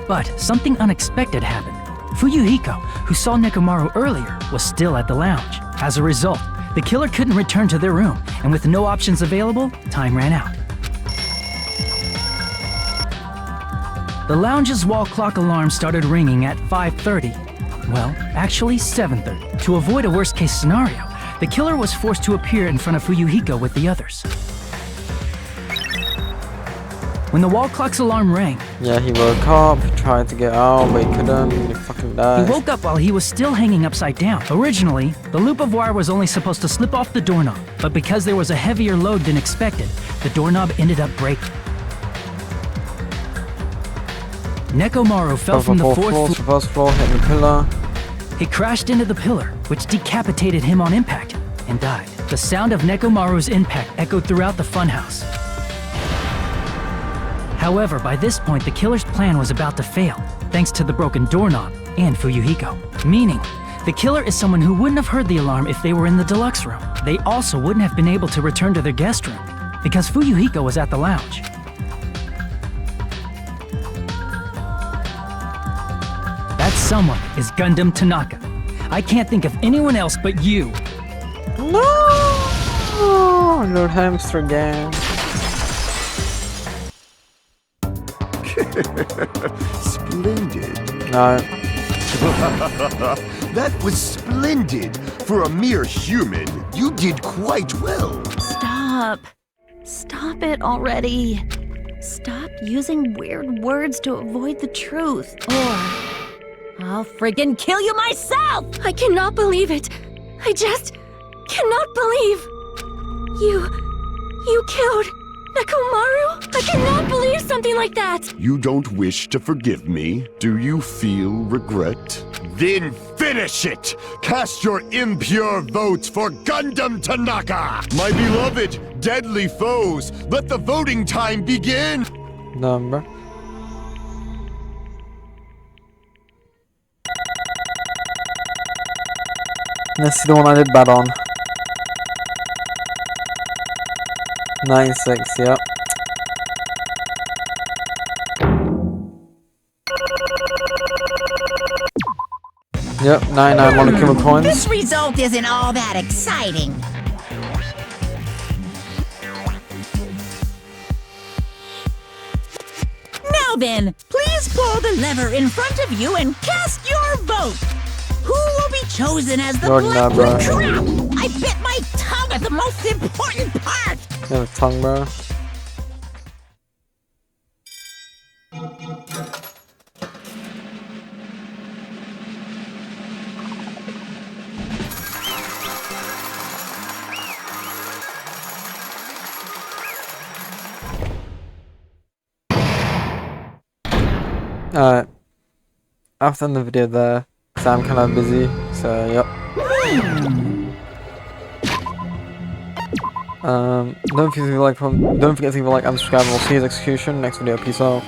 But something unexpected happened. Fuyuhiko, who saw Nekomaru earlier, was still at the lounge. As a result, the killer couldn't return to their room, and with no options available, time ran out. The lounge's wall clock alarm started ringing at 5:30. Well, actually 7:30. To avoid a worst-case scenario, the killer was forced to appear in front of Fuyuhiko with the others. When the wall clock's alarm rang... Yeah, he woke up, tried to get out, but he couldn't, he fucking died. He woke up while he was still hanging upside down. Originally, the loop of wire was only supposed to slip off the doorknob, but because there was a heavier load than expected, the doorknob ended up breaking. Nekomaru fell from the fourth floor. First floor, hit the pillar. He crashed into the pillar, which decapitated him on impact, and died. The sound of Nekomaru's impact echoed throughout the funhouse. However, by this point, the killer's plan was about to fail, thanks to the broken doorknob and Fuyuhiko. Meaning, the killer is someone who wouldn't have heard the alarm if they were in the deluxe room. They also wouldn't have been able to return to their guest room, because Fuyuhiko was at the lounge. That someone is Gundam Tanaka. I can't think of anyone else but you. No! Lord Hamster again. Splendid. No. That was splendid. For a mere human, you did quite well. Stop. Stop it already. Stop using weird words to avoid the truth. Or I'll friggin' kill you myself! I cannot believe it. I just cannot believe. You killed Nekomaru? I cannot believe something like that. You don't wish to forgive me? Do you feel regret? Then finish it! Cast your impure votes for Gundam Tanaka! My beloved, deadly foes, let the voting time begin! Number. This is the one I did bad on. 96, yep. Yep, 99 Monokuma coins. This result isn't all that exciting. Now then, please pull the lever in front of you and cast your vote. Who will be chosen as the Black Trap? I bit my tongue at the most important part. You have a tongue, bro. Alright. I have to end the video there, because I'm kind of busy, so yep. Don't forget to leave a like and subscribe, and we'll see you in execution next video. Peace out.